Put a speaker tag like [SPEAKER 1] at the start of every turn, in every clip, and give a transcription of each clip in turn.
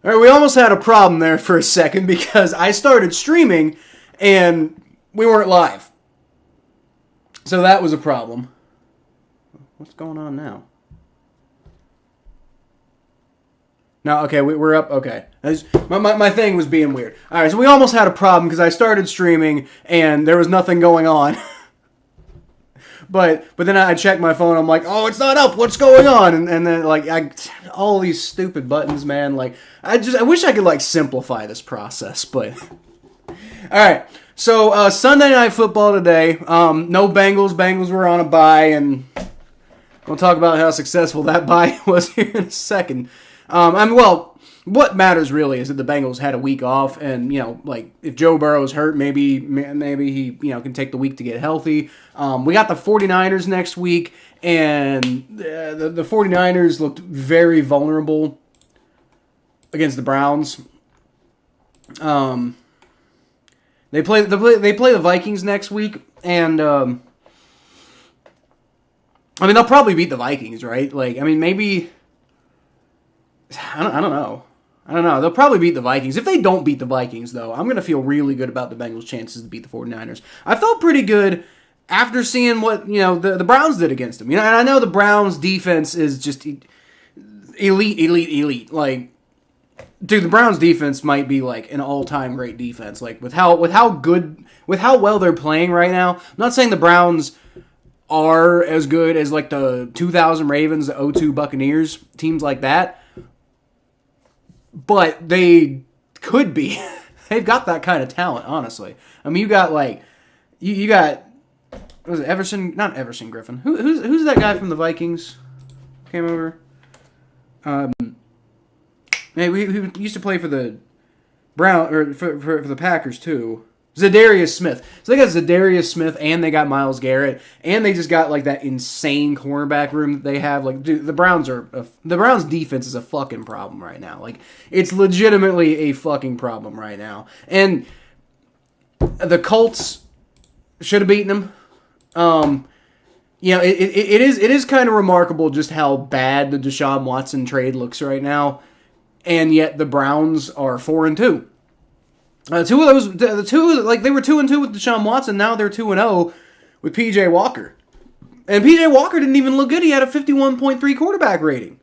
[SPEAKER 1] All right, we almost had a problem there for a second because I started streaming and we weren't live. So that was a problem. What's going on now? No, okay, we're up. Okay. My thing was being weird. All right, so we almost had a problem because I started streaming and there was nothing going on. But then I checked my phone. I'm like, oh, it's not up. What's going on? And then all these stupid buttons, man. Like I wish I could like simplify this process. But all right. So Sunday Night Football today. No Bengals. Bengals were on a bye, and we'll talk about how successful that bye was here in a second. What matters really is that the Bengals had a week off, and if Joe Burrow's hurt, maybe he can take the week to get healthy. We got the 49ers next week, and the 49ers looked very vulnerable against the Browns. They play the Vikings next week, and they'll probably beat the Vikings, right? Maybe I don't know. They'll probably beat the Vikings. If they don't beat the Vikings, though, I'm going to feel really good about the Bengals' chances to beat the 49ers. I felt pretty good after seeing what, the Browns did against them. And I know the Browns' defense is just elite. Like, dude, the Browns' defense might be, like, an all-time great defense. Like, with how well they're playing right now. I'm not saying the Browns are as good as, like, the 2000 Ravens, the 2002 Buccaneers, teams like that. But they could be. They've got that kind of talent, honestly. I mean, you got you got, was it Everson? Not Everson Griffin. Who's that guy from the Vikings? Came over. He used to play for the for the Packers too. Zadarius Smith. So they got Zadarius Smith, and they got Myles Garrett, and they just got like that insane cornerback room that they have. Like, dude, the Browns defense is a fucking problem right now. Like, it's legitimately a fucking problem right now. And the Colts should have beaten them. It is kind of remarkable just how bad the Deshaun Watson trade looks right now, and yet the Browns are 4-2. They were 2-2 with Deshaun Watson. Now they're 2-0 with PJ Walker, and PJ Walker didn't even look good. He had a 51.3 quarterback rating.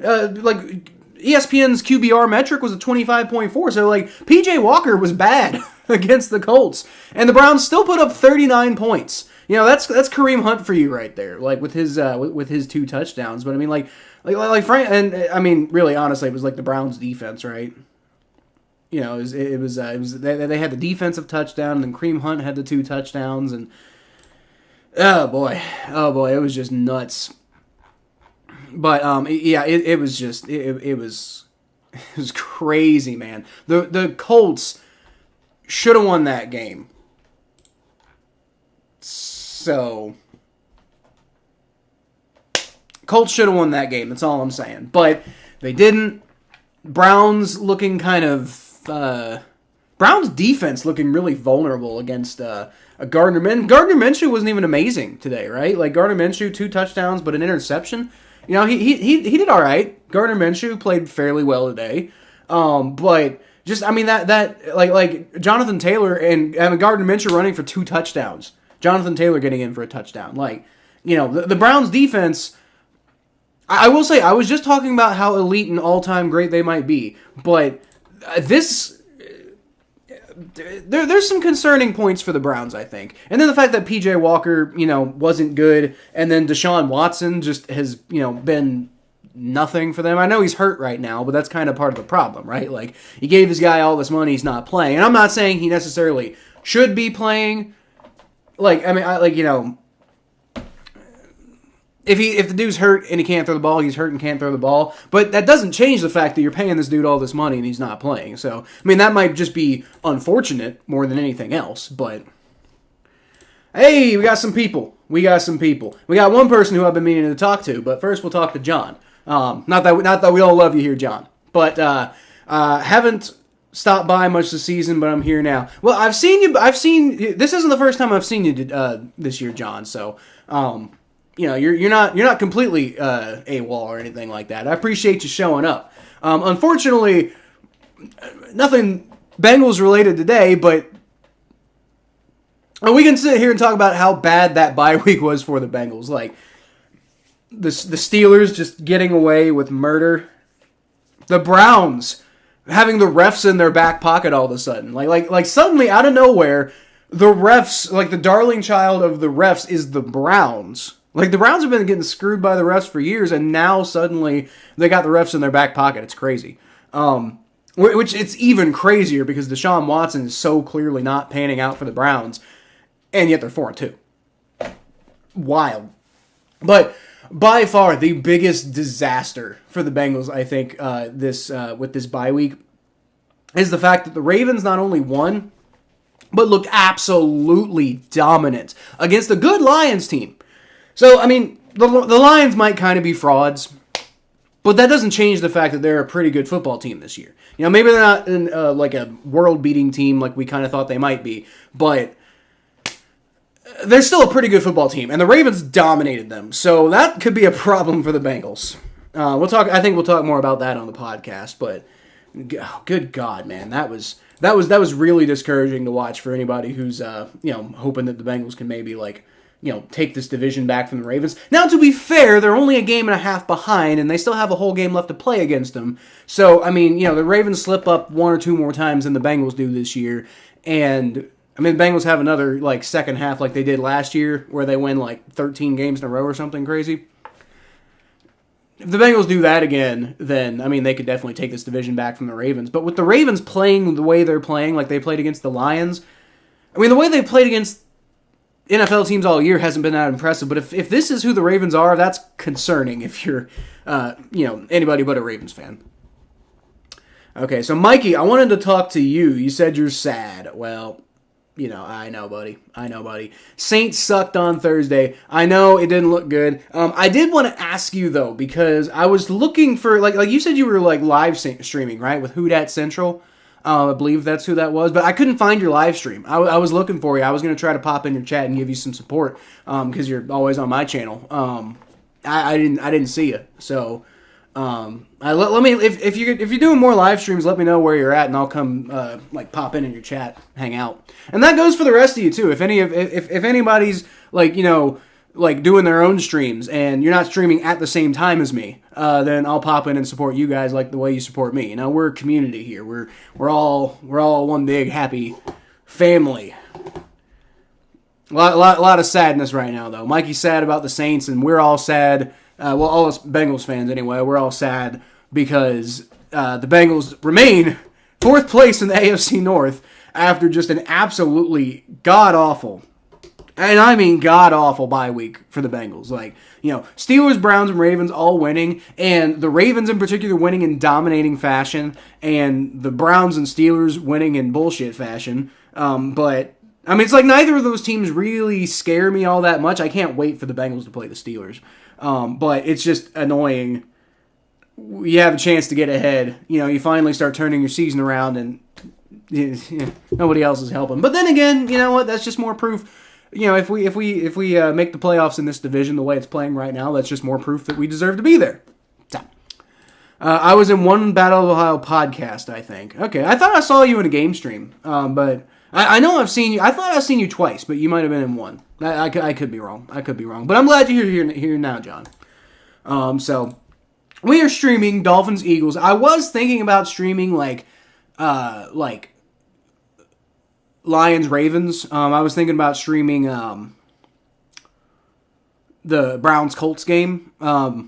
[SPEAKER 1] ESPN's QBR metric was a 25.4. So PJ Walker was bad against the Colts, and the Browns still put up 39 points. That's Kareem Hunt for you right there. Like with his 2 touchdowns. But I mean Frank, and I mean really honestly, it was like the Browns defense, right? They had the defensive touchdown, and then Kareem Hunt had the 2 touchdowns, and oh boy, it was just nuts. But it was crazy, man. The Colts should have won that game. So Colts should have won that game. That's all I'm saying. But they didn't. Browns looking kind of. Browns defense looking really vulnerable against a Gardner Minshew. Gardner Minshew wasn't even amazing today, right? Like Gardner Minshew, 2 touchdowns, but an interception. He did all right. Gardner Minshew played fairly well today. But just that Jonathan Taylor and Gardner Minshew running for 2 touchdowns. Jonathan Taylor getting in for a touchdown. The Browns defense. I will say, I was just talking about how elite and all-time great they might be, but there's some concerning points for the Browns, I think. And then the fact that PJ Walker, wasn't good, and then Deshaun Watson just has, been nothing for them. I know he's hurt right now, but that's kind of part of the problem, right? Like, he gave this guy all this money, he's not playing. And I'm not saying he necessarily should be playing. If the dude's hurt and he can't throw the ball, he's hurt and can't throw the ball. But that doesn't change the fact that you're paying this dude all this money and he's not playing. So, that might just be unfortunate more than anything else. But, hey, we got some people. We got one person who I've been meaning to talk to. But first we'll talk to John. Not that we all love you here, John. But haven't stopped by much this season, but I'm here now. Well, this isn't the first time I've seen you this year, John. So, you're not completely AWOL or anything like that. I appreciate you showing up. Unfortunately, nothing Bengals related today, but we can sit here and talk about how bad that bye week was for the Bengals. Like the Steelers just getting away with murder. The Browns having the refs in their back pocket all of a sudden. Like suddenly out of nowhere, the refs, like the darling child of the refs is the Browns. Like the Browns have been getting screwed by the refs for years, and now suddenly they got the refs in their back pocket. It's crazy. Which it's even crazier because Deshaun Watson is so clearly not panning out for the Browns, and yet they're 4-2. Wild. But by far the biggest disaster for the Bengals, I think, with this bye week is the fact that the Ravens not only won, but looked absolutely dominant against a good Lions team. So, I mean, the Lions might kind of be frauds, but that doesn't change the fact that they're a pretty good football team this year. Maybe they're not like a world-beating team like we kind of thought they might be, but they're still a pretty good football team, and the Ravens dominated them, so that could be a problem for the Bengals. I think we'll talk more about that on the podcast, but good God, man, that was really discouraging to watch for anybody who's hoping that the Bengals can maybe take this division back from the Ravens. Now, to be fair, they're only a game and a half behind, and they still have a whole game left to play against them. So, I mean, the Ravens slip up one or two more times than the Bengals do this year, and I mean, the Bengals have another, second half like they did last year, where they win, 13 games in a row or something crazy. If the Bengals do that again, then, I mean, they could definitely take this division back from the Ravens. But with the Ravens playing the way they're playing, like they played against the Lions, I mean, the way they played against NFL teams all year hasn't been that impressive. But if this is who the Ravens are, that's concerning if you're, anybody but a Ravens fan. Okay, so Mikey, I wanted to talk to you. You said you're sad. Well, I know, buddy. Saints sucked on Thursday. I know it didn't look good. I did want to ask you, though, because I was looking for, like you said you were, live streaming, right, with Who Dat Central. I believe that's who that was. But I couldn't find your live stream. I was looking for you. I was going to try to pop in your chat and give you some support because you're always on my channel. I didn't see you. So let me if you're doing more live streams, let me know where you're at, and I'll come pop in your chat, hang out. And that goes for the rest of you too. If anybody's doing their own streams and you're not streaming at the same time as me, then I'll pop in and support you guys like the way you support me. We're a community here. We're all one big happy family. A lot of sadness right now though. Mikey's sad about the Saints, and we're all sad. All us Bengals fans anyway, we're all sad because the Bengals remain 4th place in the AFC North after just an absolutely god-awful, and I mean god-awful bye week for the Bengals. Steelers, Browns, and Ravens all winning, and the Ravens in particular winning in dominating fashion, and the Browns and Steelers winning in bullshit fashion. But, I mean, it's like neither of those teams really scare me all that much. I can't wait for the Bengals to play the Steelers. But it's just annoying. You have a chance to get ahead. You finally start turning your season around, and nobody else is helping. But then again, you know what? That's just more proof. If we make the playoffs in this division the way it's playing right now, that's just more proof that we deserve to be there. So, I was in one Battle of Ohio podcast, I think. Okay, I thought I saw you in a game stream, but I know I've seen you. I thought I've seen you twice, but you might have been in one. I could be wrong. But I'm glad you're here now, John. So we are streaming Dolphins Eagles. I was thinking about streaming Lions Ravens. I was thinking about streaming the Browns Colts game. I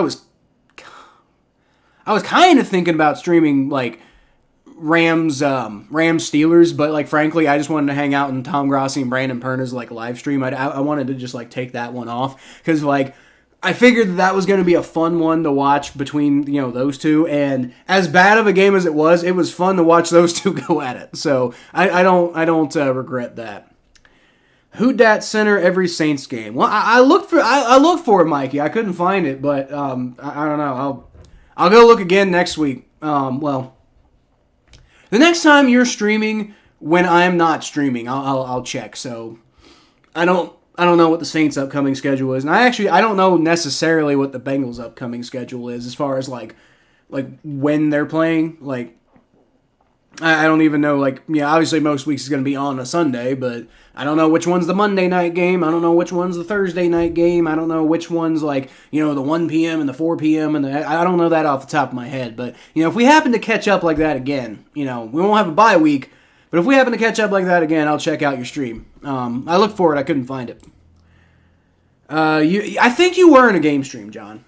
[SPEAKER 1] was kind of thinking about streaming Rams Steelers, but frankly I just wanted to hang out in Tom Grossi and Brandon Perna's live stream. I wanted to just take that one off because I figured that was going to be a fun one to watch between those two, and as bad of a game as it was fun to watch those two go at it. So I don't regret that. Who Dat center every Saints game? Well, I looked for it, Mikey. I couldn't find it, but I don't know. I'll go look again next week. The next time you're streaming when I'm not streaming, I'll check. So I don't I don't know what the Saints' upcoming schedule is, and I don't know necessarily what the Bengals' upcoming schedule is as far as like when they're playing. Like, I don't even know. Like, yeah, obviously most weeks is going to be on a Sunday, but I don't know which one's the Monday night game. I don't know which one's the Thursday night game. I don't know which one's like, the 1 p.m. and the 4 p.m. and I don't know that off the top of my head. But if we happen to catch up like that again, we won't have a bye week. But if we happen to catch up like that again, I'll check out your stream. I looked for it. I couldn't find it. I think you were in a game stream, John.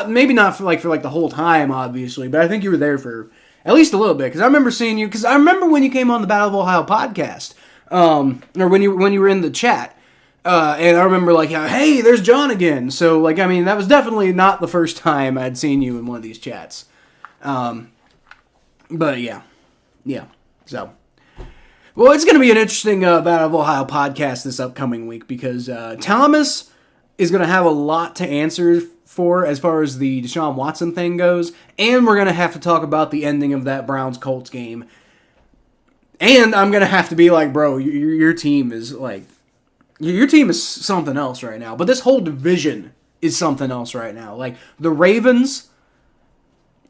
[SPEAKER 1] Maybe not for the whole time, obviously, but I think you were there for at least a little bit. Because I remember seeing you. Because I remember when you came on the Battle of Ohio podcast, or when you were in the chat, and I remember hey, there's John again. So that was definitely not the first time I'd seen you in one of these chats. But yeah. So. Well, it's going to be an interesting Battle of Ohio podcast this upcoming week because Thomas is going to have a lot to answer for as far as the Deshaun Watson thing goes, and we're going to have to talk about the ending of that Browns-Colts game. And I'm going to have to be like, bro, your team is your team is something else right now. But this whole division is something else right now. Like, the Ravens,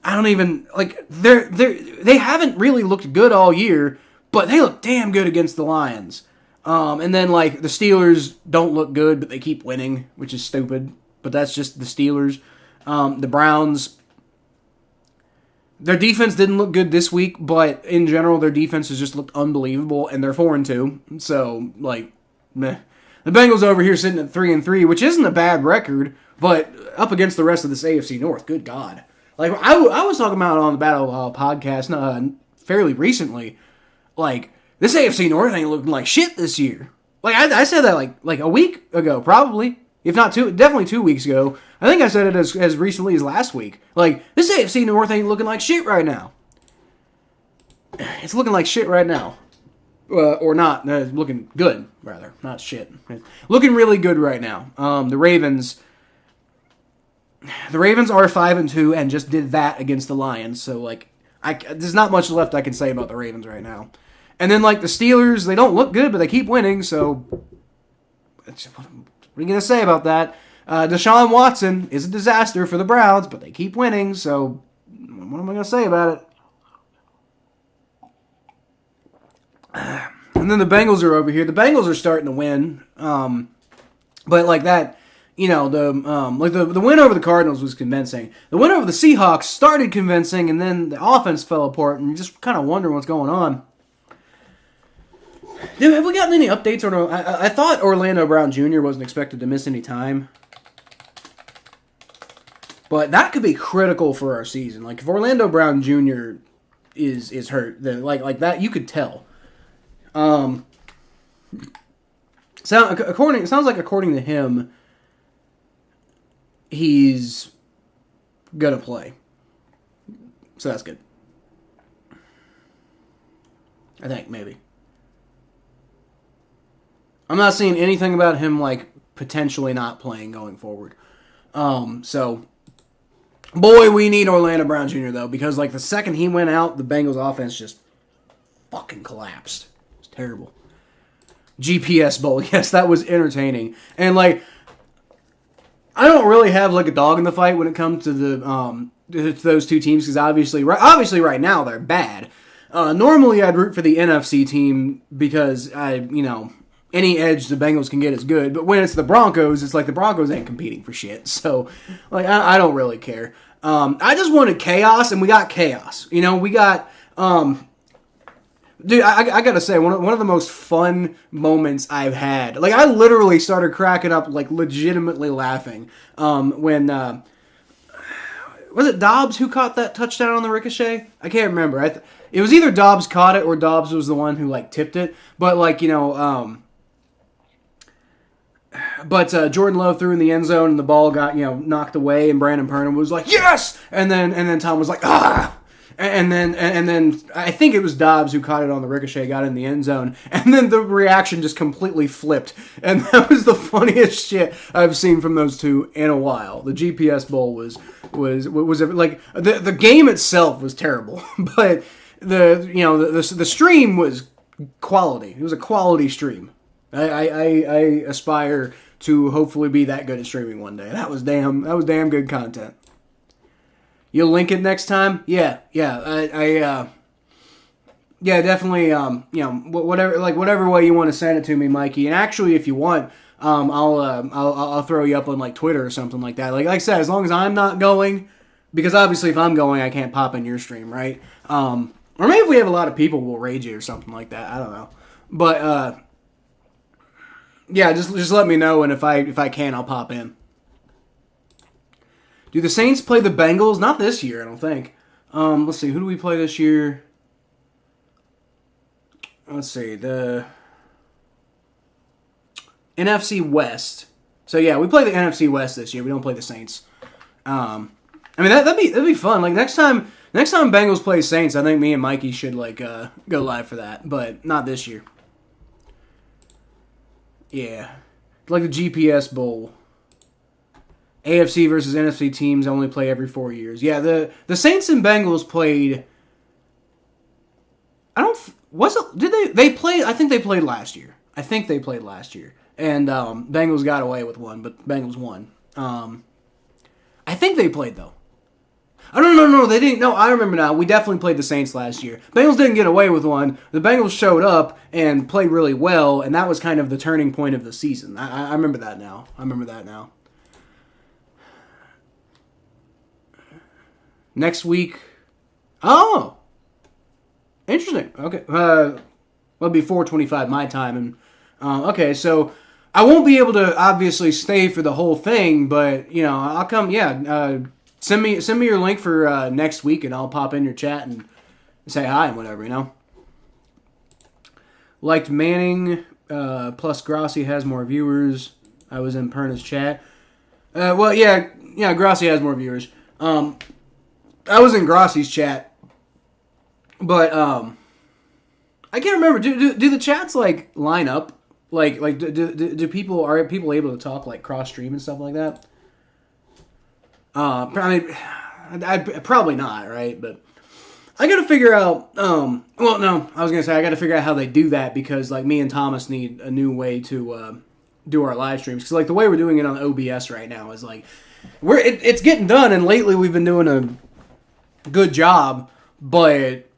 [SPEAKER 1] I don't even, they haven't really looked good all year, but they look damn good against the Lions. And then, the Steelers don't look good, but they keep winning, which is stupid. But that's just the Steelers. The Browns, their defense didn't look good this week, but in general, their defense has just looked unbelievable, and they're 4-2. So, meh. The Bengals over here sitting at 3-3, which isn't a bad record, but up against the rest of this AFC North, good God. I was talking about on the Battle podcast fairly recently. This AFC North ain't looking like shit this year. I said that like a week ago, probably. If not definitely 2 weeks ago. I think I said it as recently as last week. This AFC North ain't looking like shit right now. It's looking like shit right now. Or not. Looking good, rather. Not shit. Looking really good right now. The Ravens are 5-2 and just did that against the Lions. So, there's not much left I can say about the Ravens right now. And then, the Steelers, they don't look good, but they keep winning, so what are you going to say about that? Deshaun Watson is a disaster for the Browns, but they keep winning, so what am I going to say about it? And then the Bengals are over here. The Bengals are starting to win, but that, the win over the Cardinals was convincing. The win over the Seahawks started convincing, and then the offense fell apart, and you just kind of wonder what's going on. Dude, have we gotten any updates? Or no? I thought Orlando Brown Jr. wasn't expected to miss any time. But that could be critical for our season. If Orlando Brown Jr. is hurt, then that, you could tell. It sounds like according to him, he's gonna play. So that's good. I think, maybe. I'm not seeing anything about him, potentially not playing going forward. So, boy, we need Orlando Brown Jr., though, because, the second he went out, the Bengals offense just fucking collapsed. It's terrible. GPS Bowl, yes, that was entertaining. And, I don't really have, a dog in the fight when it comes to to those two teams, because obviously right now they're bad. Normally I'd root for the NFC team because any edge the Bengals can get is good, but when it's the Broncos, it's the Broncos ain't competing for shit. So, I don't really care. I just wanted chaos, and we got chaos. We got, dude, I gotta say, one of the most fun moments I've had. I literally started cracking up, legitimately laughing, when, was it Dobbs who caught that touchdown on the ricochet? I can't remember. It was either Dobbs caught it or Dobbs was the one who, tipped it. But, But Jordan Love threw in the end zone and the ball got, knocked away, and Brandon Pernham was like, yes! And then Tom was like, ah! And then I think it was Dobbs who caught it on the ricochet, got in the end zone, and then the reaction just completely flipped. And that was the funniest shit I've seen from those two in a while. The GPS Bowl was the game itself was terrible, but the stream was quality. It was a quality stream. I aspire to hopefully be that good at streaming one day. That was damn good content. You'll link it next time? Yeah. Yeah, definitely. Whatever way you want to send it to me, Mikey. And actually, if you want, I'll throw you up on like Twitter or something like that. Like I said, as long as I'm not going, because obviously if I'm going, I can't pop in your stream, right? Or maybe if we have a lot of people, we'll raid you or something like that. I don't know, but yeah, just let me know, and if I can, I'll pop in. Do the Saints play the Bengals? Not this year, I don't think. Let's see, who do we play this year? Let's see, the NFC West. So yeah, we play the NFC West this year. We don't play the Saints. I mean that'd be fun. Like next time Bengals play Saints, I think me and Mikey should like go live for that, but not this year. Yeah, like the GPS Bowl. AFC versus NFC teams only play every 4 years. Yeah, the Saints and Bengals played. Did they play? I think they played last year. And Bengals got away with one, but Bengals won. I think they played though. Oh, no, they didn't. No, I remember now. We definitely played the Saints last year. Bengals didn't get away with one. The Bengals showed up and played really well, and that was kind of the turning point of the season. I remember that now. Next week. Oh! Interesting. Okay. It'll be 4:25 my time. And okay, so I won't be able to obviously stay for the whole thing, but, I'll come, yeah. Send me your link for next week, and I'll pop in your chat and say hi and whatever, Liked Manning, plus Grossi has more viewers. I was in Perna's chat. Well, yeah, Grossi has more viewers. I was in Grossi's chat, but I can't remember. Do the chats like line up? Like do people are people able to talk like cross stream and stuff like that? I'd probably not, right? But I got to figure out. Well, no, I was gonna say I got to figure out how they do that because like me and Thomas need a new way to do our live streams because like the way we're doing it on OBS right now is like it's getting done, and lately we've been doing a good job, but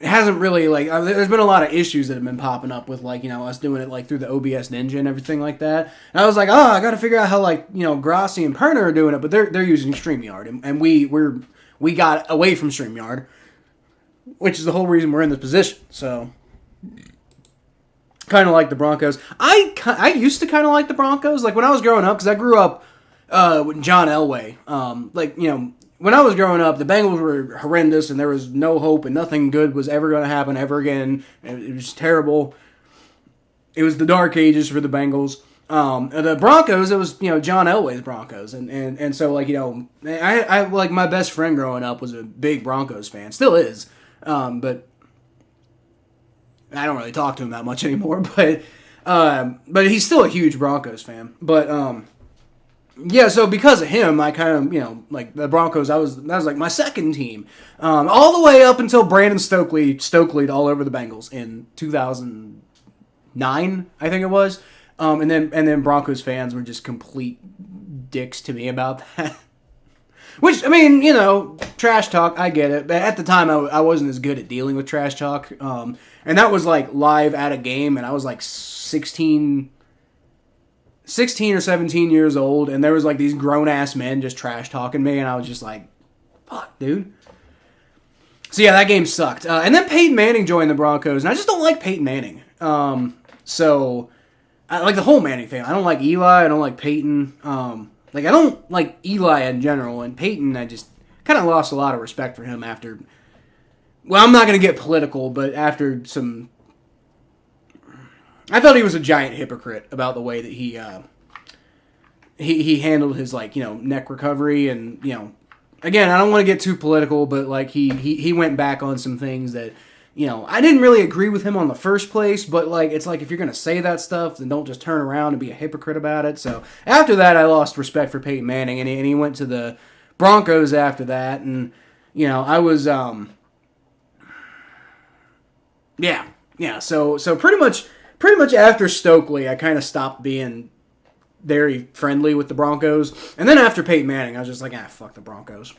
[SPEAKER 1] it hasn't really like there's been a lot of issues that have been popping up with like us doing it like through the OBS Ninja and everything like that. And I was like, I got to figure out how like Grossi and Perna are doing it, but they're using StreamYard, and we got away from StreamYard, which is the whole reason we're in this position. So kind of like the Broncos. I used to kind of like the Broncos like when I was growing up because I grew up with John Elway. When I was growing up, the Bengals were horrendous, and there was no hope, and nothing good was ever going to happen ever again. It was terrible. It was the dark ages for the Bengals. The Broncos, it was John Elway's Broncos, and so like I like my best friend growing up was a big Broncos fan, still is, but I don't really talk to him that much anymore. But he's still a huge Broncos fan, but. Yeah, so because of him, I kind of, like the Broncos, that was like my second team. All the way up until Brandon Stokely'd all over the Bengals in 2009, I think it was. And then Broncos fans were just complete dicks to me about that. Which, I mean, trash talk, I get it. But at the time, I wasn't as good at dealing with trash talk. And that was like live at a game, and I was like 16 or 17 years old, and there was like these grown-ass men just trash-talking me, and I was just like, fuck, dude. So yeah, that game sucked. And then Peyton Manning joined the Broncos, and I just don't like Peyton Manning. So, I like the whole Manning thing. I don't like Eli, I don't like Peyton. I don't like Eli in general, and Peyton, I just kind of lost a lot of respect for him after, well, I'm not going to get political, but after some... I thought he was a giant hypocrite about the way that he handled his neck recovery, and again, I don't want to get too political, but like he went back on some things that I didn't really agree with him on the first place, but like it's like if you're gonna say that stuff, then don't just turn around and be a hypocrite about it. So after that, I lost respect for Peyton Manning, and he went to the Broncos after that, and I was yeah. So pretty much. pretty much after Stokely, I kind of stopped being very friendly with the Broncos. And then after Peyton Manning, I was just like, fuck the Broncos.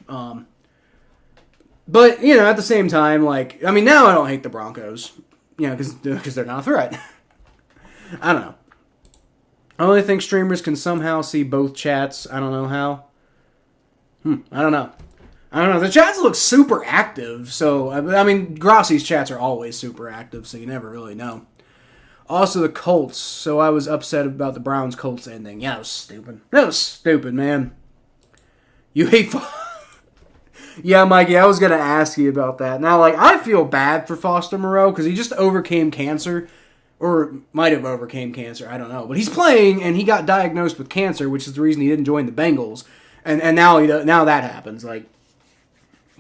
[SPEAKER 1] But, at the same time, like, I mean, now I don't hate the Broncos, because they're not a threat. I don't know. I only think streamers can somehow see both chats. I don't know how. I don't know. The chats look super active, so, I mean, Grossi's chats are always super active, so you never really know. Also, the Colts. So I was upset about the Browns-Colts ending. Yeah, that was stupid. That was stupid, man. You hate... Yeah, Mikey, I was going to ask you about that. Now, like, I feel bad for Foster Moreau because he just overcame cancer. Or might have overcame cancer. I don't know. But he's playing, and he got diagnosed with cancer, which is the reason he didn't join the Bengals. And now that happens. Like,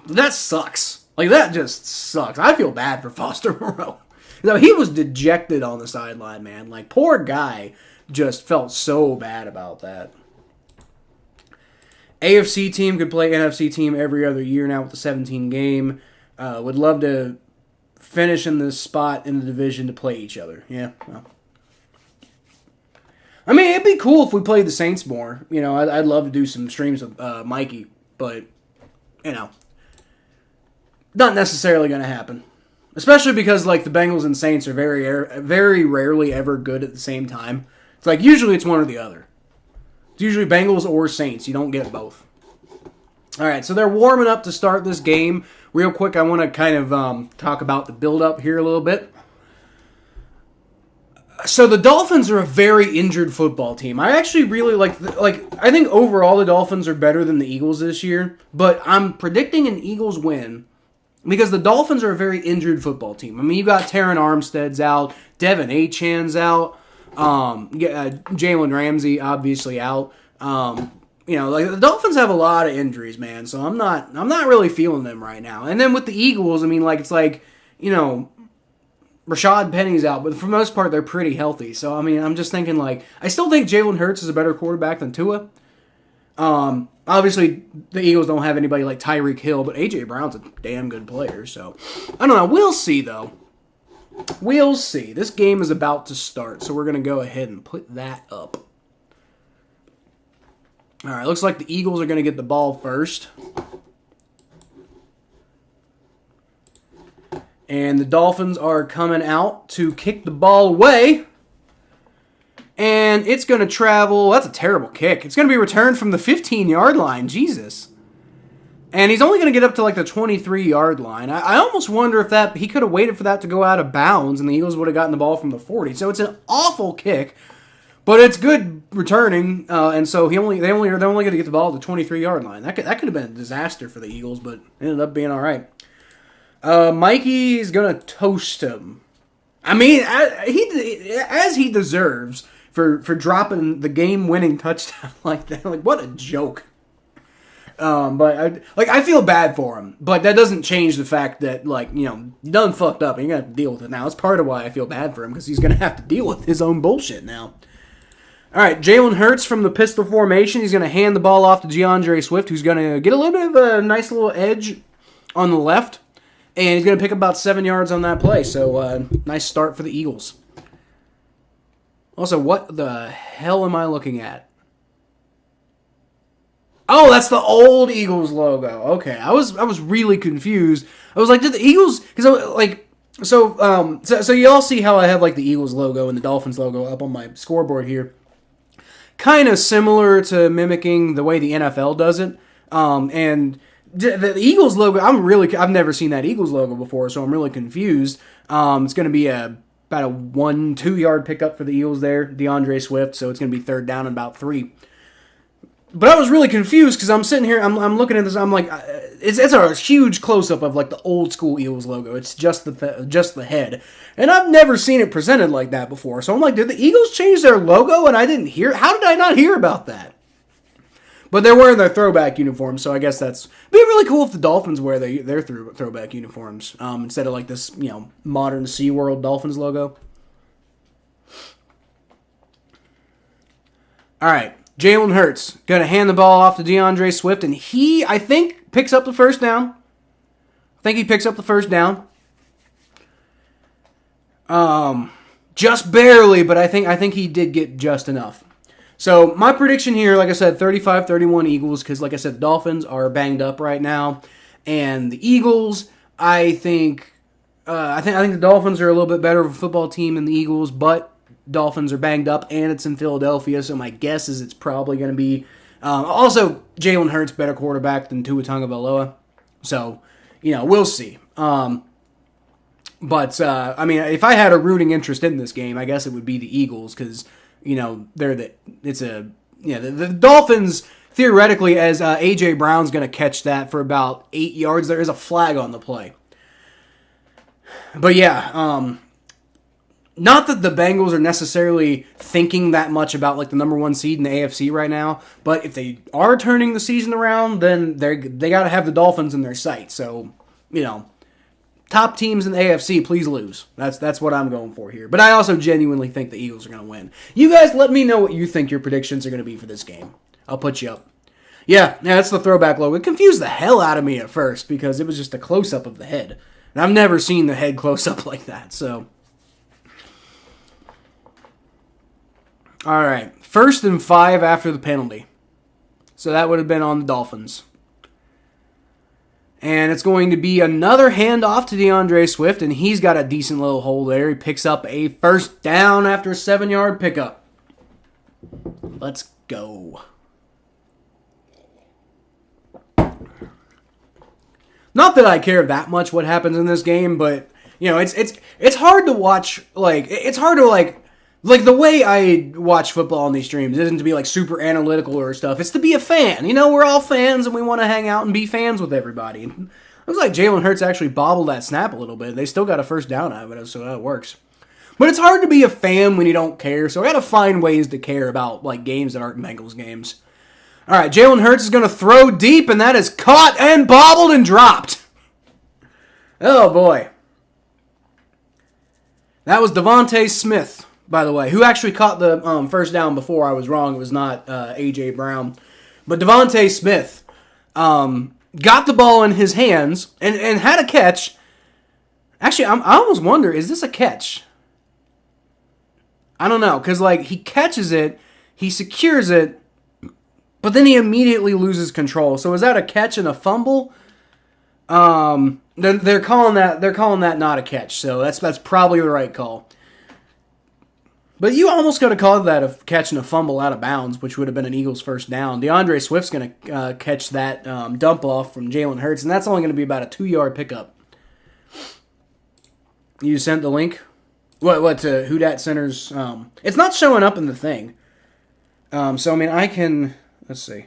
[SPEAKER 1] that sucks. Like, that just sucks. I feel bad for Foster Moreau. He was dejected on the sideline, man. Like, poor guy just felt so bad about that. AFC team could play NFC team every other year now with the 17 game. Would love to finish in this spot in the division to play each other. Yeah, well. I mean, it'd be cool if we played the Saints more. I'd love to do some streams with Mikey, but, not necessarily going to happen. Especially because, like, the Bengals and Saints are very rarely ever good at the same time. It's like, usually it's one or the other. It's usually Bengals or Saints. You don't get both. All right, so they're warming up to start this game. Real quick, I want to kind of talk about the build-up here a little bit. So the Dolphins are a very injured football team. I actually really like I think overall the Dolphins are better than the Eagles this year, but I'm predicting an Eagles win because the Dolphins are a very injured football team. I mean, you got Taron Armstead's out, Devin Achan's out, Jalen Ramsey obviously out. Like the Dolphins have a lot of injuries, man. So I'm not really feeling them right now. And then with the Eagles, I mean, like it's like, Rashad Penny's out, but for the most part they're pretty healthy. So I mean, I'm just thinking like I still think Jalen Hurts is a better quarterback than Tua. Obviously the Eagles don't have anybody like Tyreek Hill, but AJ Brown's a damn good player. So I don't know. We'll see though. We'll see. This game is about to start, so we're gonna go ahead and put that up. All right, looks like the Eagles are going to get the ball first. And the Dolphins are coming out to kick the ball away. And it's going to travel. That's a terrible kick. It's going to be returned from the 15-yard line. Jesus. And he's only going to get up to like the 23-yard line. I almost wonder if he could have waited for that to go out of bounds and the Eagles would have gotten the ball from the 40. So it's an awful kick. But it's good returning, and so they're only going to get the ball at the 23-yard line. That could have been a disaster for the Eagles, but it ended up being all right. Mikey's going to toast him. I mean, as he deserves for dropping the game-winning touchdown like that. Like, what a joke. But I feel bad for him, but that doesn't change the fact that he done fucked up, and you're going to have to deal with it now. It's part of why I feel bad for him, because he's going to have to deal with his own bullshit now. All right, Jalen Hurts from the pistol formation. He's going to hand the ball off to DeAndre Swift, who's going to get a little bit of a nice little edge on the left, and he's going to pick up about 7 yards on that play. So, nice start for the Eagles. Also, what the hell am I looking at? Oh, that's the old Eagles logo. Okay, I was really confused. I was like, did the Eagles? Because so you all see how I have like the Eagles logo and the Dolphins logo up on my scoreboard here. Kind of similar to mimicking the way the NFL does it. And the Eagles logo, I've never seen that Eagles logo before, so I'm really confused. It's going to be about a 1-2 yard pickup for the Eagles there, DeAndre Swift, so it's going to be third down and about 3. But I was really confused because I'm sitting here, I'm looking at this, I'm like, it's a huge close-up of like the old school Eagles logo. It's just the head. And I've never seen it presented like that before. So I'm like, did the Eagles change their logo and I didn't hear? How did I not hear about that? But they're wearing their throwback uniforms, so I guess it'd be really cool if the Dolphins wear their throwback uniforms instead of like this, modern SeaWorld Dolphins logo. All right. Jalen Hurts going to hand the ball off to DeAndre Swift, and he, I think, picks up the first down. just barely, but I think he did get just enough. So my prediction here, like I said, 35-31 Eagles, because like I said, the Dolphins are banged up right now, and the Eagles, I think the Dolphins are a little bit better of a football team than the Eagles, but Dolphins are banged up, and it's in Philadelphia, so my guess is it's probably going to be also Jalen Hurts better quarterback than Tua Tagovailoa, so we'll see. But I mean, if I had a rooting interest in this game, I guess it would be the Eagles because the Dolphins theoretically, as AJ Brown's going to catch that for about 8 yards. There is a flag on the play, but yeah, not that the Bengals are necessarily thinking that much about like the number one seed in the AFC right now, but if they are turning the season around, then they got to have the Dolphins in their sight. So top teams in the AFC, please lose. That's what I'm going for here. But I also genuinely think the Eagles are going to win. You guys let me know what you think your predictions are going to be for this game. I'll put you up. Yeah, that's the throwback logo. It confused the hell out of me at first because it was just a close-up of the head. And I've never seen the head close-up like that, so. All right, 1st and 5 after the penalty. So that would have been on the Dolphins. And it's going to be another handoff to DeAndre Swift, and he's got a decent little hole there. He picks up a 1st down after a 7-yard pickup. Let's go. Not that I care that much what happens in this game, but it's hard to watch. It's hard to the way I watch football on these streams isn't to be super analytical or stuff. It's to be a fan. We're all fans and we want to hang out and be fans with everybody. Looks like Jalen Hurts actually bobbled that snap a little bit. They still got a 1st down out of it, so that works. But it's hard to be a fan when you don't care, so I got to find ways to care about games that aren't Bengals games. All right, Jalen Hurts is going to throw deep, and that is caught and bobbled and dropped. Oh, boy. That was Devontae Smith, by the way, who actually caught the 1st down before I was wrong. It was not A.J. Brown. But Devontae Smith got the ball in his hands and had a catch. Actually, I almost wonder, is this a catch? I don't know, because he catches it, he secures it, but then he immediately loses control. So is that a catch and a fumble? They're calling that not a catch. So that's probably the right call. But you almost could have called that a catch and a fumble out of bounds, which would have been an Eagles 1st down. DeAndre Swift's going to catch that dump off from Jalen Hurts, and that's only going to be about a 2-yard pickup. You sent the link? What to Who Dat Center's? It's not showing up in the thing. So I mean, I can. Let's see.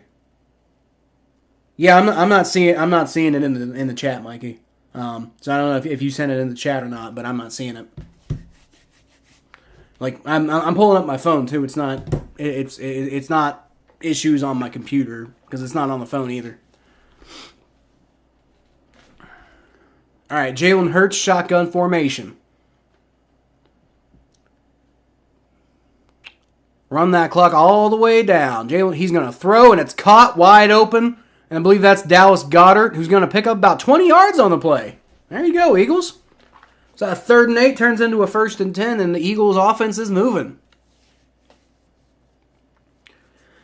[SPEAKER 1] Yeah, I'm not seeing it in the chat, Mikey. So I don't know if you sent it in the chat or not, but I'm not seeing it. I'm pulling up my phone too. It's not issues on my computer because it's not on the phone either. All right, Jalen Hurts shotgun formation. Run that clock all the way down. Jalen, he's going to throw, and it's caught wide open. And I believe that's Dallas Goedert, who's going to pick up about 20 yards on the play. There you go, Eagles. So a 3rd and 8 turns into a 1st and 10, and the Eagles' offense is moving.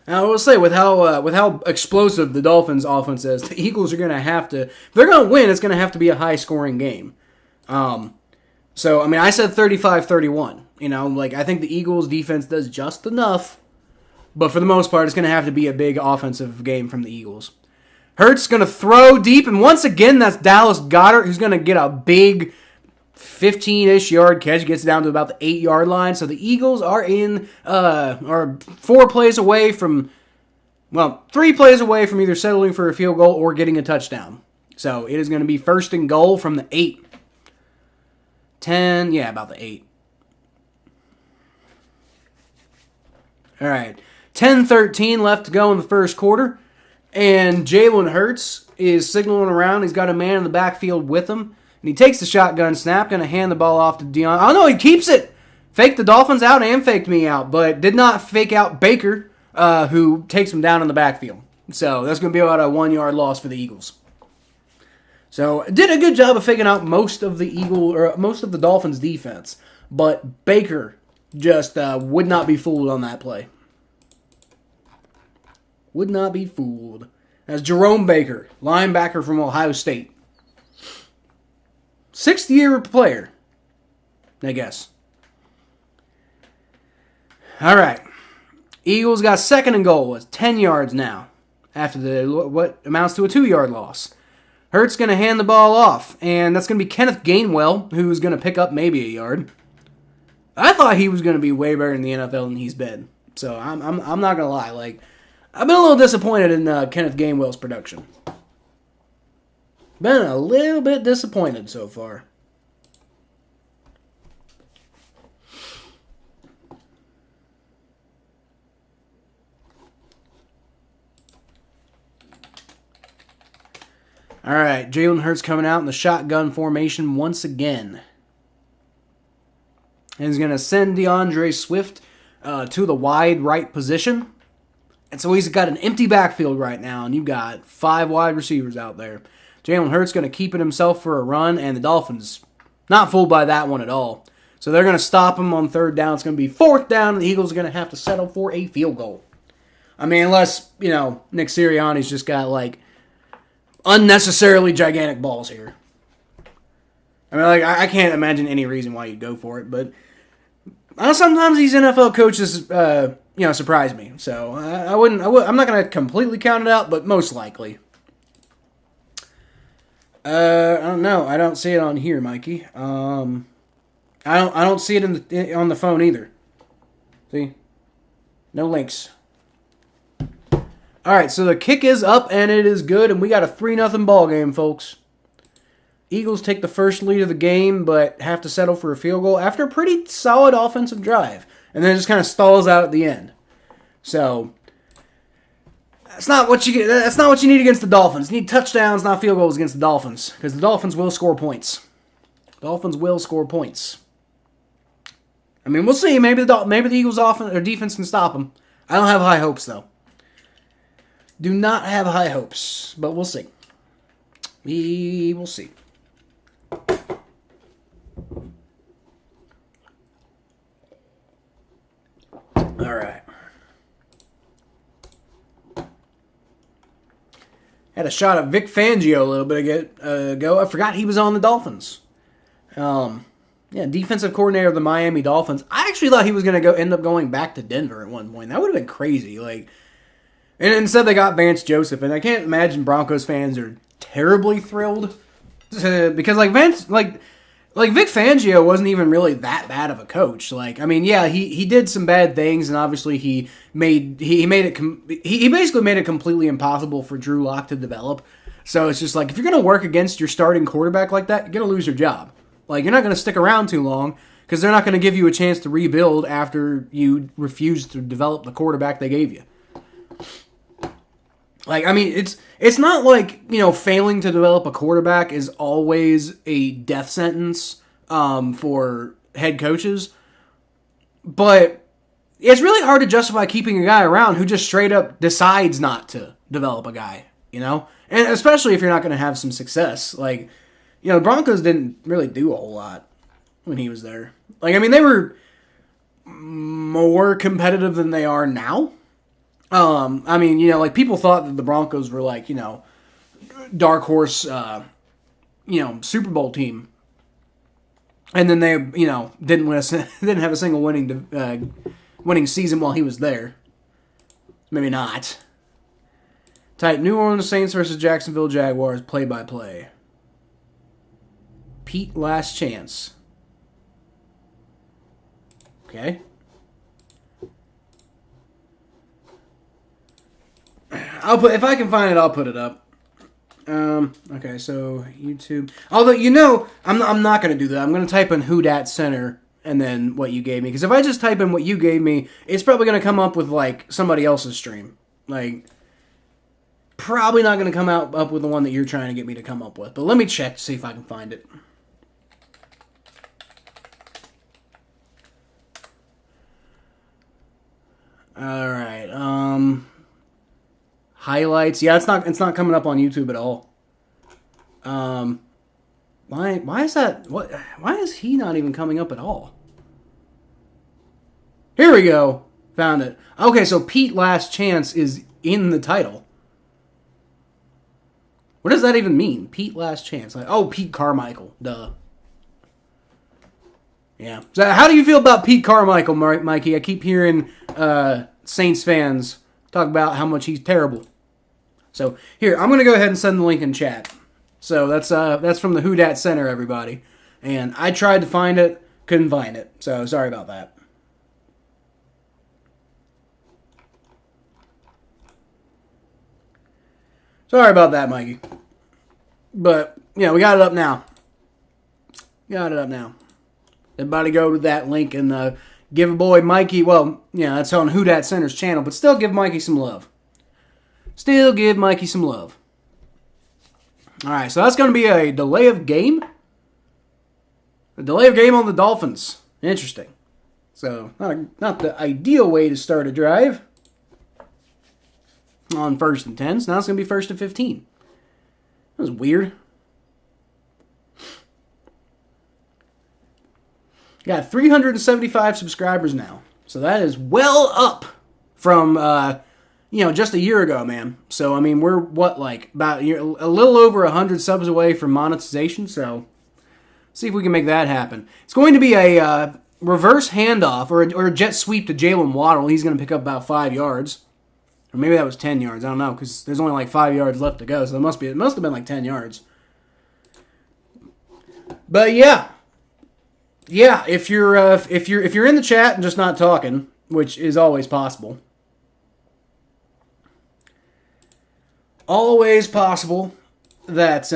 [SPEAKER 1] Now, I will say, with how explosive the Dolphins' offense is, the Eagles are going to have to, if they're going to win, it's going to have to be a high-scoring game. So, I mean, I said 35-31. I think the Eagles' defense does just enough, but for the most part, it's going to have to be a big offensive game from the Eagles. Hurts going to throw deep, and once again, that's Dallas Goedert, who's going to get a big 15-ish yard catch, gets down to about the 8-yard line. So the Eagles are are 3 plays away from either settling for a field goal or getting a touchdown. So it is going to be 1st and goal from the 8. 10, yeah, about the 8. All right, 10-13 left to go in the 1st quarter, and Jalen Hurts is signaling around. He's got a man in the backfield with him, and he takes the shotgun snap, going to hand the ball off to Deion. Oh, no, he keeps it. Faked the Dolphins out and faked me out, but did not fake out Baker, who takes him down in the backfield. So that's going to be about a 1-yard loss for the Eagles. So did a good job of faking out most of the Dolphins' defense. But Baker just would not be fooled on that play. Would not be fooled. That's Jerome Baker, linebacker from Ohio State. 6th-year player, I guess. All right. Eagles got 2nd and goal. It's 10 yards now after what amounts to a 2-yard loss. Hurts going to hand the ball off, and that's going to be Kenneth Gainwell, who's going to pick up maybe a yard. I thought he was going to be way better in the NFL than he's been. So I'm not going to lie. Like, I've been a little disappointed in Kenneth Gainwell's production. Been a little bit disappointed so far. All right, Jalen Hurts coming out in the shotgun formation once again. And he's going to send DeAndre Swift to the wide right position. And so he's got an empty backfield right now, and you've got 5 wide receivers out there. Jalen Hurts going to keep it himself for a run, and the Dolphins not fooled by that one at all. So they're going to stop him on 3rd down. It's going to be 4th down, and the Eagles are going to have to settle for a field goal. I mean, unless, Nick Sirianni's just got, unnecessarily gigantic balls here. I mean, I can't imagine any reason why you'd go for it, but sometimes these NFL coaches, surprise me. So I'm not going to completely count it out, but most likely. I don't know. I don't see it on here, Mikey. I don't see it on the phone either. See? No links. All right, so the kick is up and it is good, and we got a 3-0 ball game, folks. Eagles take the first lead of the game, but have to settle for a field goal after a pretty solid offensive drive, and then it just kind of stalls out at the end. So that's not what you get. That's not what you need against the Dolphins. You need touchdowns, not field goals against the Dolphins, because the Dolphins will score points. Dolphins will score points. I mean, we'll see. Maybe the Eagles' offense or defense can stop them. I don't have high hopes though. Do not have high hopes, but we'll see. We will see. All right. Had a shot at Vic Fangio a little bit ago. I forgot he was on the Dolphins. Defensive coordinator of the Miami Dolphins. I actually thought he was going to end up going back to Denver at one point. That would have been crazy. And instead they got Vance Joseph, and I can't imagine Broncos fans are terribly thrilled because Vic Fangio wasn't even really that bad of a coach. He did some bad things, and obviously he basically made it completely impossible for Drew Lock to develop. So it's just if you're going to work against your starting quarterback like that, you're going to lose your job. You're not going to stick around too long because they're not going to give you a chance to rebuild after you refuse to develop the quarterback they gave you. It's not failing to develop a quarterback is always a death sentence for head coaches. But it's really hard to justify keeping a guy around who just straight up decides not to develop a guy, And especially if you're not going to have some success. The Broncos didn't really do a whole lot when he was there. They were more competitive than they are now. People thought that the Broncos were dark horse, Super Bowl team. And then they, didn't have a single winning season while he was there. Maybe not. Type New Orleans Saints versus Jacksonville Jaguars play-by-play. Pete Last Chance. Okay. If I can find it, I'll put it up. Okay, so YouTube. Although, I'm not going to do that. I'm going to type in Who Dat Center and then what you gave me. Because if I just type in what you gave me, it's probably going to come up with, somebody else's stream. Probably not going to come up with the one that you're trying to get me to come up with. But let me check to see if I can find it. All right, highlights. Yeah, it's not coming up on YouTube at all. Why is that? Why is he not even coming up at all? Here we go. Found it. Okay, so Pete Last Chance is in the title. What does that even mean? Pete Last Chance. Like, oh, Pete Carmichael. Duh. Yeah. So how do you feel about Pete Carmichael, Mikey? I keep hearing Saints fans talk about how much he's terrible. So here, I'm gonna go ahead and send the link in chat. So that's from the Who Dat Center, everybody. And I tried to find it, couldn't find it. So sorry about that. Sorry about that, Mikey. But yeah, we got it up now. Got it up now. Everybody go to that link and give a boy Mikey, well, yeah, that's on Who Dat Center's channel, but still give Mikey some love. Still give Mikey some love. Alright, so that's going to be a delay of game. A delay of game on the Dolphins. Interesting. So, not the ideal way to start a drive. On 1st and 10. So now it's going to be 1st and 15. That was weird. Got 375 subscribers now. So that is well up from, just a year ago, man. So, I mean, we're, about a little over 100 subs away from monetization. So, see if we can make that happen. It's going to be a reverse handoff or a jet sweep to Jalen Waddle. He's going to pick up about 5 yards. Or maybe that was 10 yards. I don't know, because there's only like 5 yards left to go. So it must have been like 10 yards. But yeah. Yeah, if you're in the chat and just not talking, which is always possible. Always possible that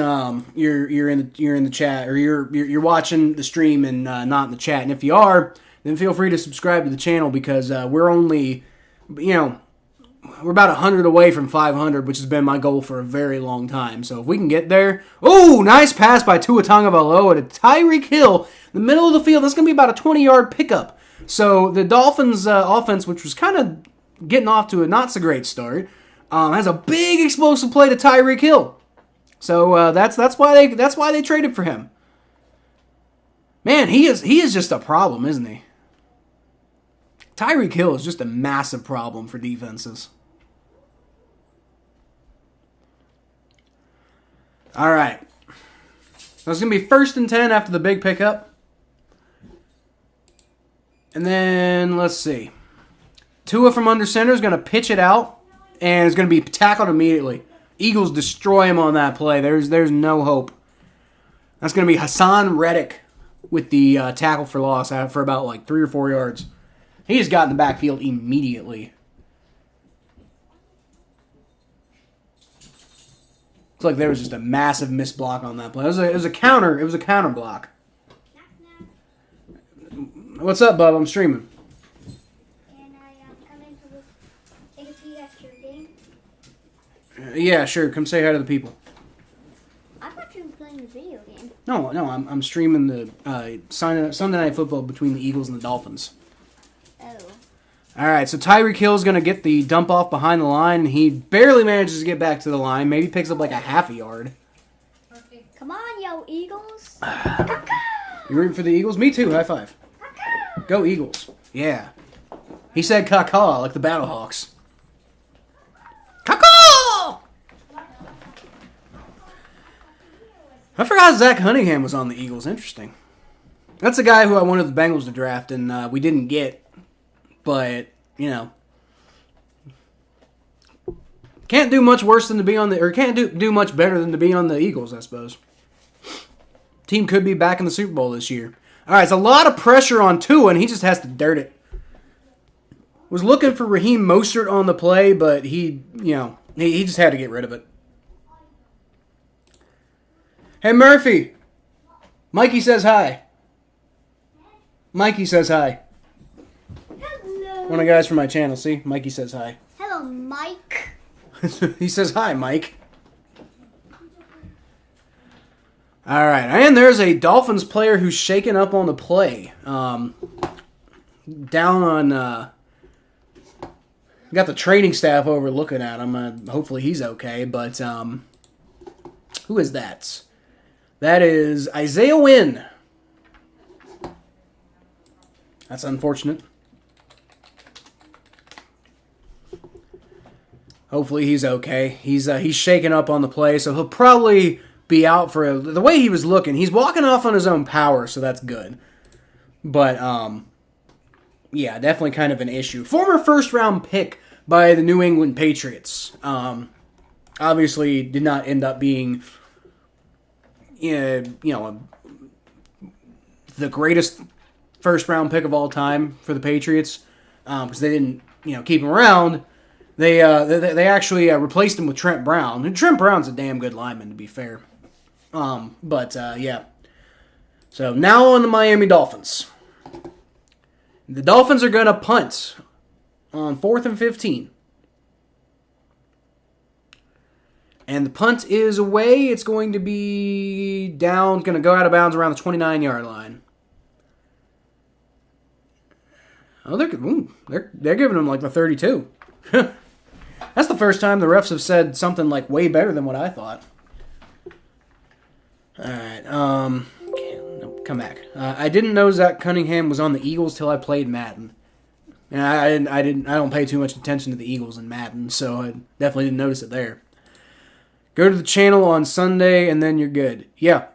[SPEAKER 1] you're in the chat or you're watching the stream and not in the chat. And if you are, then feel free to subscribe to the channel because we're only, we're about 100 away from 500, which has been my goal for a very long time. So if we can get there... Oh, nice pass by Tua Tagovailoa to Tyreek Hill in the middle of the field. That's going to be about a 20-yard pickup. So the Dolphins' offense, which was kind of getting off to a not-so-great start, has a big explosive play to Tyreek Hill. So that's why they traded for him. Man, he is just a problem, isn't he? Tyreek Hill is just a massive problem for defenses. All right. So it's going to be 1st and 10 after the big pickup. And then, let's see. Tua from under center is going to pitch it out, and is going to be tackled immediately. Eagles destroy him on that play. There's no hope. That's going to be Hassan Reddick with the tackle for loss for about like 3 or 4 yards. He just got in the backfield immediately. It's like there was just a massive missed block on that play. It was a counter. It was a counter block. What's up, bub? I'm streaming.
[SPEAKER 2] Can I come in to take a peek at your game?
[SPEAKER 1] Yeah, sure. Come say hi to the people.
[SPEAKER 2] I thought you were playing the video game.
[SPEAKER 1] No, I'm streaming the Sunday Night Football between the Eagles and the Dolphins.
[SPEAKER 2] Oh.
[SPEAKER 1] All right, so Tyreek Hill's going to get the dump off behind the line. He barely manages to get back to the line. Maybe picks up like a half a yard.
[SPEAKER 2] Come on, yo, Eagles.
[SPEAKER 1] You rooting for the Eagles? Me too. High five. Go Eagles. Yeah. He said caw like the Battlehawks. Caw! I forgot Zach Cunningham was on the Eagles. Interesting. That's a guy who I wanted the Bengals to draft, and we didn't get. But, can't do much worse than to be on the, or can't do much better than to be on the Eagles, I suppose. Team could be back in the Super Bowl this year. All right, it's a lot of pressure on Tua, and he just has to dirt it. Was looking for Raheem Mostert on the play, but he just had to get rid of it. Hey, Murphy. Mikey says hi. Mikey says hi.
[SPEAKER 2] Hello.
[SPEAKER 1] One of the guys from my channel, see? Mikey says hi.
[SPEAKER 2] Hello, Mike.
[SPEAKER 1] He says hi, Mike. All right, and there's a Dolphins player who's shaken up on the play. Down on, got the training staff over looking at him. Hopefully he's okay, but who is that? That is Isaiah Wynn. That's unfortunate. Hopefully he's okay. He's shaken up on the play, so he'll probably be out for the way he was looking. He's walking off on his own power, so that's good. But yeah, definitely kind of an issue. Former first round pick by the New England Patriots. Obviously did not end up being the greatest first round pick of all time for the Patriots because they didn't keep him around. They actually replaced him with Trent Brown. And Trent Brown's a damn good lineman, to be fair. Yeah. So now on the Miami Dolphins. The Dolphins are going to punt on 4th and 15. And the punt is away. It's going to be down, going to go out of bounds around the 29-yard line. Oh, they're giving them like the 32. That's the first time the refs have said something like way better than what I thought. All right. No, come back. I didn't know Zach Cunningham was on the Eagles till I played Madden. And I don't pay too much attention to the Eagles in Madden, so I definitely didn't notice it there. Go to the channel on Sunday and then you're good. Yeah.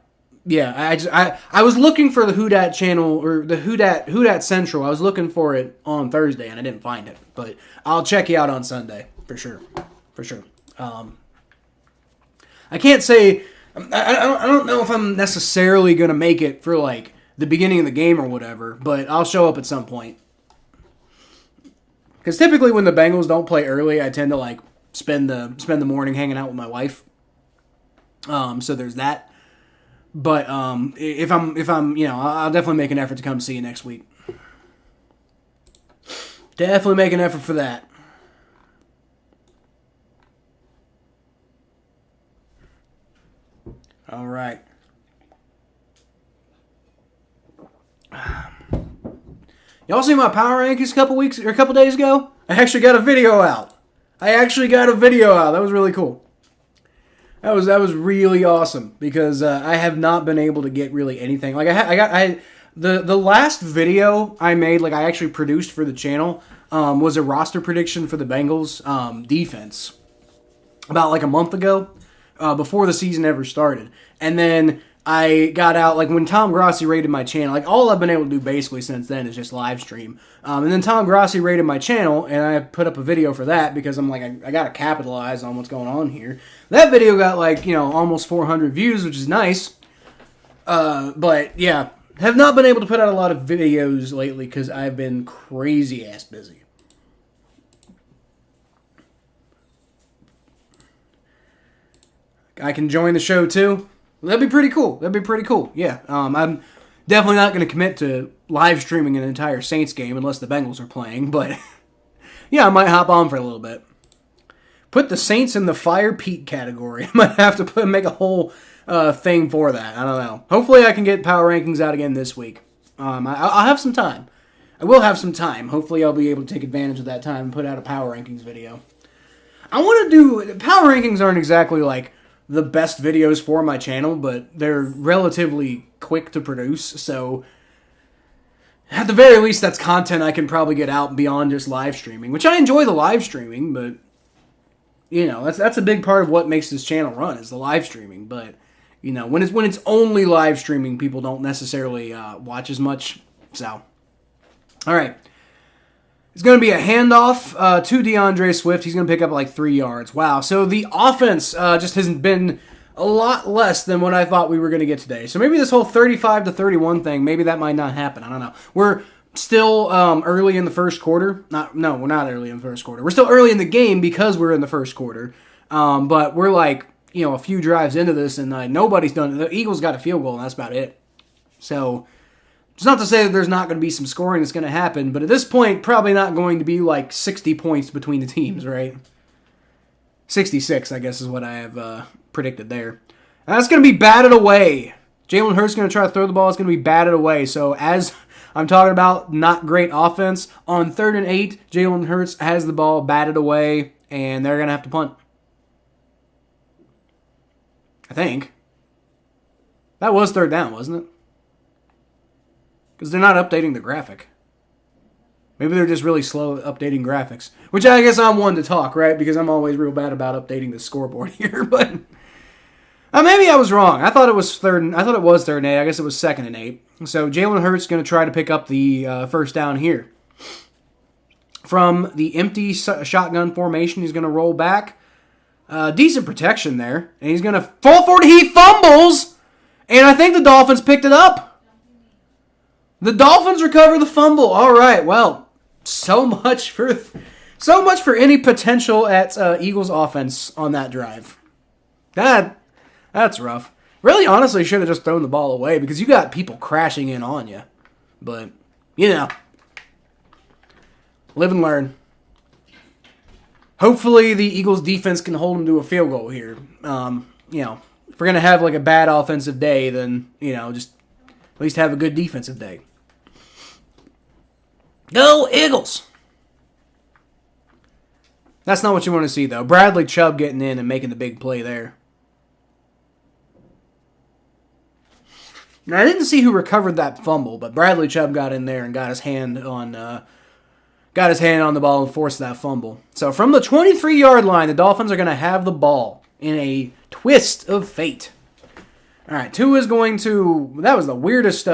[SPEAKER 1] I was looking for the Who Dat channel or the Who Dat Central. I was looking for it on Thursday and I didn't find it, but I'll check you out on Sunday for sure. I can't say I don't know if I'm necessarily gonna make it for like the beginning of the game or whatever, but I'll show up at some point. Because typically when the Bengals don't play early, I tend to like spend the morning hanging out with my wife. So there's that. But if I'm I'll definitely make an effort to come see you next week. Definitely make an effort for that. All right. Y'all see my power rankings a couple days ago? I actually got a video out. That was really cool. That was really awesome because I have not been able to get really anything. Like the last video I made, like I actually produced for the channel, was a roster prediction for the Bengals defense about like a month ago, before the season ever started, and then I got out, like, when Tom Grossi rated my channel, like, all I've been able to do basically since then is just live stream. And then Tom Grossi rated my channel, and I put up a video for that because I'm like, I got to capitalize on what's going on here. That video got, like, almost 400 views, which is nice. But, yeah, have not been able to put out a lot of videos lately because I've been crazy-ass busy. I can join the show, too. That'd be pretty cool. Yeah. I'm definitely not going to commit to live streaming an entire Saints game unless the Bengals are playing, but yeah, I might hop on for a little bit. Put the Saints in the Fire Pete category. I might have to make a whole thing for that. I don't know. Hopefully I can get power rankings out again this week. I'll have some time. I will have some time. Hopefully I'll be able to take advantage of that time and put out a power rankings video. I want to do... Power rankings aren't exactly like the best videos for my channel, but they're relatively quick to produce, so at the very least that's content I can probably get out beyond just live streaming, which I enjoy the live streaming, but that's a big part of what makes this channel run is the live streaming. But when it's only live streaming, people don't necessarily watch as much. So all right, it's going to be a handoff to DeAndre Swift. He's going to pick up like 3 yards. Wow. So the offense just hasn't been a lot less than what I thought we were going to get today. So maybe this whole 35-31 thing, maybe that might not happen. I don't know. We're still early in the first quarter. No, we're not early in the first quarter. We're still early in the game because we're in the first quarter. But we're like, a few drives into this, and nobody's done it. The Eagles got a field goal, and that's about it. So... it's not to say that there's not going to be some scoring that's going to happen, but at this point, probably not going to be like 60 points between the teams, right? 66, I guess, is what I have predicted there. And that's going to be batted away. Jalen Hurts is going to try to throw the ball. It's going to be batted away. So as I'm talking about not great offense, on 3rd and 8, Jalen Hurts has the ball batted away, and they're going to have to punt. I think. That was 3rd down, wasn't it? Because they're not updating the graphic. Maybe they're just really slow at updating graphics. Which I guess I'm one to talk, right? Because I'm always real bad about updating the scoreboard here. But maybe I was wrong. I thought it was third and 8. I guess it was 2nd and 8. So Jalen Hurts is going to try to pick up the first down here. From the empty shotgun formation, he's going to roll back. Decent protection there. And he's going to fall forward. He fumbles! And I think the Dolphins picked it up. The Dolphins recover the fumble. All right, well, so much for any potential at Eagles offense on that drive. That's rough. Really, honestly, should have just thrown the ball away because you got people crashing in on you. But, live and learn. Hopefully, the Eagles defense can hold them to a field goal here. If we're going to have like a bad offensive day, then, just at least have a good defensive day. Go Eagles! That's not what you want to see, though. Bradley Chubb getting in and making the big play there. Now, I didn't see who recovered that fumble, but Bradley Chubb got in there and got his hand on the ball and forced that fumble. So from the 23-yard line, the Dolphins are going to have the ball in a twist of fate. All right, Tua's going to... That was the weirdest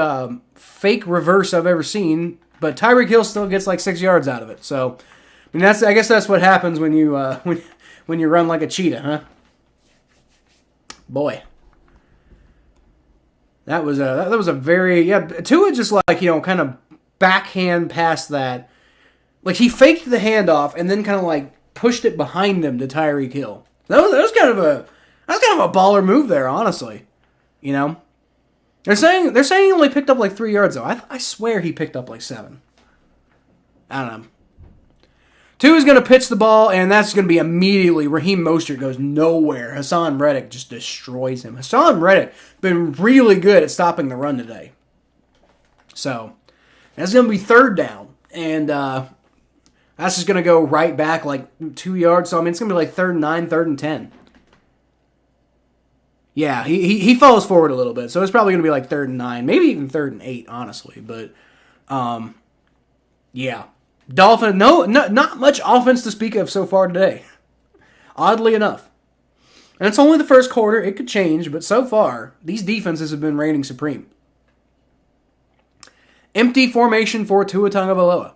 [SPEAKER 1] fake reverse I've ever seen, but Tyreek Hill still gets like 6 yards out of it. So, I guess that's what happens when you when you run like a cheetah, huh? Boy. That was a very... Yeah, Tua just like, kind of backhand past that. Like, he faked the handoff and then kind of like pushed it behind him to Tyreek Hill. That was kind of a baller move there, honestly. They're saying he only picked up like 3 yards though. I swear he picked up like 7. I don't know. Tua's going to pitch the ball, and that's going to be immediately. Raheem Mostert goes nowhere. Hassan Reddick just destroys him. Hassan Reddick been really good at stopping the run today. So that's going to be 3rd down, and that's just going to go right back like 2 yards. So, it's going to be like 3rd and 9, 3rd and 10. Yeah, he falls forward a little bit. So, it's probably going to be like 3rd and 9, maybe even 3rd and 8, honestly. But, yeah. Dolphins, not much offense to speak of so far today. Oddly enough. And it's only the first quarter. It could change. But so far, these defenses have been reigning supreme. Empty formation for Tua Tagovailoa.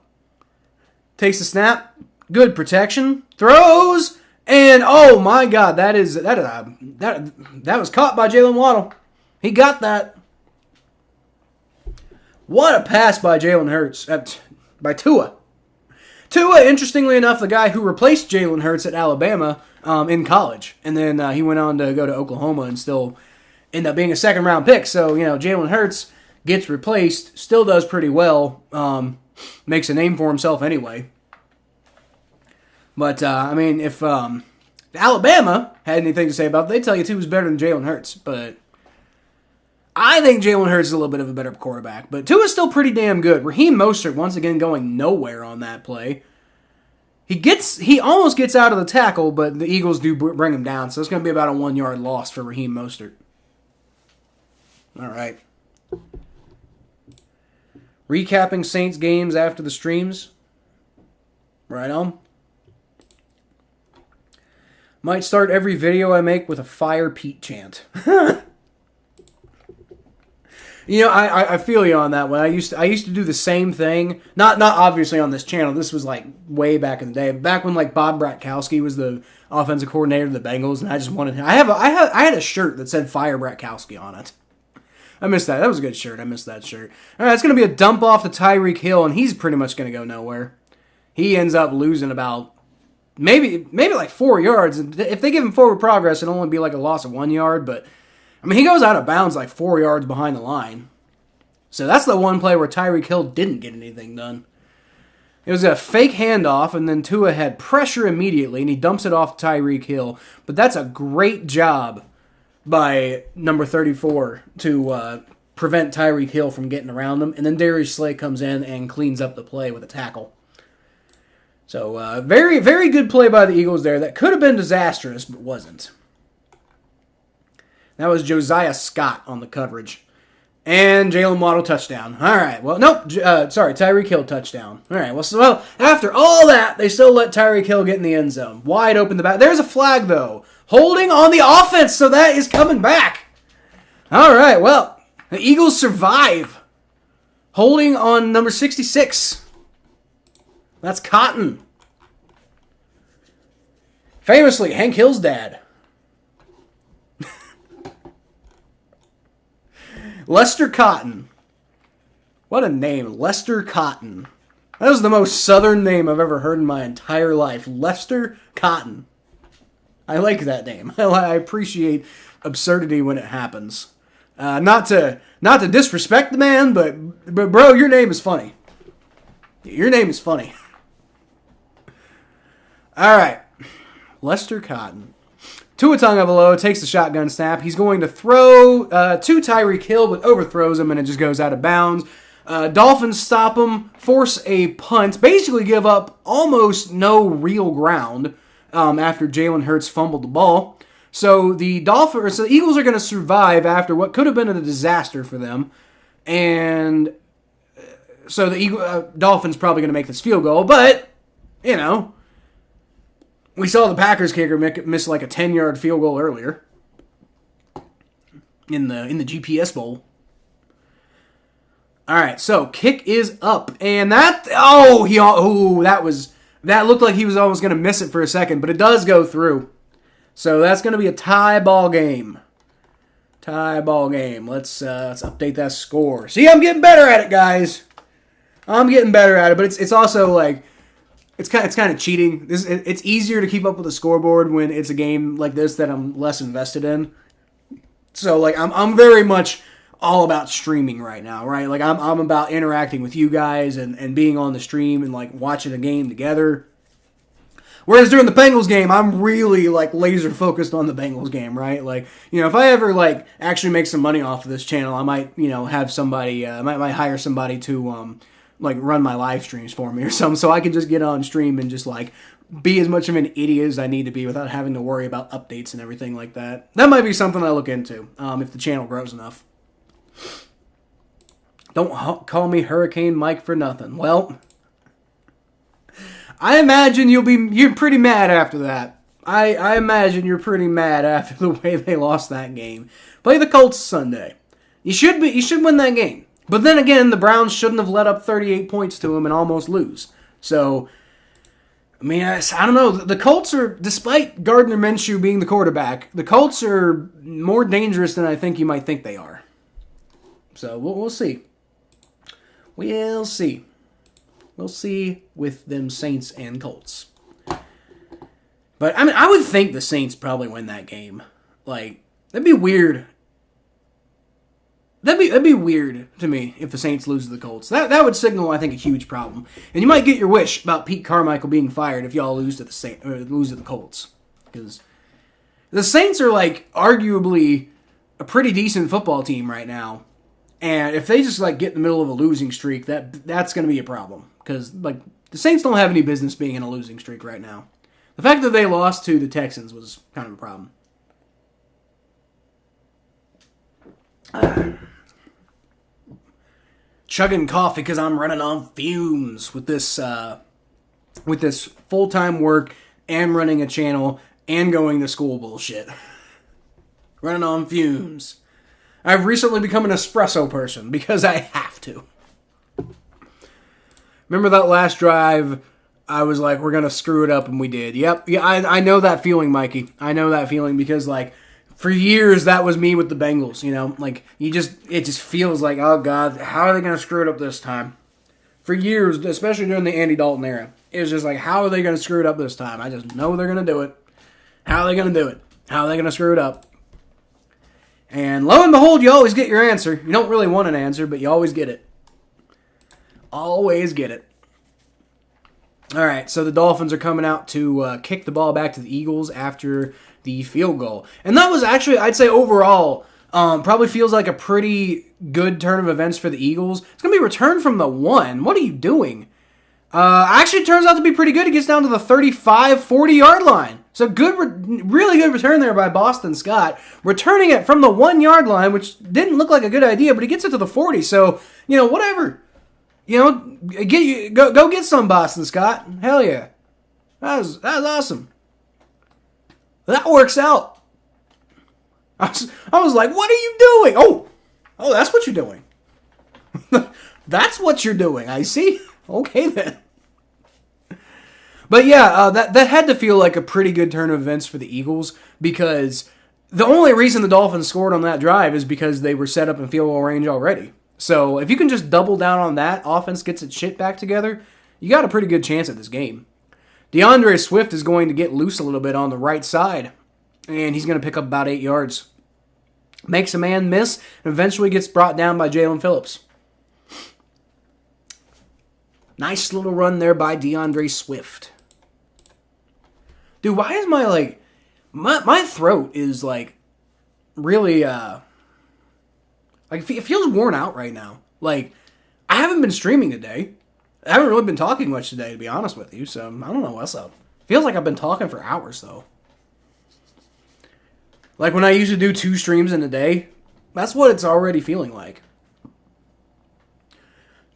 [SPEAKER 1] Takes the snap. Good protection. Throws. And, oh my God, that was caught by Jalen Waddle. He got that. What a pass by Jalen Hurts. By Tua. Tua, interestingly enough, the guy who replaced Jalen Hurts at Alabama in college. And then he went on to go to Oklahoma and still end up being a 2nd-round pick. So, Jalen Hurts gets replaced, still does pretty well, makes a name for himself anyway. But, if Alabama had anything to say about it, they'd tell you Tua's better than Jalen Hurts. But I think Jalen Hurts is a little bit of a better quarterback. But Tua's still pretty damn good. Raheem Mostert, once again, going nowhere on that play. He almost gets out of the tackle, but the Eagles do bring him down. So it's going to be about a 1-yard loss for Raheem Mostert. All right. Recapping Saints games after the streams. Right on. Might start every video I make with a Fire Pete chant. I feel you on that one. I used to do the same thing. Not obviously on this channel. This was like way back in the day. Back when like Bob Bratkowski was the offensive coordinator of the Bengals, and I just wanted him. I had a shirt that said Fire Bratkowski on it. I missed that. That was a good shirt. I missed that shirt. All right, it's going to be a dump off to Tyreek Hill, and he's pretty much going to go nowhere. He ends up losing about maybe like 4 yards. If they give him forward progress, it'll only be like a loss of 1 yard, but he goes out of bounds like 4 yards behind the line. So that's the one play where Tyreek Hill didn't get anything done. It was a fake handoff, and then Tua had pressure immediately, and he dumps it off Tyreek Hill. But that's a great job by number 34 to prevent Tyreek Hill from getting around him. And then Darius Slay comes in and cleans up the play with a tackle. So very, very good play by the Eagles there. That could have been disastrous, but wasn't. That was Josiah Scott on the coverage. And Jalen Waddle touchdown. All right. Well, nope. Sorry, Tyreek Hill touchdown. All right. Well, after all that, they still let Tyreek Hill get in the end zone. Wide open the back. There's a flag, though. Holding on the offense, so that is coming back. All right. Well, the Eagles survive. Holding on number 66. That's Cotton. Famously, Hank Hill's dad. Lester Cotton. What a name. Lester Cotton. That was the most southern name I've ever heard in my entire life. Lester Cotton. I like that name. I appreciate absurdity when it happens. Not to disrespect the man, but bro, your name is funny. Your name is funny. All right. Lester Cotton. Tua Tagovailoa takes the shotgun snap. He's going to throw to Tyreek Hill, but overthrows him, and it just goes out of bounds. Dolphins stop him, force a punt, basically give up almost no real ground after Jalen Hurts fumbled the ball. So the Eagles are going to survive after what could have been a disaster for them, and so the Dolphins probably going to make this field goal, but you know. We saw the Packers kicker miss like a 10-yard field goal earlier in the GPS Bowl. All right, so kick is up, and that looked like he was almost going to miss it for a second, but it does go through. So that's going to be a tie ball game. Tie ball game. Let's update that score. See, I'm getting better at it, guys. I'm getting better at it, but it's also like. It's kind of cheating. It's easier to keep up with the scoreboard when it's a game like this that I'm less invested in. So like I'm very much all about streaming right now, right? Like I'm about interacting with you guys and being on the stream and like watching a game together. Whereas during the Bengals game, I'm really like laser focused on the Bengals game, right? Like, you know, if I ever like actually make some money off of this channel, I might, you know, have somebody, might hire somebody to like run my live streams for me or something, so I can just get on stream and just like be as much of an idiot as I need to be without having to worry about updates and everything like that. That might be something I look into if the channel grows enough. Don't call me Hurricane Mike for nothing. Well, I imagine you're pretty mad after that. I imagine you're pretty mad after the way they lost that game. Play the Colts Sunday. You should win that game. But then again, the Browns shouldn't have let up 38 points to them and almost lose. So, I mean, I don't know. The Colts are, despite Gardner Minshew being the quarterback, the Colts are more dangerous than I think you might think they are. So, we'll see. We'll see. We'll see with them Saints and Colts. But, I mean, I would think the Saints probably win that game. Like, that'd be weird. That'd be weird to me if the Saints lose to the Colts. That would signal, I think, a huge problem. And you might get your wish about Pete Carmichael being fired if y'all lose to the Colts, because the Saints are like arguably a pretty decent football team right now, and if they just like get in the middle of a losing streak, that's going to be a problem, because like the Saints don't have any business being in a losing streak right now. The fact that they lost to the Texans was kind of a problem. Chugging coffee because I'm running on fumes with this full-time work and running a channel and going to school bullshit. Running on fumes. I've recently become an espresso person because I have to. Remember that last drive? I was like, we're going to screw it up, and we did. Yep. Yeah, I know that feeling, Mikey. I know that feeling because, like, for years, that was me with the Bengals, you know? Like, it just feels like, oh, God, how are they going to screw it up this time? For years, especially during the Andy Dalton era, it was just like, how are they going to screw it up this time? I just know they're going to do it. How are they going to do it? How are they going to screw it up? And lo and behold, you always get your answer. You don't really want an answer, but you always get it. Always get it. All right, so the Dolphins are coming out to kick the ball back to the Eagles after the field goal. And that was actually, I'd say overall, probably feels like a pretty good turn of events for the Eagles. It's going to be returned from the 1. What are you doing? Actually, it turns out to be pretty good. It gets down to the 35, 40-yard line. So really good return there by Boston Scott. Returning it from the 1 yard line, which didn't look like a good idea, but he gets it to the 40. So, whatever. Go get some, Boston Scott. Hell yeah. That was awesome. That works out. I was like, what are you doing? Oh, that's what you're doing. That's what you're doing. I see. Okay, then. But yeah, that had to feel like a pretty good turn of events for the Eagles, because the only reason the Dolphins scored on that drive is because they were set up in field goal range already. So if you can just double down on that, offense gets its shit back together, you got a pretty good chance at this game. DeAndre Swift is going to get loose a little bit on the right side, and he's going to pick up about 8 yards. Makes a man miss, and eventually gets brought down by Jalen Phillips. Nice little run there by DeAndre Swift. Dude, why is my throat is really it feels worn out right now. I haven't been streaming today. I haven't really been talking much today, to be honest with you, so I don't know what's up. Feels like I've been talking for hours, though. When I used to do 2 streams in a day, that's what it's already feeling like.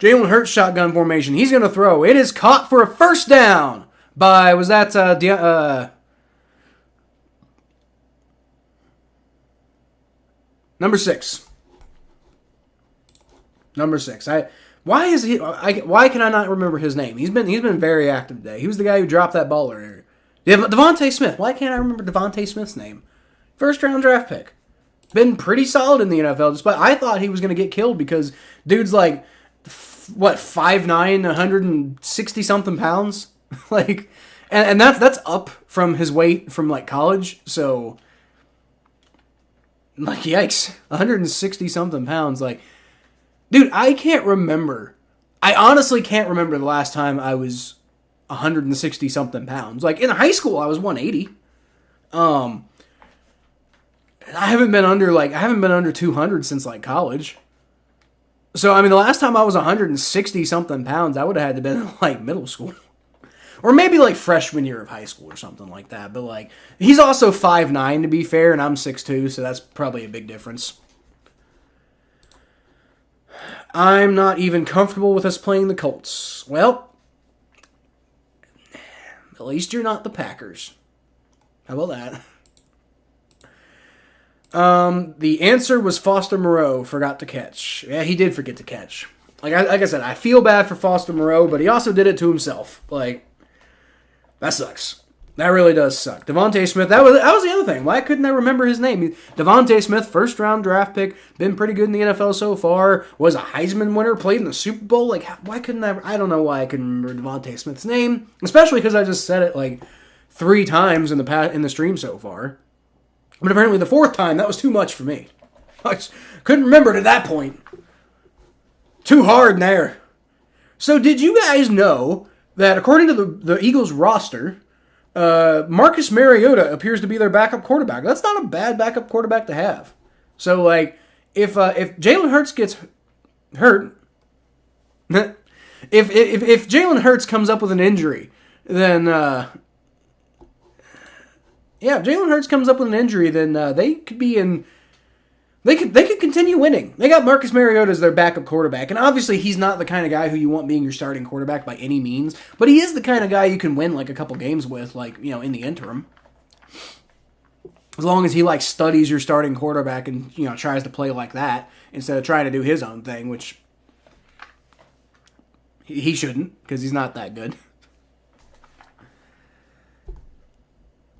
[SPEAKER 1] Jalen Hurts shotgun formation. He's going to throw. It is caught for a first down by, was that number 6. Number 6. Why can I not remember his name? He's been very active today. He was the guy who dropped that ball earlier. Devontae Smith. Why can't I remember Devontae Smith's name? First round draft pick. Been pretty solid in the NFL, despite I thought he was going to get killed because dude's 5'9", 160 something pounds. And that's up from his weight from college. So yikes. 160 something pounds. Dude, I can't remember. I honestly can't remember the last time I was 160 something pounds. In high school I was 180. I haven't been under 200 since college. So, the last time I was 160 something pounds, I would have had to been in middle school. Or maybe freshman year of high school or something like that. But he's also 5'9" to be fair, and I'm 6'2", so that's probably a big difference. I'm not even comfortable with us playing the Colts. Well, at least you're not the Packers. How about that? The answer was Foster Moreau forgot to catch. Yeah, he did forget to catch. Like I said, I feel bad for Foster Moreau, but he also did it to himself. That sucks. That really does suck. Devontae Smith, that was the other thing. Why couldn't I remember his name? Devontae Smith, first round draft pick, been pretty good in the NFL so far, was a Heisman winner, played in the Super Bowl. Why couldn't I don't know why I couldn't remember Devontae Smith's name, especially because I just said it 3 times in the stream so far. But apparently the 4th time, that was too much for me. I just couldn't remember it at that point. Too hard in there. So did you guys know that according to the Eagles roster, Marcus Mariota appears to be their backup quarterback? That's not a bad backup quarterback to have. So if Jalen Hurts gets hurt, if Jalen Hurts comes up with an injury, then if Jalen Hurts comes up with an injury, then they could be in. They could continue winning. They got Marcus Mariota as their backup quarterback, and obviously he's not the kind of guy who you want being your starting quarterback by any means. But he is the kind of guy you can win a couple games with, in the interim. As long as he studies your starting quarterback and tries to play like that instead of trying to do his own thing, which he shouldn't because he's not that good.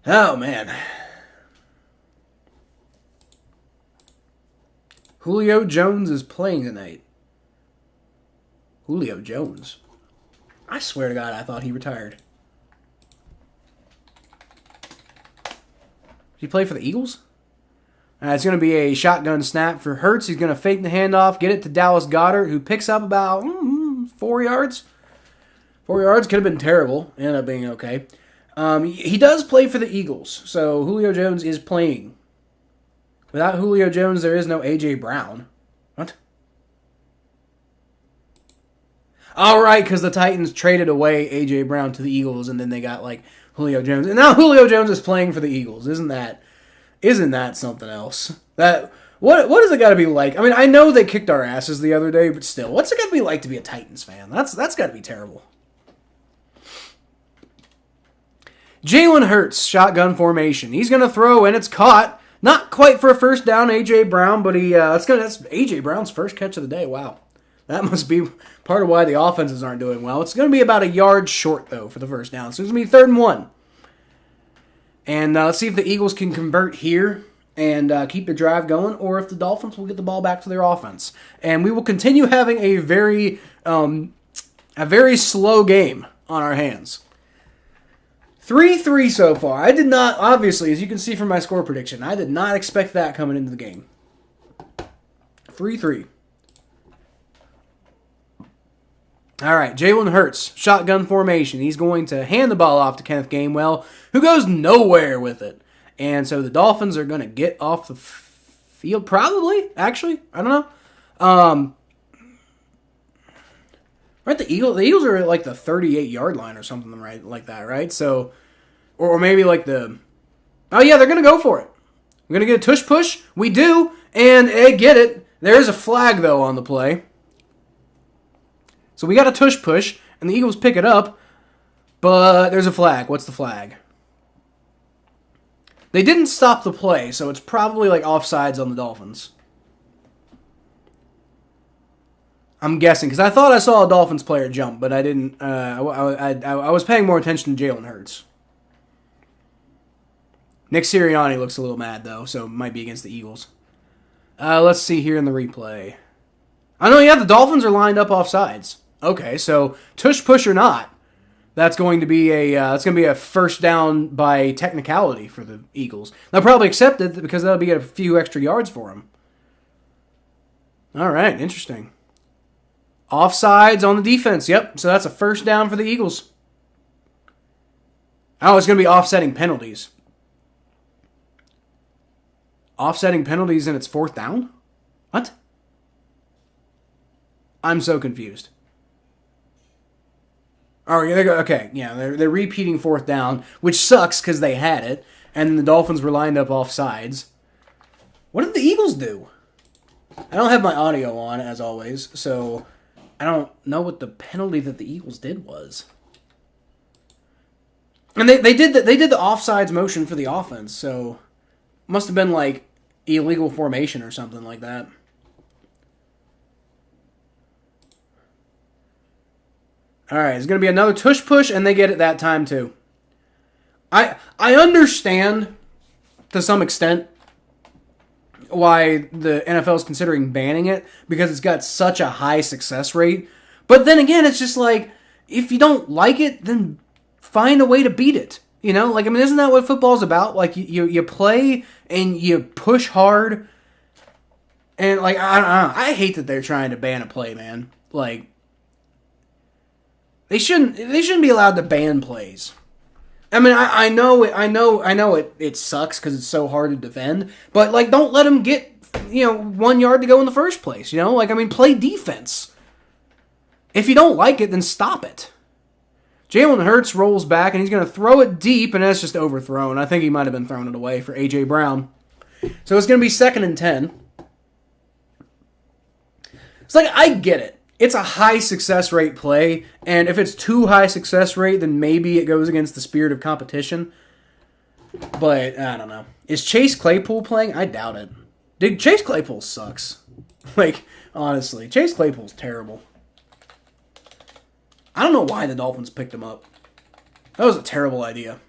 [SPEAKER 1] Oh man. Julio Jones is playing tonight. Julio Jones. I swear to God, I thought he retired. Did he play for the Eagles? It's going to be a shotgun snap for Hurts. He's going to fake the handoff, get it to Dallas Goedert, who picks up about 4 yards. 4 yards could have been terrible. Ended up being okay. He does play for the Eagles, so Julio Jones is playing. Without Julio Jones, there is no A.J. Brown. What? All right, because the Titans traded away A.J. Brown to the Eagles, and then they got, Julio Jones. And now Julio Jones is playing for the Eagles. Isn't that something else? What does it got to be like? I mean, I know they kicked our asses the other day, but still, what's it got to be like to be a Titans fan? That's got to be terrible. Jalen Hurts, shotgun formation. He's going to throw, and it's caught. Not quite for a first down, A.J. Brown, but that's A.J. Brown's first catch of the day. Wow. That must be part of why the offenses aren't doing well. It's going to be about a yard short, though, for the first down. So it's going to be 3rd and 1. And let's see if the Eagles can convert here and keep the drive going, or if the Dolphins will get the ball back to their offense. And we will continue having a very slow game on our hands. 3-3 so far. I did not, obviously, as you can see from my score prediction, I did not expect that coming into the game. 3-3. All right, Jalen Hurts, shotgun formation. He's going to hand the ball off to Kenneth Gainwell, who goes nowhere with it. And so the Dolphins are going to get off the field, probably, actually. I don't know. Right, the Eagles are at like the 38-yard line or something right like that, right? So, or maybe like oh yeah, they're going to go for it. We're going to get a tush push. We do, and they get it. There is a flag, though, on the play. So we got a tush push, and the Eagles pick it up, but there's a flag. What's the flag? They didn't stop the play, so it's probably like offsides on the Dolphins. I'm guessing, because I thought I saw a Dolphins player jump, but I didn't. I was paying more attention to Jalen Hurts. Nick Sirianni looks a little mad, though, so it might be against the Eagles. Let's see here in the replay. I know, yeah, the Dolphins are lined up offsides. Okay, so tush push or not, that's going to be a first down by technicality for the Eagles. They'll probably accept it because that'll be a few extra yards for them. All right, interesting. Offsides on the defense. Yep, so that's a first down for the Eagles. Oh, it's going to be offsetting penalties. Offsetting penalties and it's 4th down? What? I'm so confused. Oh, yeah, okay, yeah, they're repeating 4th down, which sucks because they had it, and the Dolphins were lined up off sides. What did the Eagles do? I don't have my audio on, as always, so I don't know what the penalty that the Eagles did was. And they did the offsides motion for the offense, so must have been like illegal formation or something like that. All right, it's going to be another tush push, and they get it that time too. I understand to some extent why the NFL is considering banning it, because it's got such a high success rate. But then again, it's just like, if you don't like it, then find a way to beat it. You know, like, I mean, isn't that what football's about? Like, you play and you push hard. And, like, I don't know. I hate that they're trying to ban a play, man. Like, they shouldn't be allowed to ban plays. I mean, I know it sucks because it's so hard to defend, but, like, don't let them get, 1 yard to go in the first place, Like, I mean, play defense. If you don't like it, then stop it. Jalen Hurts rolls back, and he's going to throw it deep, and that's just overthrown. I think he might have been throwing it away for A.J. Brown. So it's going to be 2nd and 10. It's like, I get it. It's a high success rate play, and if it's too high success rate, then maybe it goes against the spirit of competition. But, I don't know. Is Chase Claypool playing? I doubt it. Dude, Chase Claypool sucks. Like, honestly, Chase Claypool's terrible. I don't know why the Dolphins picked him up. That was a terrible idea.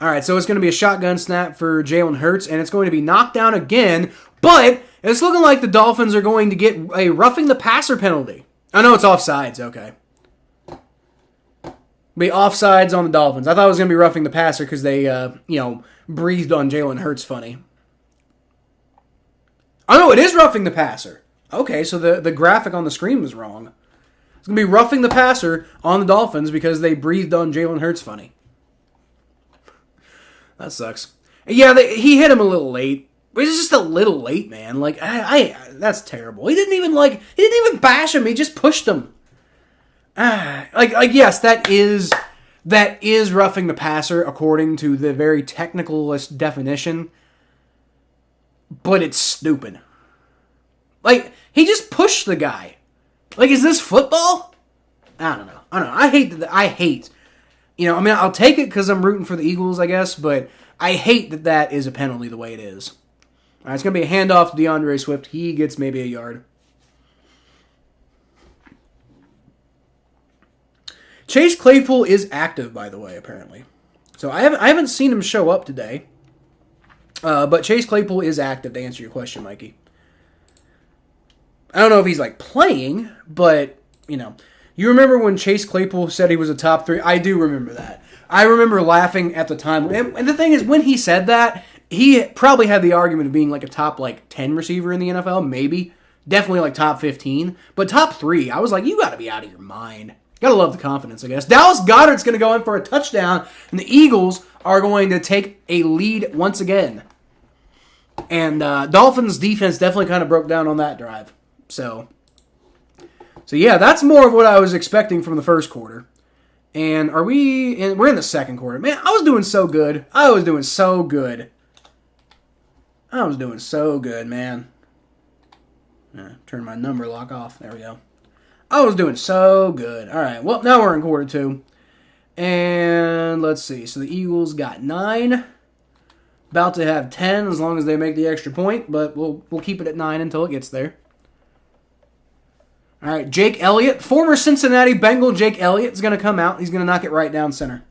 [SPEAKER 1] All right, so it's going to be a shotgun snap for Jalen Hurts, and it's going to be knocked down again, but it's looking like the Dolphins are going to get a roughing the passer penalty. I know it's offsides, okay. Be offsides on the Dolphins. I thought it was going to be roughing the passer because they, breathed on Jalen Hurts funny. Oh, no, it is roughing the passer. Okay, so the graphic on the screen was wrong. It's going to be roughing the passer on the Dolphins because they breathed on Jalen Hurts funny. That sucks. Yeah, he hit him a little late. But he's just a little late, man. Like, that's terrible. He didn't even bash him. He just pushed him. Yes, that is roughing the passer according to the very technicalist definition. But it's stupid. Like, he just pushed the guy. Like, is this football? I don't know. I hate. I'll take it because I'm rooting for the Eagles, I guess, but I hate that is a penalty the way it is. All right, it's going to be a handoff to DeAndre Swift. He gets maybe a yard. Chase Claypool is active, by the way, apparently. So I haven't seen him show up today. But Chase Claypool is active, to answer your question, Mikey. I don't know if he's, playing, but, You remember when Chase Claypool said he was a top 3? I do remember that. I remember laughing at the time. And the thing is, when he said that, he probably had the argument of being, a top, 10 receiver in the NFL, maybe. Definitely, top 15. But top 3, I was like, you got to be out of your mind. Gotta love the confidence, I guess. Dallas Goedert's going to go in for a touchdown, and the Eagles are going to take a lead once again. And Dolphins defense definitely kind of broke down on that drive. So yeah, that's more of what I was expecting from the first quarter. And we're in the second quarter. Man, I was doing so good. Man. Turn my number lock off. There we go. I was doing so good. All right, well, now we're in quarter 2. And let's see. So the Eagles got 9. About to have 10 as long as they make the extra point, but we'll keep it at 9 until it gets there. All right, Jake Elliott, former Cincinnati Bengal Jake Elliott is going to come out. He's going to knock it right down center.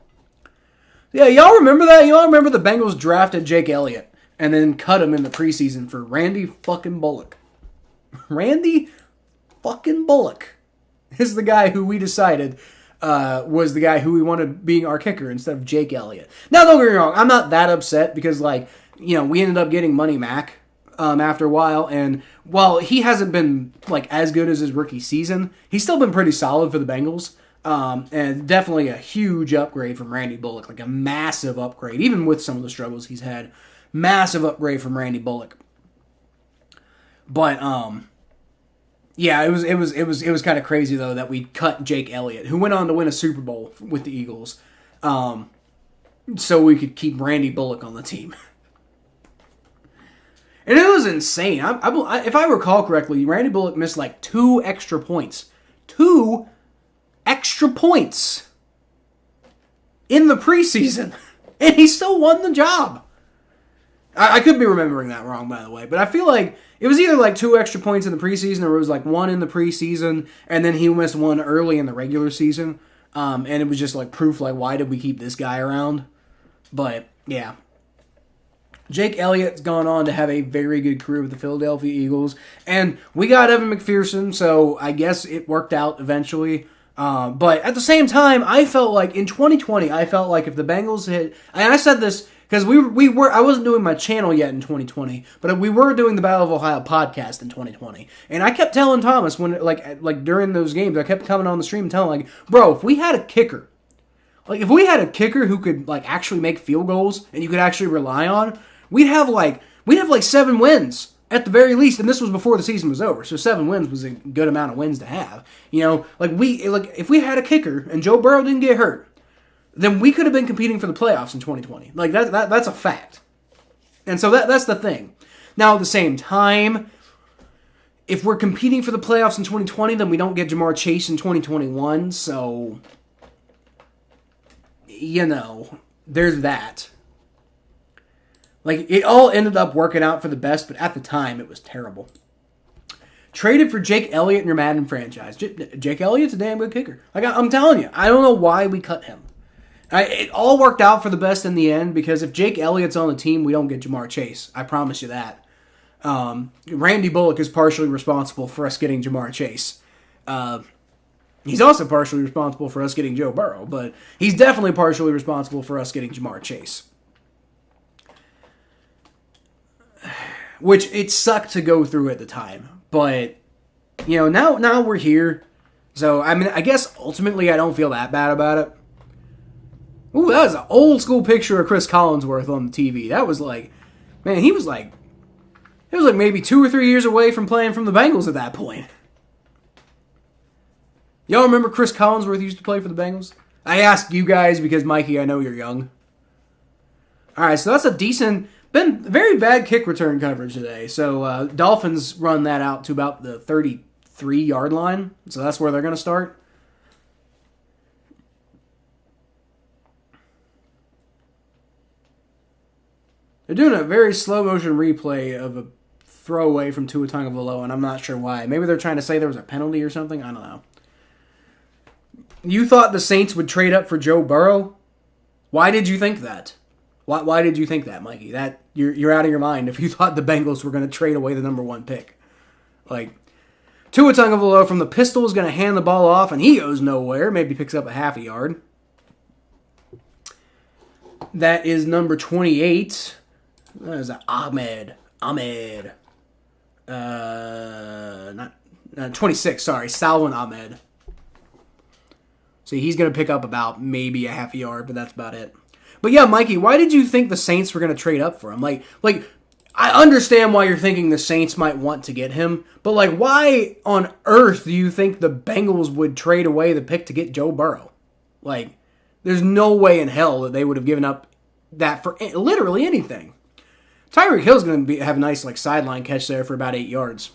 [SPEAKER 1] Yeah, y'all remember that? Y'all remember the Bengals drafted Jake Elliott and then cut him in the preseason for Randy fucking Bullock. Randy fucking Bullock is the guy who we decided was the guy who we wanted being our kicker instead of Jake Elliott. Now, don't get me wrong. I'm not that upset because, we ended up getting Money Mac after a while. And while he hasn't been, as good as his rookie season, he's still been pretty solid for the Bengals. And definitely a huge upgrade from Randy Bullock. A massive upgrade, even with some of the struggles he's had. Massive upgrade from Randy Bullock. But, yeah, it was kind of crazy though that we cut Jake Elliott, who went on to win a Super Bowl with the Eagles, so we could keep Randy Bullock on the team. And it was insane. If I recall correctly, Randy Bullock missed 2 extra points. 2 extra points in the preseason, and he still won the job. I could be remembering that wrong, by the way, but I feel like it was either 2 extra points in the preseason or it was 1 in the preseason and then he missed 1 early in the regular season. And it was just proof, why did we keep this guy around? But, yeah. Jake Elliott's gone on to have a very good career with the Philadelphia Eagles. And we got Evan McPherson, so I guess it worked out eventually. But at the same time, I felt in 2020, if the Bengals hit... And I said this... Because I wasn't doing my channel yet in 2020, but we were doing the Battle of Ohio podcast in 2020. And I kept telling Thomas when, during those games, I kept coming on the stream and telling bro, if we had a kicker, who could, actually make field goals and you could actually rely on, we'd have 7 wins at the very least. And this was before the season was over, so 7 wins was a good amount of wins to have. If we had a kicker and Joe Burrow didn't get hurt, then we could have been competing for the playoffs in 2020. That's a fact. And so that's the thing. Now, at the same time, if we're competing for the playoffs in 2020, then we don't get Jamar Chase in 2021. So, there's that. It all ended up working out for the best, but at the time, it was terrible. Traded for Jake Elliott in your Madden franchise. Jake Elliott's a damn good kicker. I'm telling you, I don't know why we cut him. It all worked out for the best in the end because if Jake Elliott's on the team, we don't get Jamar Chase. I promise you that. Randy Bullock is partially responsible for us getting Jamar Chase. He's also partially responsible for us getting Joe Burrow, but he's definitely partially responsible for us getting Jamar Chase. Which it sucked to go through at the time. But, now we're here. So, I guess ultimately I don't feel that bad about it. Ooh, that was an old school picture of Chris Collinsworth on the TV. That was man, he was It was like maybe 2 or 3 years away from playing from the Bengals at that point. Y'all remember Chris Collinsworth used to play for the Bengals? I asked you guys because, Mikey, I know you're young. All right, so that's a decent, been very bad kick return coverage today. So Dolphins run that out to about the 33-yard line. So that's where they're going to start. They're doing a very slow motion replay of a throwaway from Tua Tagovailoa, and I'm not sure why. Maybe they're trying to say there was a penalty or something. I don't know. You thought the Saints would trade up for Joe Burrow? Why did you think that? Why did you think that, Mikey? That you're out of your mind if you thought the Bengals were going to trade away the number 1 pick. Like, Tua Tagovailoa from the pistol is going to hand the ball off, and he goes nowhere. Maybe picks up a half a yard. That is number 28. That is Ahmed. Not 26, sorry. Salvin Ahmed. So he's going to pick up about maybe a half a yard, but that's about it. But yeah, Mikey, why did you think the Saints were going to trade up for him? Like I understand why you're thinking the Saints might want to get him, but like why on earth do you think the Bengals would trade away the pick to get Joe Burrow? Like, there's no way in hell that they would have given up that for literally anything. Tyreek Hill's going to have a nice like sideline catch there for about 8 yards.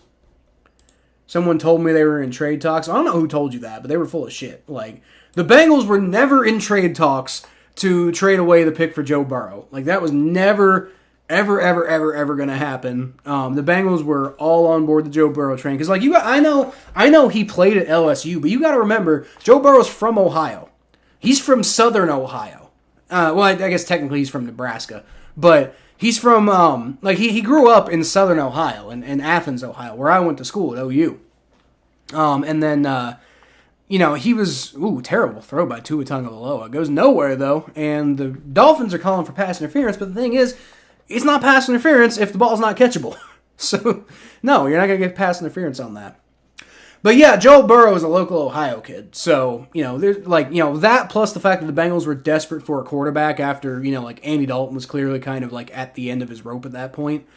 [SPEAKER 1] Someone told me they were in trade talks. I don't know who told you that, but they were full of shit. Like, the Bengals were never in trade talks to trade away the pick for Joe Burrow. Like, that was never, ever going to happen. The Bengals were all on board the Joe Burrow train. Because, like, I know he played at LSU, but you got to remember, Joe Burrow's from Ohio. He's from Southern Ohio. Well, I guess technically he's from Nebraska. But he's from, he grew up in Southern Ohio, in Athens, Ohio, where I went to school at OU. And then, he was, terrible throw by Tua Tagovailoa. Goes nowhere, though, and the Dolphins are calling for pass interference, but the thing is, it's not pass interference if the ball's not catchable. So, no, you're not going to get pass interference on that. But yeah, Joe Burrow is a local Ohio kid. So, there's that plus the fact that the Bengals were desperate for a quarterback after, Andy Dalton was clearly kind of at the end of his rope at that point.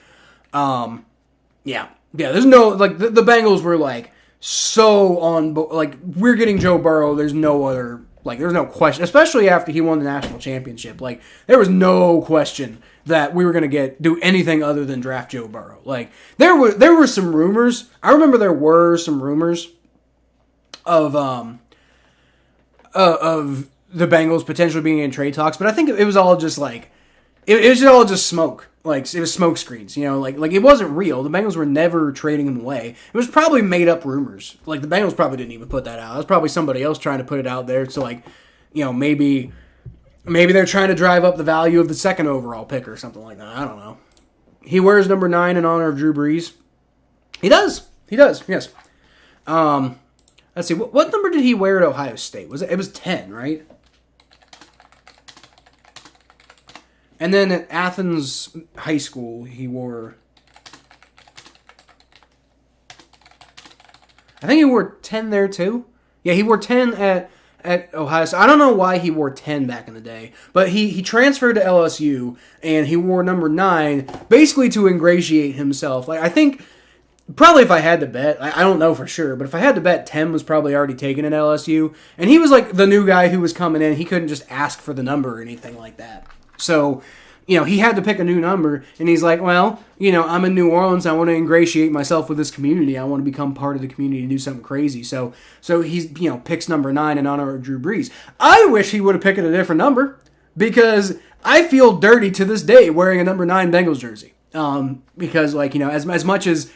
[SPEAKER 1] Yeah, there's no, the Bengals were so on, we're getting Joe Burrow. There's no other, there's no question, especially after he won the national championship. There was no question that we were going to do anything other than draft Joe Burrow. There were some rumors. I remember there were some rumors of the Bengals potentially being in trade talks, but I think it was all just it was all just smoke. It was smoke screens, it wasn't real. The Bengals were never trading him away. It was probably made up rumors. The Bengals probably didn't even put that out. It was probably somebody else trying to put it out there. So maybe they're trying to drive up the value of the second overall pick or something like that. I don't know. He wears number 9 in honor of Drew Brees. He does, yes. Let's see, what number did he wear at Ohio State? It was 10, right? And then at Athens High School, he wore, I think he wore 10 there too. Yeah, he wore 10 at Ohio State. I don't know why he wore 10 back in the day, but he transferred to LSU, and he wore number 9, basically to ingratiate himself. I think, probably if I had to bet, I don't know for sure, but if I had to bet, 10 was probably already taken at LSU, and he was the new guy who was coming in. He couldn't just ask for the number or anything like that. So, he had to pick a new number, and he's like, well, I'm in New Orleans. I want to ingratiate myself with this community. I want to become part of the community and do something crazy. So he's, picks number 9 in honor of Drew Brees. I wish he would have picked a different number, because I feel dirty to this day wearing a number 9 Bengals jersey. Because, as much as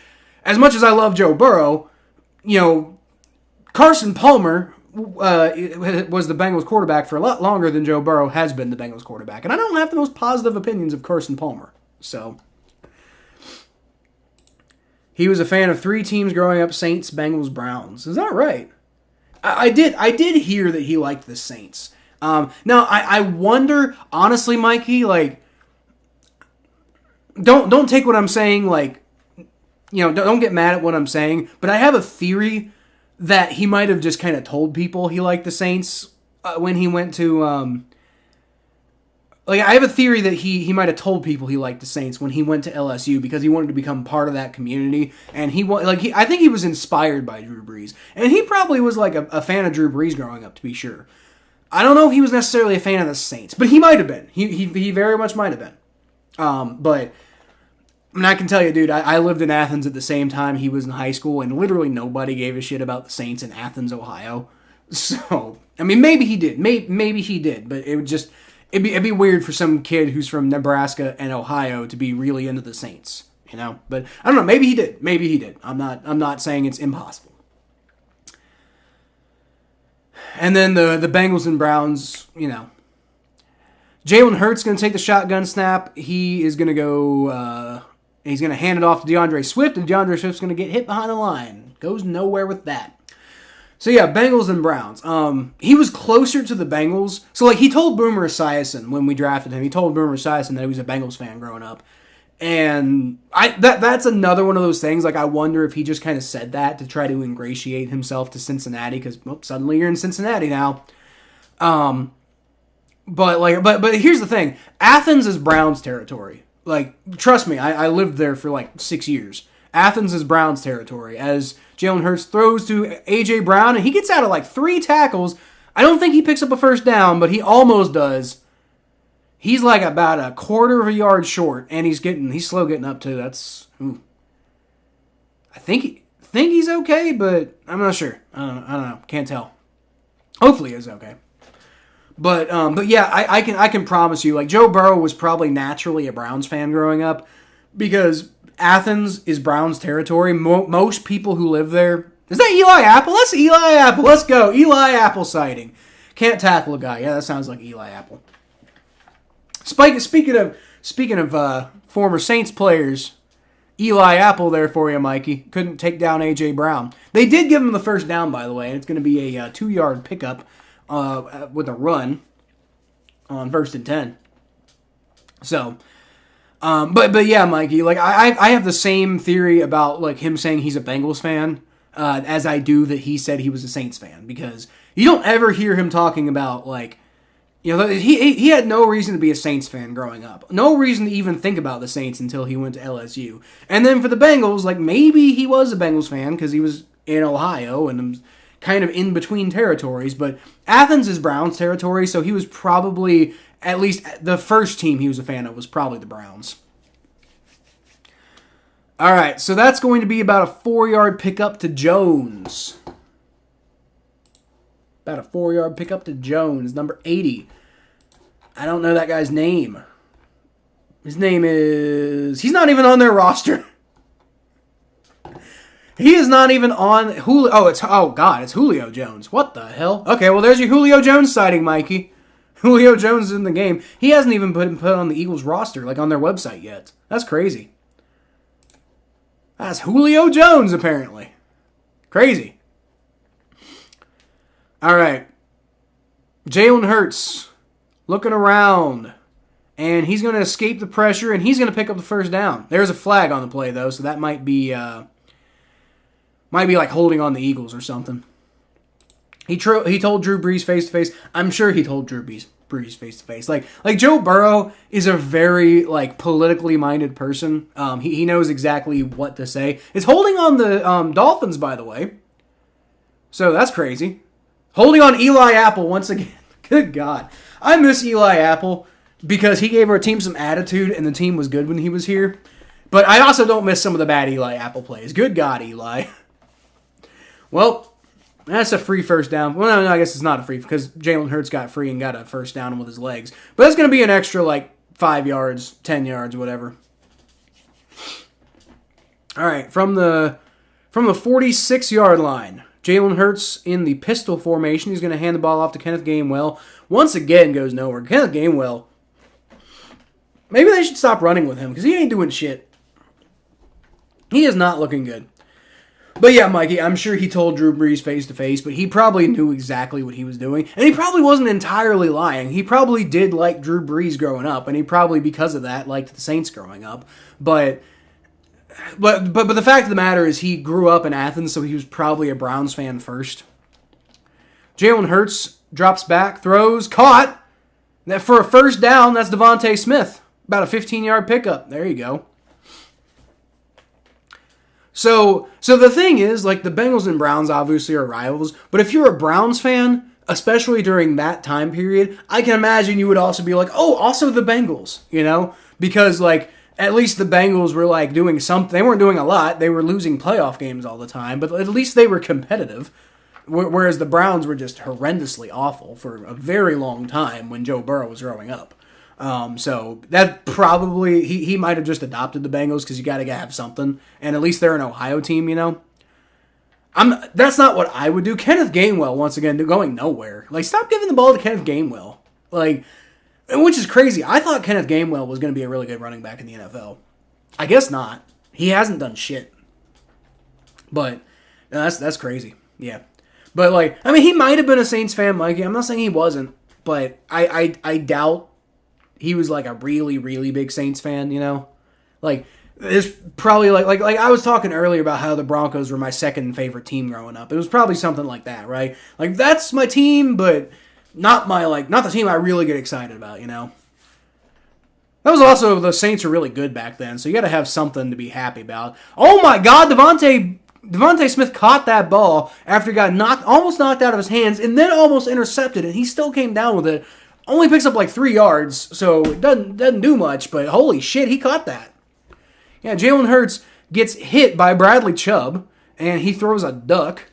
[SPEAKER 1] I love Joe Burrow, Carson Palmer was the Bengals quarterback for a lot longer than Joe Burrow has been the Bengals quarterback. And I don't have the most positive opinions of Carson Palmer. So, he was a fan of 3 teams growing up: Saints, Bengals, Browns. Is that right? I did hear that he liked the Saints. Now, I wonder, honestly, Mikey, don't take what I'm saying, don't get mad at what I'm saying, but I have a theory that he might have just kind of told people he liked the Saints when he went to, like I have a theory that he might have told people he liked the Saints when he went to LSU because he wanted to become part of that community, and I think he was inspired by Drew Brees, and he probably was like a fan of Drew Brees growing up, to be sure. I don't know if he was necessarily a fan of the Saints, but he might have been. He very much might have been. But I mean, I can tell you, dude, I lived in Athens at the same time he was in high school, and literally nobody gave a shit about the Saints in Athens, Ohio. So, I mean, maybe he did. Maybe he did, but it would just... It'd be weird for some kid who's from Nebraska and Ohio to be really into the Saints, you know? But I don't know, maybe he did. Maybe he did. I'm not saying it's impossible. And then the Bengals and Browns, you know. Jalen Hurts going to take the shotgun snap. He is going to go, he's going to hand it off to DeAndre Swift, and DeAndre Swift's going to get hit behind the line. Goes nowhere with that. So yeah, Bengals and Browns. He was closer to the Bengals. So like he told Boomer Esiason when we drafted him, he told Boomer Esiason that he was a Bengals fan growing up. And that's another one of those things. Like I wonder if he just kind of said that to try to ingratiate himself to Cincinnati because suddenly you're in Cincinnati now. But here's the thing. Athens is Browns territory. Like trust me, I lived there for like 6 years. Athens is Browns territory as Jalen Hurts throws to A.J. Brown, and he gets out of like 3 tackles. I don't think he picks up a first down, but he almost does. He's like about a quarter of a yard short, and he's slow getting up to. That's, ooh. I think he's okay, but I'm not sure. I don't know. Can't tell. Hopefully he's okay. But yeah, I can promise you, like Joe Burrow was probably naturally a Browns fan growing up because Athens is Browns territory. Most people who live there... Is that Eli Apple? That's Eli Apple. Let's go. Eli Apple sighting. Can't tackle a guy. Yeah, that sounds like Eli Apple. Speaking of former Saints players, Eli Apple there for you, Mikey. Couldn't take down A.J. Brown. They did give him the first down, by the way, and it's going to be a 2-yard pickup with a run on 1st and 10. So... But yeah, Mikey, like I have the same theory about like him saying he's a Bengals fan as I do that he said he was a Saints fan because you don't ever hear him talking about like, you know, he had no reason to be a Saints fan growing up, no reason to even think about the Saints until he went to LSU, and then for the Bengals, like maybe he was a Bengals fan because he was in Ohio and kind of in between territories, but Athens is Browns territory, so he was probably. At least the first team he was a fan of was probably the Browns. All right, so that's going to be about a 4-yard pickup to Jones. About a 4-yard pickup to Jones, number 80. I don't know that guy's name. His name is... He's not even on their roster. He is not even on... it's Julio Jones. What the hell? Okay, well, there's your Julio Jones sighting, Mikey. Julio Jones is in the game. He hasn't even been put on the Eagles roster, like on their website yet. That's crazy. That's Julio Jones, apparently. Crazy. All right. Jalen Hurts looking around, and he's going to escape the pressure, and he's going to pick up the first down. There's a flag on the play, though, so that might be like holding on the Eagles or something. He told Drew Brees face to face. I'm sure he told Drew Brees face to face. Like Joe Burrow is a very like politically minded person. He knows exactly what to say. It's holding on the Dolphins, by the way. So that's crazy. Holding on Eli Apple once again. Good God, I miss Eli Apple because he gave our team some attitude and the team was good when he was here. But I also don't miss some of the bad Eli Apple plays. Good God, Eli. Well. That's a free first down. Well, no, I guess it's not a free because Jalen Hurts got free and got a first down with his legs. But that's going to be an extra, like, 5 yards, 10 yards, whatever. All right, from the 46-yard line, Jalen Hurts in the pistol formation. He's going to hand the ball off to Kenneth Gainwell. Once again, goes nowhere. Kenneth Gainwell, maybe they should stop running with him because he ain't doing shit. He is not looking good. But yeah, Mikey, I'm sure he told Drew Brees face to face, but he probably knew exactly what he was doing. And he probably wasn't entirely lying. He probably did like Drew Brees growing up, and he probably, because of that, liked the Saints growing up. But the fact of the matter is he grew up in Athens, so he was probably a Browns fan first. Jalen Hurts drops back, throws, caught. That for a first down, that's Devontae Smith. About a 15-yard pickup. There you go. So the thing is, like, the Bengals and Browns obviously are rivals, but if you're a Browns fan, especially during that time period, I can imagine you would also be like, oh, also the Bengals, you know? Because, like, at least the Bengals were, like, doing something. They weren't doing a lot. They were losing playoff games all the time, but at least they were competitive. Whereas the Browns were just horrendously awful for a very long time when Joe Burrow was growing up. So that probably, he might have just adopted the Bengals because you got to have something. And at least they're an Ohio team, you know. That's not what I would do. Kenneth Gainwell, once again, going nowhere. Like, stop giving the ball to Kenneth Gainwell. Like, which is crazy. I thought Kenneth Gainwell was going to be a really good running back in the NFL. I guess not. He hasn't done shit. But that's crazy. Yeah. But, like, I mean, he might have been a Saints fan, Mikey. I'm not saying he wasn't. But I doubt he was, like, a really, really big Saints fan, you know? Like, it's probably, like I was talking earlier about how the Broncos were my second favorite team growing up. It was probably something like that, right? Like, that's my team, but not the team I really get excited about, you know? That was also, the Saints were really good back then, so you got to have something to be happy about. Oh, my God, Devontae Smith caught that ball after he got almost knocked out of his hands and then almost intercepted it. He still came down with it. Only picks up like 3 yards, so it doesn't do much, but holy shit, he caught that. Yeah, Jalen Hurts gets hit by Bradley Chubb, and he throws a duck,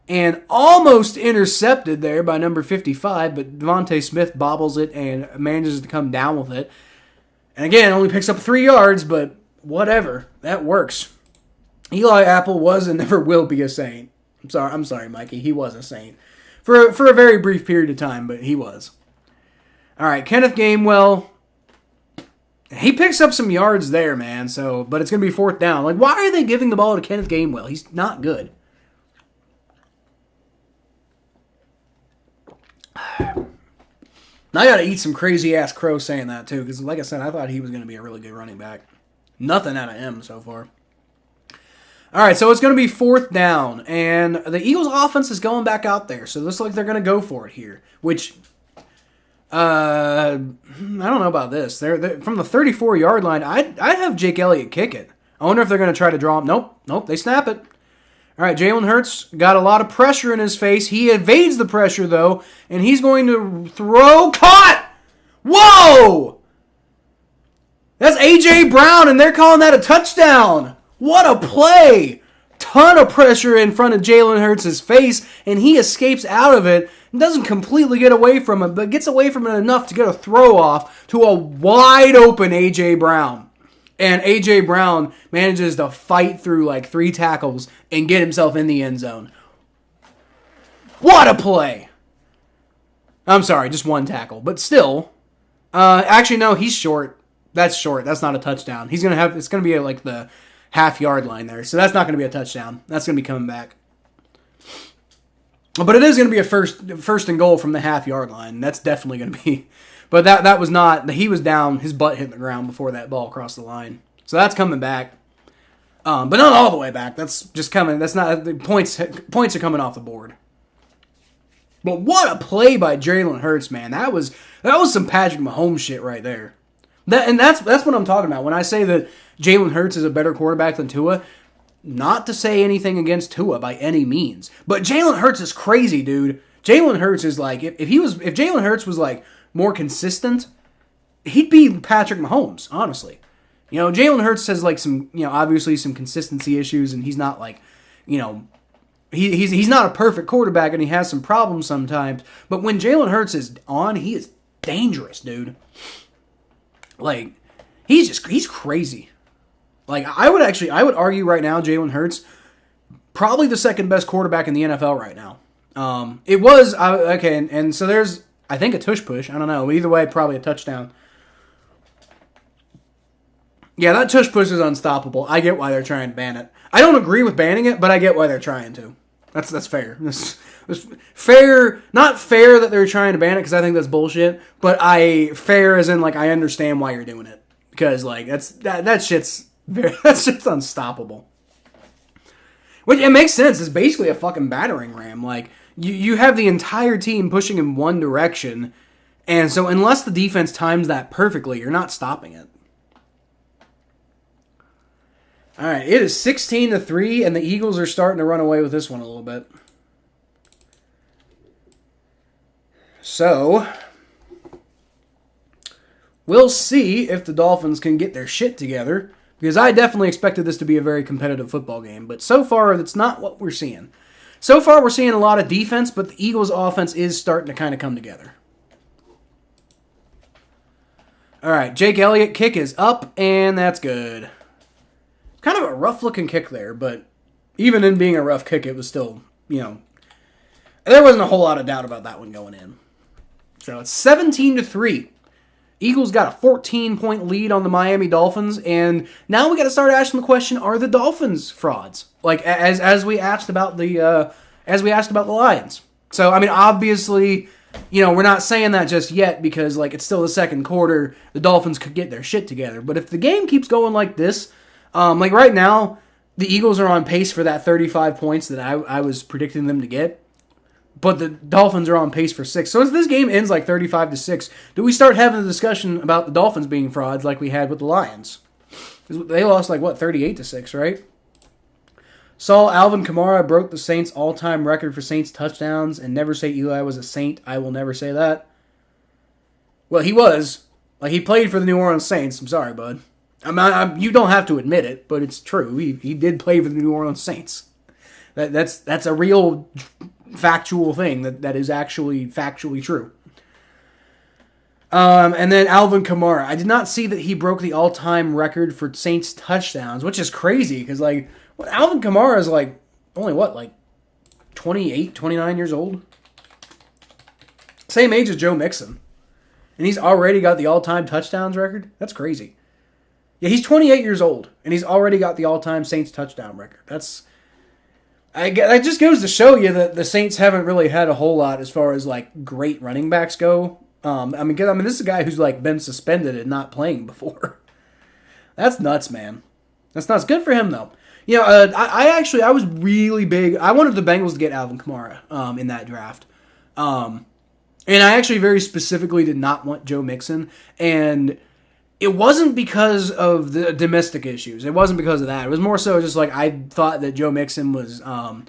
[SPEAKER 1] and almost intercepted there by number 55, but Devontae Smith bobbles it and manages to come down with it. And again, only picks up 3 yards, but whatever, that works. Eli Apple was and never will be a Saint. I'm sorry, Mikey, he was a Saint. For a very brief period of time, but he was. All right, Kenneth Gainwell, he picks up some yards there, man. But it's going to be 4th down. Like, why are they giving the ball to Kenneth Gainwell? He's not good. I got to eat some crazy-ass crow saying that, too, because, like I said, I thought he was going to be a really good running back. Nothing out of him so far. All right, so it's going to be 4th down, and the Eagles' offense is going back out there, so it looks like they're going to go for it here, which... I don't know about this. They're from the 34-yard line. I'd have Jake Elliott kick it. I wonder if they're going to try to draw him. Nope. They snap it. All right, Jalen Hurts got a lot of pressure in his face. He evades the pressure though, and he's going to throw. Caught! Whoa! That's A.J. Brown, and they're calling that a touchdown. What a play! Ton of pressure in front of Jalen Hurts' face, and he escapes out of it. Doesn't completely get away from it, but gets away from it enough to get a throw off to a wide open A.J. Brown. And A.J. Brown manages to fight through like 3 tackles and get himself in the end zone. What a play! I'm sorry, just 1 tackle, but still. Actually, no, he's short. That's short. That's not a touchdown. It's gonna be like the half-yard line there, so that's not gonna be a touchdown. That's gonna be coming back. But it is going to be a first and goal from the half-yard line. That's definitely going to be. But that was not. He was down. His butt hit the ground before that ball crossed the line. So that's coming back. But not all the way back. That's just coming. That's not. The points are coming off the board. But what a play by Jalen Hurts, man. That was some Patrick Mahomes shit right there. That's what I'm talking about. When I say that Jalen Hurts is a better quarterback than Tua, not to say anything against Tua by any means, but Jalen Hurts is crazy, dude. Jalen Hurts is like, if Jalen Hurts was like more consistent, he'd be Patrick Mahomes, honestly. You know, Jalen Hurts has like some, you know, obviously some consistency issues, and he's not like, you know, he's not a perfect quarterback, and he has some problems sometimes. But when Jalen Hurts is on, he is dangerous, dude. Like, he's crazy. Like, I would argue right now, Jalen Hurts, probably the second best quarterback in the NFL right now. It was, okay, and so there's, I think, a tush push. I don't know. Either way, probably a touchdown. Yeah, that tush push is unstoppable. I get why they're trying to ban it. I don't agree with banning it, but I get why they're trying to. That's fair. That's fair. Not fair that they're trying to ban it, because I think that's bullshit, but fair as in, like, I understand why you're doing it. Because, like, that shit's unstoppable. Which, it makes sense. It's basically a fucking battering ram. Like, you have the entire team pushing in one direction, And so unless the defense times that perfectly, you're not stopping it. All right, it is 16-3, and the Eagles are starting to run away with this one a little bit. So, we'll see if the Dolphins can get their shit together, because I definitely expected this to be a very competitive football game, but so far, that's not what we're seeing. So far, we're seeing a lot of defense, but the Eagles' offense is starting to kind of come together. All right, Jake Elliott kick is up, and that's good. Kind of a rough-looking kick there, but even in being a rough kick, it was still, there wasn't a whole lot of doubt about that one going in. So it's 17-3. Eagles got a 14-point lead on the Miami Dolphins, and now we got to start asking the question: are the Dolphins frauds? Like as we asked about the Lions. So I mean, obviously, we're not saying that just yet because it's still the second quarter. The Dolphins could get their shit together, but if the game keeps going like this. Right now, the Eagles are on pace for that 35 points that I was predicting them to get. But the Dolphins are on pace for 6. So if this game ends 35-6, do we start having a discussion about the Dolphins being frauds like we had with the Lions? They lost 38-6, right? Saw Alvin Kamara broke the Saints' all-time record for Saints touchdowns, and never say Eli was a Saint. I will never say that. Well, he was. He played for the New Orleans Saints. I'm sorry, bud. You don't have to admit it, but it's true. He did play for the New Orleans Saints. That's a real factual thing that is actually factually true. And then Alvin Kamara. I did not see that he broke the all-time record for Saints touchdowns, which is crazy because Alvin Kamara is only 28, 29 years old. Same age as Joe Mixon. And he's already got the all-time touchdowns record? That's crazy. Yeah, he's 28 years old, and he's already got the all-time Saints touchdown record. That just goes to show you that the Saints haven't really had a whole lot as far as great running backs go. This is a guy who's been suspended and not playing before. That's nuts, man. That's nuts. Good for him though. I was really big. I wanted the Bengals to get Alvin Kamara in that draft, and I actually very specifically did not want Joe Mixon and. It wasn't because of the domestic issues. It wasn't because of that. It was more so just I thought that Joe Mixon was going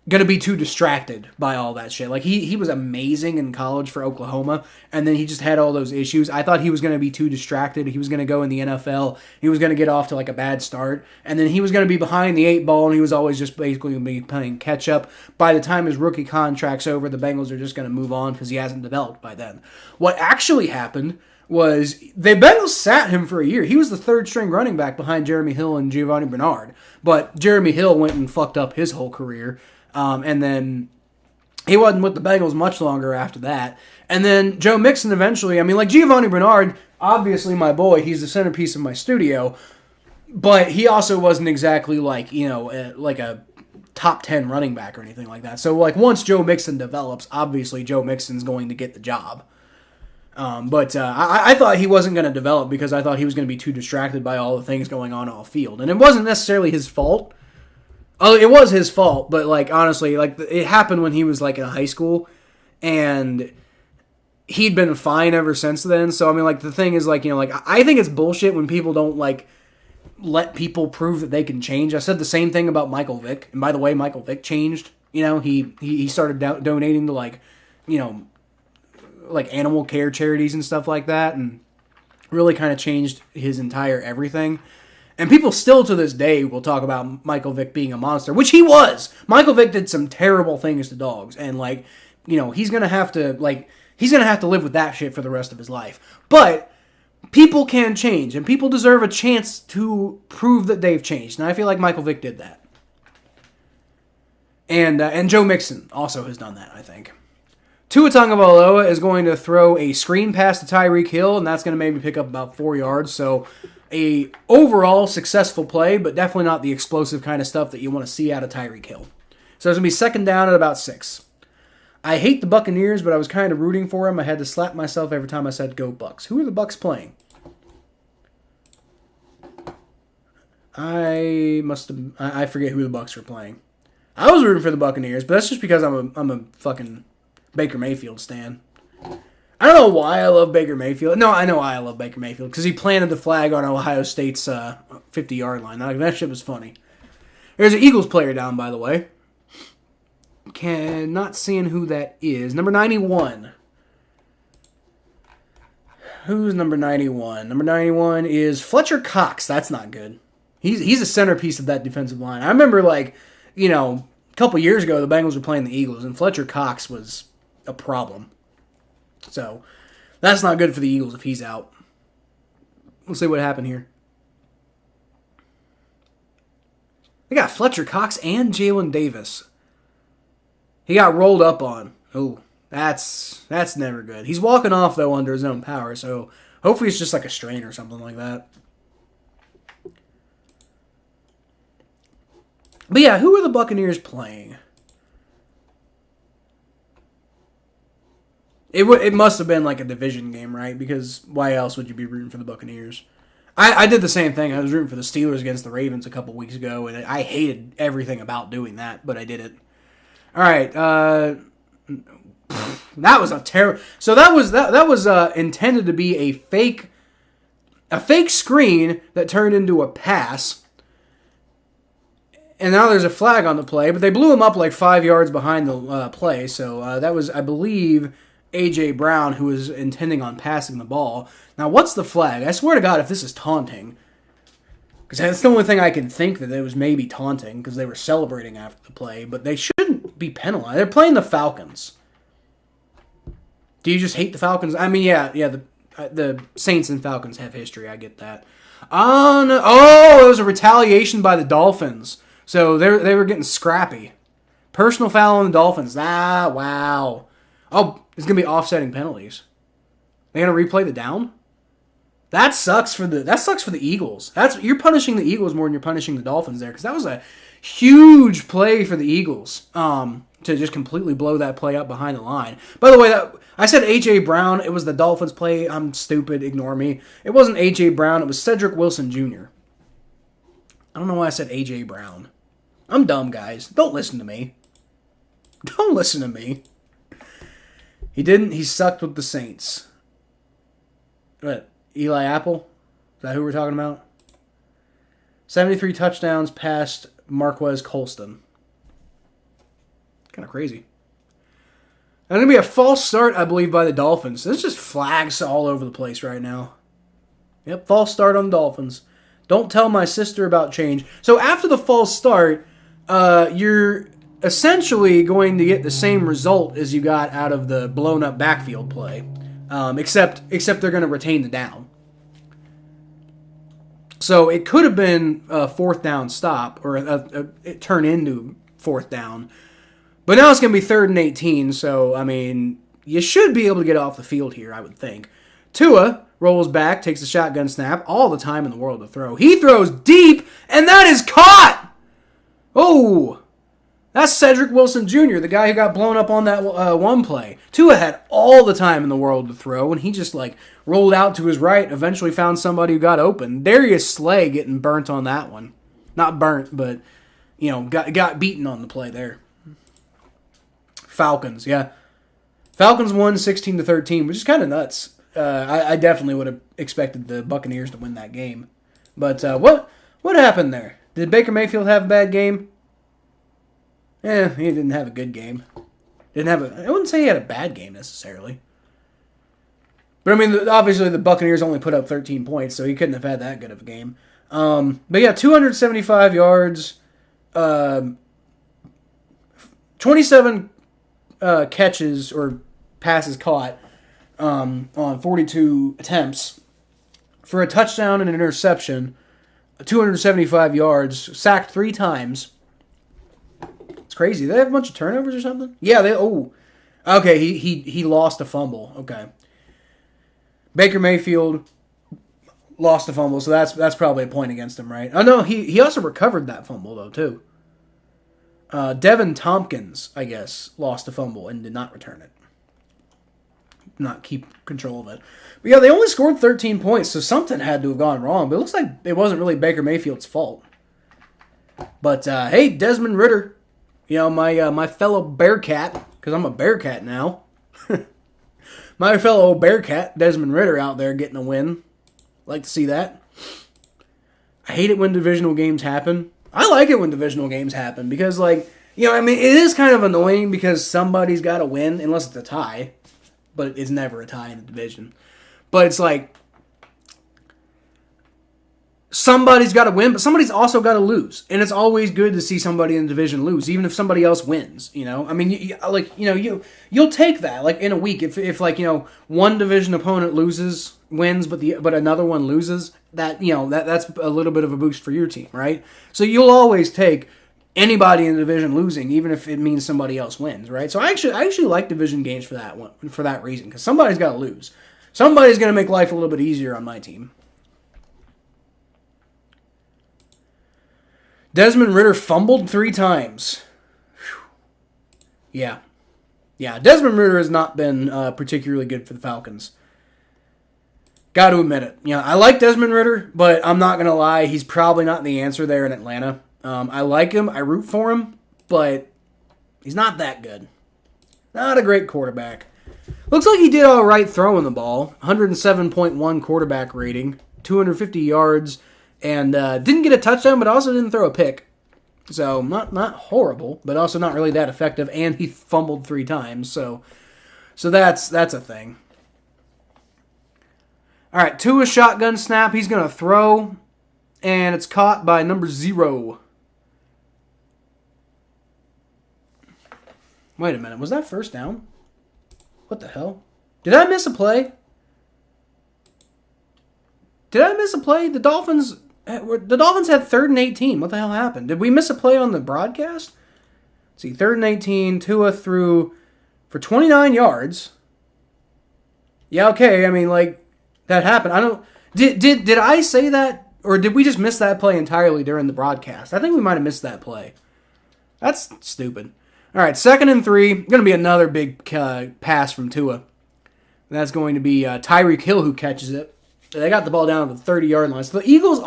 [SPEAKER 1] to be too distracted by all that shit. He was amazing in college for Oklahoma, and then he just had all those issues. I thought he was going to be too distracted. He was going to go in the NFL. He was going to get off to a bad start, and then he was going to be behind the 8 ball, and he was always just basically going to be playing catch up. By the time his rookie contract's over, the Bengals are just going to move on because he hasn't developed by then. What actually happened was the Bengals sat him for a year. He was the third-string running back behind Jeremy Hill and Giovanni Bernard. But Jeremy Hill went and fucked up his whole career. And then he wasn't with the Bengals much longer after that. And then Joe Mixon eventually, Giovanni Bernard, obviously my boy, he's the centerpiece of my studio. But he also wasn't exactly a top 10 running back or anything like that. So once Joe Mixon develops, obviously Joe Mixon's going to get the job. I thought he wasn't going to develop because I thought he was going to be too distracted by all the things going on off field. And it wasn't necessarily his fault. Oh, it was his fault, but honestly, it happened when he was in high school, and he'd been fine ever since then. So the thing is I think it's bullshit when people don't let people prove that they can change. I said the same thing about Michael Vick, and by the way, Michael Vick changed. He started donating to animal care charities and stuff like that, and really kind of changed his entire everything. And people still to this day will talk about Michael Vick being a monster, which he was. Michael Vick did some terrible things to dogs, and he's gonna have to live with that shit for the rest of his life. But people can change, and people deserve a chance to prove that they've changed. And I feel like Michael Vick did that. And Joe Mixon also has done that, I think. Tua Tagovailoa is going to throw a screen pass to Tyreek Hill, and that's going to maybe pick up about 4 yards. So a overall successful play, but definitely not the explosive kind of stuff that you want to see out of Tyreek Hill. So it's going to be second down at about 6. I hate the Buccaneers, but I was kind of rooting for them. I had to slap myself every time I said go Bucs. Who are the Bucs playing? I forget who the Bucs are playing. I was rooting for the Buccaneers, but that's just because I'm a fucking Baker Mayfield stan. I don't know why I love Baker Mayfield. No, I know why I love Baker Mayfield. Because he planted the flag on Ohio State's 50-yard line. That shit was funny. There's an Eagles player down, by the way. Not seeing who that is. Number 91. Who's number 91? Number 91 is Fletcher Cox. That's not good. He's a centerpiece of that defensive line. I remember, a couple years ago, the Bengals were playing the Eagles, and Fletcher Cox was a problem. So, that's not good for the Eagles if he's out. We'll see what happened here. They got Fletcher Cox and Jalen Davis. He got rolled up on. Oh, that's never good. He's walking off, though, under his own power, so hopefully it's just like a strain or something like that. But yeah, who are the Buccaneers playing? It must have been like a division game, right? Because why else would you be rooting for the Buccaneers? I did the same thing. I was rooting for the Steelers against the Ravens a couple weeks ago, and I hated everything about doing that, but I did it. All right, that was a terrible. So that was intended to be a fake screen that turned into a pass, and now there's a flag on the play. But they blew him up like 5 yards behind the play. So that was, I believe, A.J. Brown, who was intending on passing the ball. Now, what's the flag? I swear to God, if this is taunting, because that's the only thing I can think that it was maybe taunting, because they were celebrating after the play, but they shouldn't be penalized. They're playing the Falcons. Do you just hate the Falcons? I mean, yeah, the Saints and Falcons have history. I get that. Oh, it was a retaliation by the Dolphins. So they were getting scrappy. Personal foul on the Dolphins. Wow. Oh, it's going to be offsetting penalties. They're going to replay the down? That sucks for the Eagles. You're punishing the Eagles more than you're punishing the Dolphins there, because that was a huge play for the Eagles to just completely blow that play up behind the line. By the way, I said A.J. Brown. It was the Dolphins play. I'm stupid. Ignore me. It wasn't A.J. Brown. It was Cedric Wilson Jr. I don't know why I said A.J. Brown. I'm dumb, guys. Don't listen to me. Don't listen to me. He didn't. He sucked with the Saints. What? Eli Apple? Is that who we're talking about? 73 touchdowns past Marquez Colston. Kind of crazy. And going to be a false start, I believe, by the Dolphins. There's just flags all over the place right now. Yep, false start on the Dolphins. Don't tell my sister about change. So after the false start, you're essentially going to get the same result as you got out of the blown up backfield play, except they're going to retain the down. So it could have been a fourth down stop, or it turned into fourth down, but now it's going to be 3rd and 18. So I mean, you should be able to get off the field here, I would think. Tua rolls back, takes a shotgun snap, all the time in the world to throw. He throws deep, and that is caught. Oh. That's Cedric Wilson Jr., the guy who got blown up on that one play. Tua had all the time in the world to throw, and he just rolled out to his right, eventually found somebody who got open. Darius Slay getting burnt on that one. Not burnt, but, got beaten on the play there. Falcons, yeah. Falcons won 16-13, which is kind of nuts. I definitely would have expected the Buccaneers to win that game. But what happened there? Did Baker Mayfield have a bad game? He didn't have a good game. I wouldn't say he had a bad game necessarily. But I mean, obviously the Buccaneers only put up 13 points, so he couldn't have had that good of a game. But yeah, 275 yards, 27 catches or passes caught on 42 attempts for a touchdown and an interception, 275 yards, sacked 3 times. It's crazy. Did they have a bunch of turnovers or something? Yeah, okay, he lost a fumble. Okay. Baker Mayfield lost a fumble, so that's probably a point against him, right? Oh, no, he also recovered that fumble, though, too. Devin Tompkins, I guess, lost a fumble and did not return it. Not keep control of it. But yeah, they only scored 13 points, so something had to have gone wrong. But it looks like it wasn't really Baker Mayfield's fault. But, hey, Desmond Ridder, my fellow Bearcat, because I'm a Bearcat now. My fellow Bearcat, Desmond Ridder, out there getting a win. Like to see that. I hate it when divisional games happen. I like it when divisional games happen because, like, you know, I mean, it is kind of annoying because somebody's got to win, unless it's a tie. But it's never a tie in the division. But it's like, somebody's got to win, but somebody's also got to lose. And it's always good to see somebody in the division lose, even if somebody else wins, you know? I mean, you'll take that. Like, in a week, if like, you know, one division opponent wins, but another one loses, that, you know, that's a little bit of a boost for your team, right? So you'll always take anybody in the division losing, even if it means somebody else wins, right? So I actually like division games for that reason, because somebody's got to lose. Somebody's going to make life a little bit easier on my team. Desmond Ridder fumbled 3 times. Whew. Yeah. Desmond Ridder has not been particularly good for the Falcons. Got to admit it. You know, I like Desmond Ridder, but I'm not going to lie, he's probably not the answer there in Atlanta. I like him, I root for him, but he's not that good. Not a great quarterback. Looks like he did all right throwing the ball. 107.1 quarterback rating, 250 yards, and didn't get a touchdown, but also didn't throw a pick. So not horrible, but also not really that effective, and he fumbled 3 times. So that's a thing. All right, Tua shotgun snap. He's going to throw, and it's caught by number 0. Wait a minute. Was that first down? What the hell? Did I miss a play? The Dolphins had 3rd and 18. What the hell happened? Did we miss a play on the broadcast? Let's see, 3rd and 18. Tua threw for 29 yards. Yeah, okay. I mean, like, that happened. I don't. Did I say that, or did we just miss that play entirely during the broadcast? I think we might have missed that play. That's stupid. All right, 2nd and 3. Going to be another big pass from Tua. That's going to be Tyreek Hill who catches it. They got the ball down to the 30-yard line. So the Eagles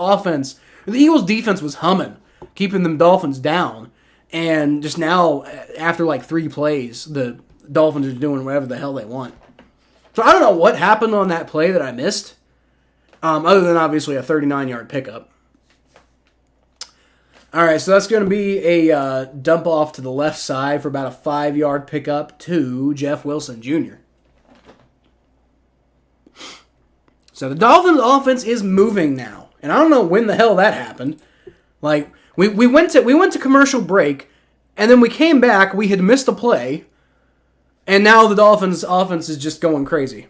[SPEAKER 1] defense was humming, keeping the Dolphins down. And just now, after like 3 plays, the Dolphins are doing whatever the hell they want. So I don't know what happened on that play that I missed, other than obviously a 39-yard pickup. All right, so that's going to be a dump off to the left side for about a 5-yard pickup to Jeff Wilson Jr. So the Dolphins' offense is moving now, and I don't know when the hell that happened. Like we went to commercial break, and then we came back. We had missed a play, and now the Dolphins' offense is just going crazy.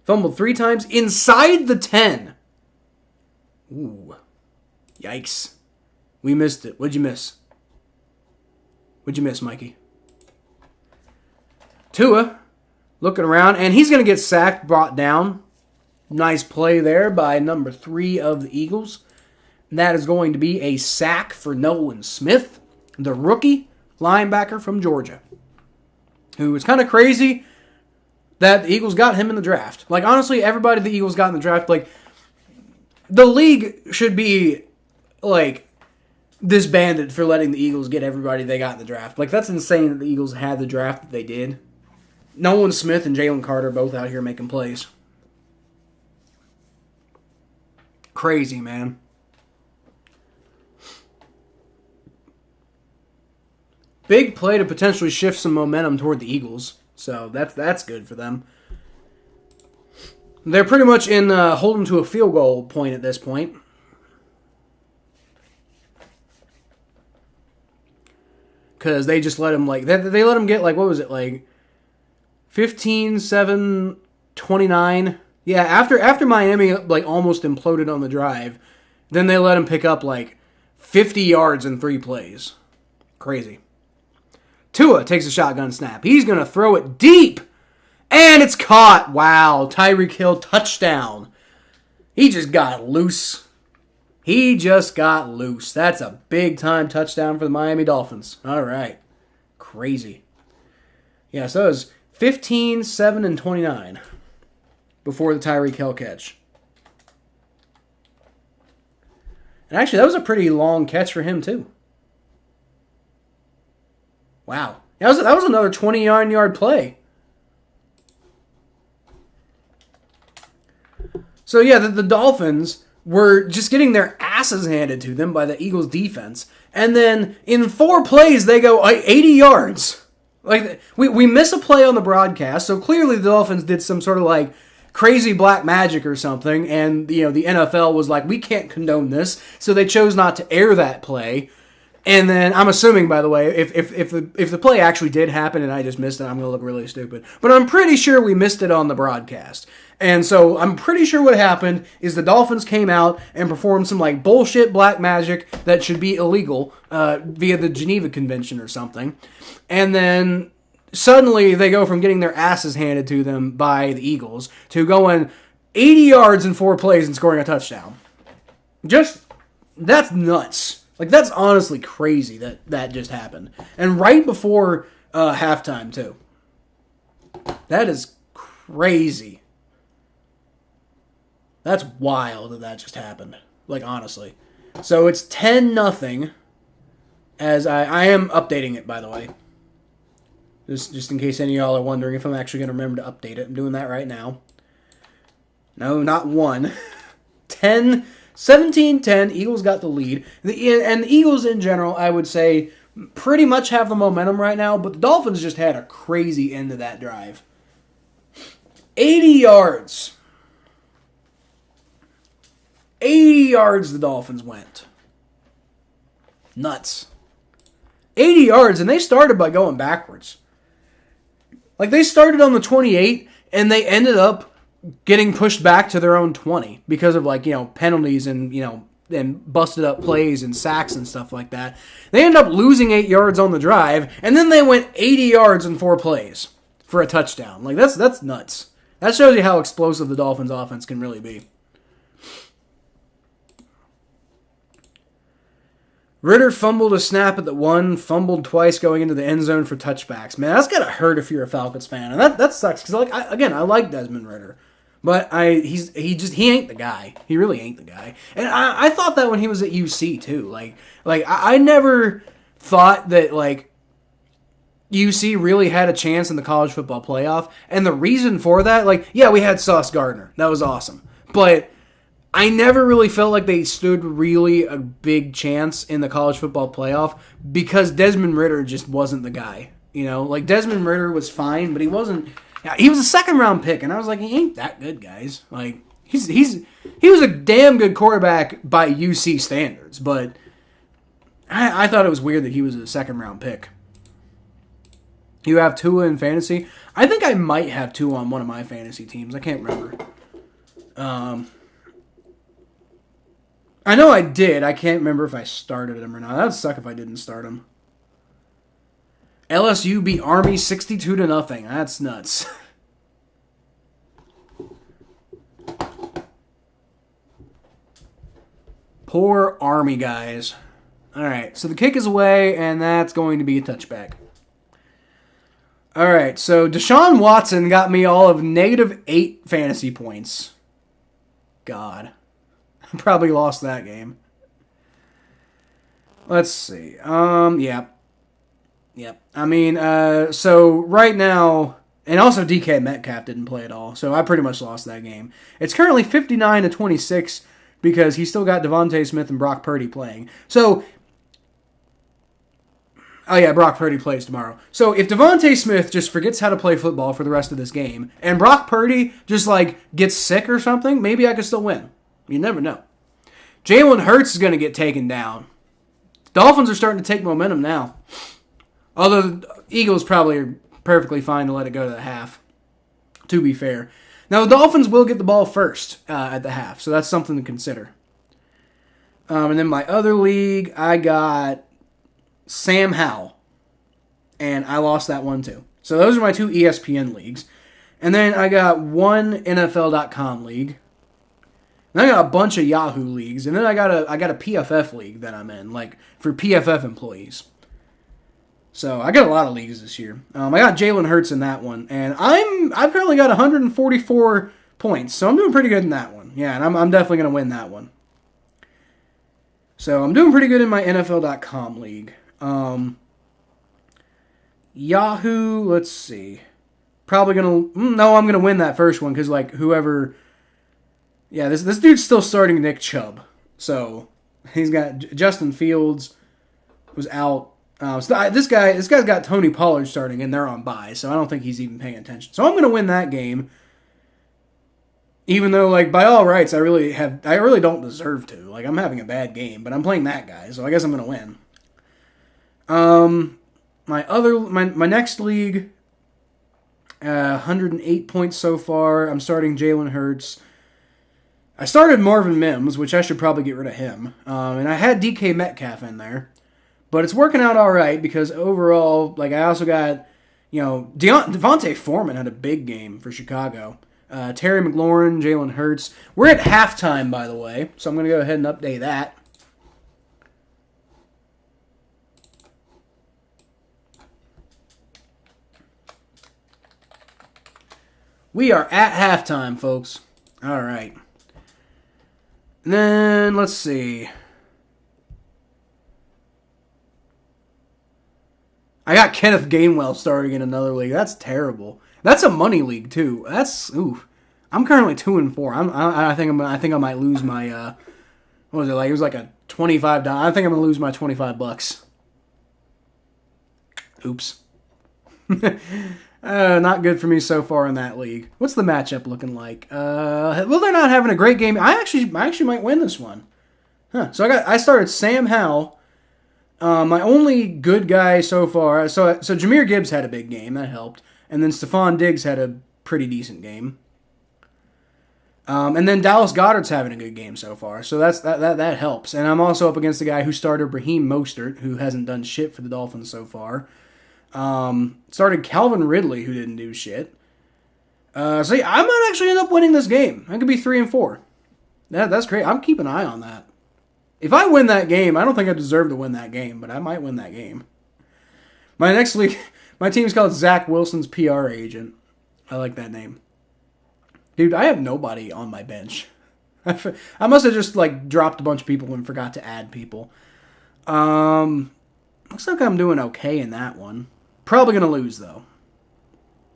[SPEAKER 1] Fumbled 3 times inside the 10. Ooh, yikes! We missed it. What'd you miss? What'd you miss, Mikey? Tua looking around, and he's going to get sacked, brought down. Nice play there by number 3 of the Eagles. And that is going to be a sack for Nolan Smith, the rookie linebacker from Georgia, who is kind of crazy that the Eagles got him in the draft. Like, honestly, everybody the Eagles got in the draft, like, the league should be, like, disbanded for letting the Eagles get everybody they got in the draft. Like, that's insane that the Eagles had the draft that they did. Nolan Smith and Jalen Carter both out here making plays. Crazy, man. Big play to potentially shift some momentum toward the Eagles. So that's good for them. They're pretty much in holding to a field goal point at this point. Because they just let him, like, they let him get, like, what was it, like, 15, 7, 29. Yeah, after Miami, like, almost imploded on the drive, then they let him pick up, like, 50 yards in 3 plays. Crazy. Tua takes a shotgun snap. He's going to throw it deep, and it's caught. Wow, Tyreek Hill touchdown. He just got loose. That's a big-time touchdown for the Miami Dolphins. All right. Crazy. Yeah, so it was 15, 7, and 29 before the Tyreek Hill catch. And actually, that was a pretty long catch for him, too. Wow. That was another 29-yard play. So yeah, the Dolphins were just getting their asses handed to them by the Eagles defense. And then in 4 plays, they go 80 yards. Like, we miss a play on the broadcast, so clearly the Dolphins did some sort of like crazy black magic or something, and the NFL was like, we can't condone this, so they chose not to air that play. And then I'm assuming, by the way, if the play actually did happen and I just missed it, I'm gonna look really stupid. But I'm pretty sure we missed it on the broadcast. And so I'm pretty sure what happened is the Dolphins came out and performed some like bullshit black magic that should be illegal via the Geneva Convention or something. And then suddenly they go from getting their asses handed to them by the Eagles to going 80 yards in 4 plays and scoring a touchdown. That's nuts. Like, that's honestly crazy that just happened. And right before halftime, too. That is crazy. That's wild that just happened. Like, honestly. So it's 10-0. As I am updating it, by the way. Just in case any of y'all are wondering if I'm actually going to remember to update it. I'm doing that right now. No, not 1. 10. 17-10, Eagles got the lead. And the Eagles in general, I would say, pretty much have the momentum right now, but the Dolphins just had a crazy end to that drive. 80 yards. 80 yards the Dolphins went. Nuts. 80 yards, and they started by going backwards. Like, they started on the 28, and they ended up getting pushed back to their own 20 because of, like, penalties and, and busted up plays and sacks and stuff like that. They ended up losing 8 yards on the drive, and then they went 80 yards in 4 plays for a touchdown. Like, that's nuts. That shows you how explosive the Dolphins offense can really be. Ritter fumbled a snap at the 1, fumbled twice going into the end zone for touchbacks. Man, that's gotta hurt if you're a Falcons fan, and that sucks because I like Desmond Ritter, but he ain't the guy. He really ain't the guy. And I thought that when he was at UC too. Like I never thought that like UC really had a chance in the college football playoff, and the reason for that, like, yeah, we had Sauce Gardner, that was awesome, but I never really felt like they stood really a big chance in the college football playoff because Desmond Ritter just wasn't the guy. Like, Desmond Ritter was fine, but he wasn't. He was a 2nd-round pick, and I was like, he ain't that good, guys. Like, he was a damn good quarterback by UC standards, but I thought it was weird that he was a 2nd-round pick. You have Tua in fantasy? I think I might have Tua on one of my fantasy teams. I can't remember. I know I did. I can't remember if I started him or not. That would suck if I didn't start him. LSU beat Army 62-0. That's nuts. Poor Army guys. Alright, so the kick is away, and that's going to be a touchback. Alright, so Deshaun Watson got me all of -8 fantasy points. God. I probably lost that game. Let's see. Yeah. I mean, so right now, and also DK Metcalf didn't play at all, so I pretty much lost that game. It's currently 59-26 because he's still got Devontae Smith and Brock Purdy playing. So, oh yeah, Brock Purdy plays tomorrow. So if Devontae Smith just forgets how to play football for the rest of this game, and Brock Purdy just like gets sick or something, maybe I could still win. You never know. Jalen Hurts is going to get taken down. Dolphins are starting to take momentum now. Although the Eagles probably are perfectly fine to let it go to the half, to be fair. Now, the Dolphins will get the ball first at the half, so that's something to consider. And then my other league, I got Sam Howell, and I lost that one too. So those are my 2 ESPN leagues. And then I got one NFL.com league. And I got a bunch of Yahoo leagues, and then I got a PFF league that I'm in, like for PFF employees. So I got a lot of leagues this year. I got Jalen Hurts in that one, and I've currently got 144 points, so I'm doing pretty good in that one. Yeah, and I'm definitely gonna win that one. So I'm doing pretty good in my NFL.com league. Yahoo, let's see. I'm gonna win that first one because like whoever. Yeah, this dude's still starting Nick Chubb. So he's got Justin Fields was out. This guy's got Tony Pollard starting, and they're on bye, so I don't think he's even paying attention. So I'm going to win that game, even though, like, by all rights, I really don't deserve to. Like, I'm having a bad game, but I'm playing that guy, so I guess I'm going to win. My next league, 108 points so far. I'm starting Jalen Hurts. I started Marvin Mims, which I should probably get rid of him, and I had DK Metcalf in there. But it's working out all right because overall, like, I also got, Devontae Foreman had a big game for Chicago. Terry McLaurin, Jalen Hurts. We're at halftime, by the way, so I'm going to go ahead and update that. We are at halftime, folks. All right. And then, let's see. I got Kenneth Gainwell starting in another league. That's terrible. That's a money league too. I'm currently 2-4. I think I might lose my what was it like? It was like a $25. I think I'm gonna lose my $25. Oops. Not good for me so far in that league. What's the matchup looking like? Well, they're not having a great game. I actually might win this one. Huh. So I started Sam Howell. My only good guy so far, so Jahmyr Gibbs had a big game, that helped, and then Stephon Diggs had a pretty decent game, and then Dallas Goedert's having a good game so far, so that helps, and I'm also up against the guy who started Raheem Mostert, who hasn't done shit for the Dolphins so far, started Calvin Ridley, who didn't do shit, so yeah, I might actually end up winning this game. I could be 3-4. That's great. I'm keeping an eye on that. If I win that game, I don't think I deserve to win that game, but I might win that game. My next league, my team's called Zach Wilson's PR Agent. I like that name. Dude, I have nobody on my bench. I must have just, like, dropped a bunch of people and forgot to add people. Looks like I'm doing okay in that one. Probably going to lose, though.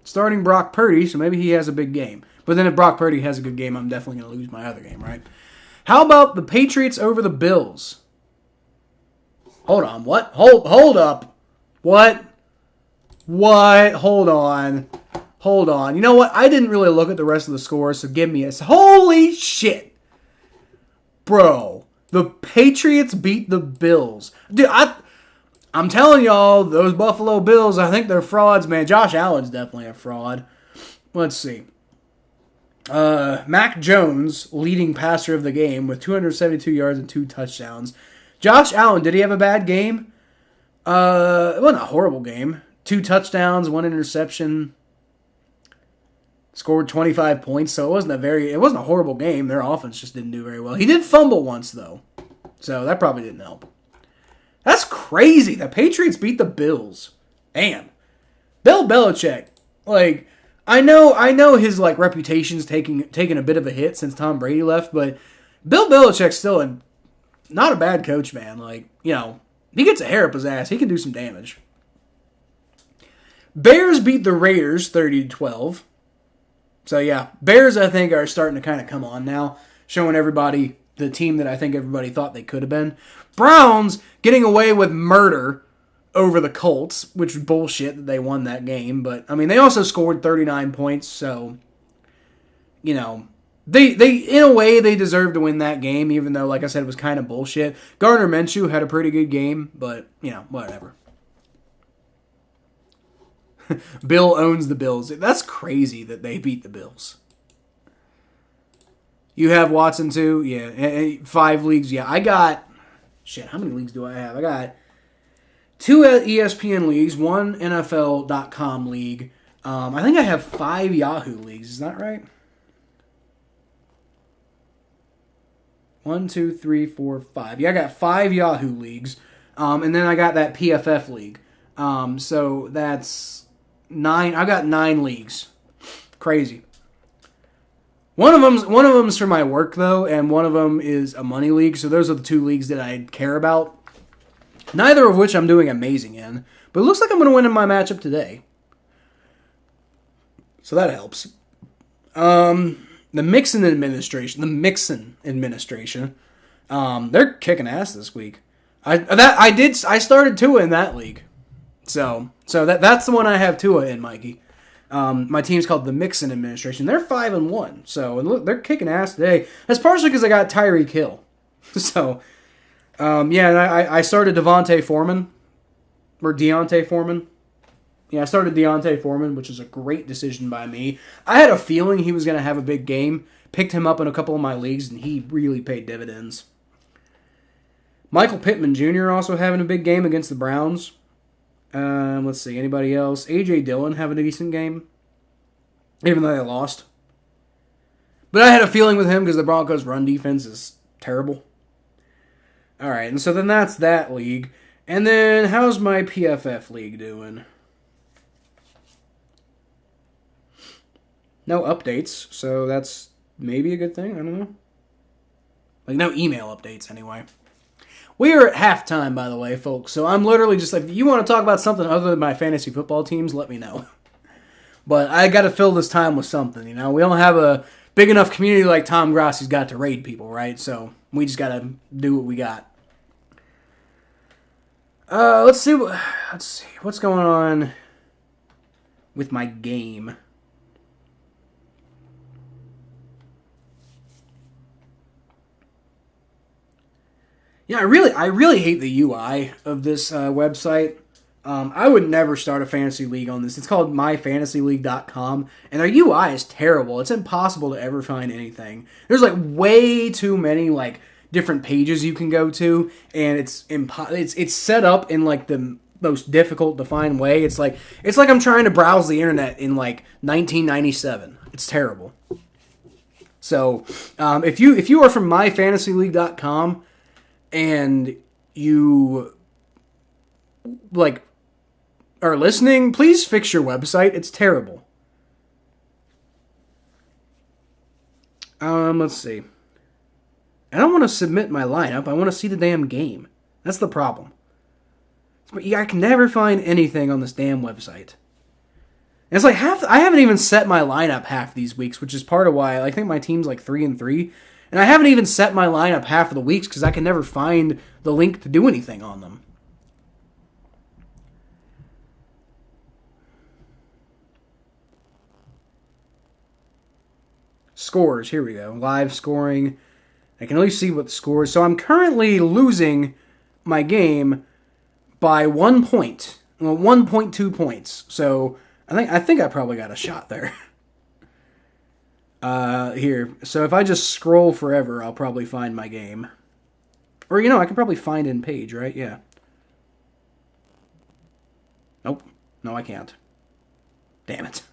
[SPEAKER 1] Starting Brock Purdy, so maybe he has a big game. But then if Brock Purdy has a good game, I'm definitely going to lose my other game, right? How about the Patriots over the Bills? Hold on. What? Hold up. What? Hold on. You know what? I didn't really look at the rest of the scores, so give me a... Holy shit. Bro. The Patriots beat the Bills. Dude, I'm telling y'all, those Buffalo Bills, I think they're frauds, man. Josh Allen's definitely a fraud. Let's see. Mac Jones, leading passer of the game with 272 yards and 2 touchdowns. Josh Allen, did he have a bad game? It wasn't a horrible game. 2 touchdowns, 1 interception. Scored 25 points, so it wasn't a horrible game. Their offense just didn't do very well. He did fumble once, though, so that probably didn't help. That's crazy. The Patriots beat the Bills. Damn. Bill Belichick, like... I know his like reputation's taking a bit of a hit since Tom Brady left, but Bill Belichick's still not a bad coach, man. Like, he gets a hair up his ass. He can do some damage. Bears beat the Raiders 30-12. So yeah, Bears I think are starting to kind of come on now, showing everybody the team that I think everybody thought they could have been. Browns getting away with murder over the Colts, which was bullshit that they won that game. But, I mean, they also scored 39 points, so, they in a way, they deserved to win that game, even though, like I said, it was kind of bullshit. Gardner Minshew had a pretty good game, but, whatever. Bill owns the Bills. That's crazy that they beat the Bills. You have Watson, too? Yeah. 5 leagues. Yeah, I got... Shit, how many leagues do I have? I got 2 ESPN leagues, 1 NFL.com league. I think I have 5 Yahoo leagues. Is that right? 1, 2, 3, 4, 5. Yeah, I got 5 Yahoo leagues. And then I got that PFF league. So that's 9. I got 9 leagues. Crazy. One of them's for my work though, and one of them is a money league. So those are the 2 leagues that I care about. Neither of which I'm doing amazing in. But it looks like I'm going to win in my matchup today. So that helps. The Mixon administration. They're kicking ass this week. I started Tua in that league. So that's the one I have Tua in, Mikey. My team's called the Mixon administration. They're 5-1. So, and look, they're kicking ass today. That's partially because I got Tyreek Hill. So, yeah, and I started Deontay Foreman. Yeah, I started Deontay Foreman, which is a great decision by me. I had a feeling he was going to have a big game. Picked him up in a couple of my leagues, and he really paid dividends. Michael Pittman Jr. also having a big game against the Browns. Let's see, anybody else? A.J. Dillon having a decent game, even though they lost. But I had a feeling with him because the Broncos' run defense is terrible. All right, and so then that's that league. And then how's my PFF league doing? No updates, so that's maybe a good thing. I don't know. Like, no email updates, anyway. We are at halftime, by the way, folks. So I'm literally just like, if you want to talk about something other than my fantasy football teams, let me know. But I got to fill this time with something, you know? We don't have a big enough community like Tom Grassi's got to raid people, right? So we just got to do what we got. Let's see what's going on with my game. Yeah, I really hate the UI of this website. I would never start a fantasy league on this. It's called myfantasyleague.com, and their UI is terrible. It's impossible to ever find anything. There's like way too many like different pages you can go to, and it's set up in like the most difficult to find way. It's like I'm trying to browse the internet in like 1997. It's terrible. So if you are from myfantasyleague.com and you like are listening, please fix your website. It's terrible. Let's see. I don't want to submit my lineup. I want to see the damn game. That's the problem. But I can never find anything on this damn website. And it's like I haven't even set my lineup half these weeks, which is part of why I think my team's like 3-3. And I haven't even set my lineup half of the weeks because I can never find the link to do anything on them. Scores, here we go. Live scoring. I can at least see what the score is. So I'm currently losing my game by 1 point. Well, 1.2 points. So I think I probably got a shot there. Here. So if I just scroll forever, I'll probably find my game. Or, I can probably find in page, right? Yeah. Nope. No, I can't. Damn it.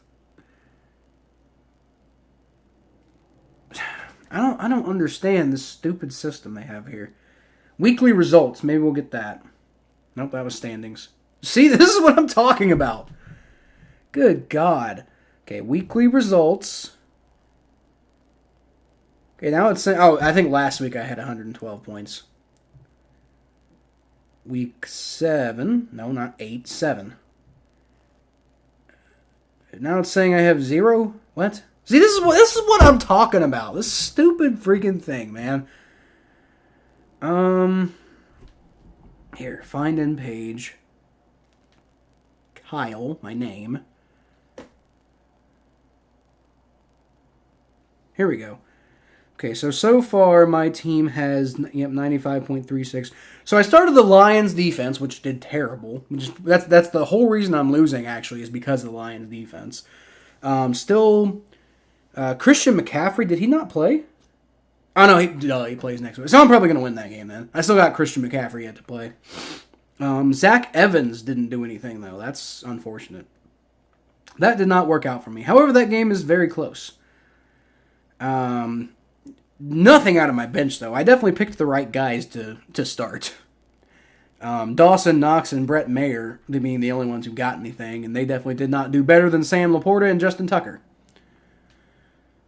[SPEAKER 1] I don't understand this stupid system they have here. Weekly results. Maybe we'll get that. Nope, that was standings. See, this is what I'm talking about. Good God. Okay, weekly results. Okay, now it's saying... Oh, I think last week I had 112 points. Week 7. No, not 8. 7. Now it's saying I have 0. What? See, this is what I'm talking about. This stupid freaking thing, man. Here, find in page. Kyle, my name. Here we go. Okay, so far my team has 95.36. So I started the Lions defense, which did terrible. That's the whole reason I'm losing, actually, is because of the Lions defense. Still, Christian McCaffrey, did he not play? Oh, no, he plays next week. So I'm probably going to win that game then. I still got Christian McCaffrey yet to play. Zach Evans didn't do anything, though. That's unfortunate. That did not work out for me. However, that game is very close. Nothing out of my bench, though. I definitely picked the right guys to start. Dawson Knox and Brett Mayer being the only ones who got anything, and they definitely did not do better than Sam Laporta and Justin Tucker.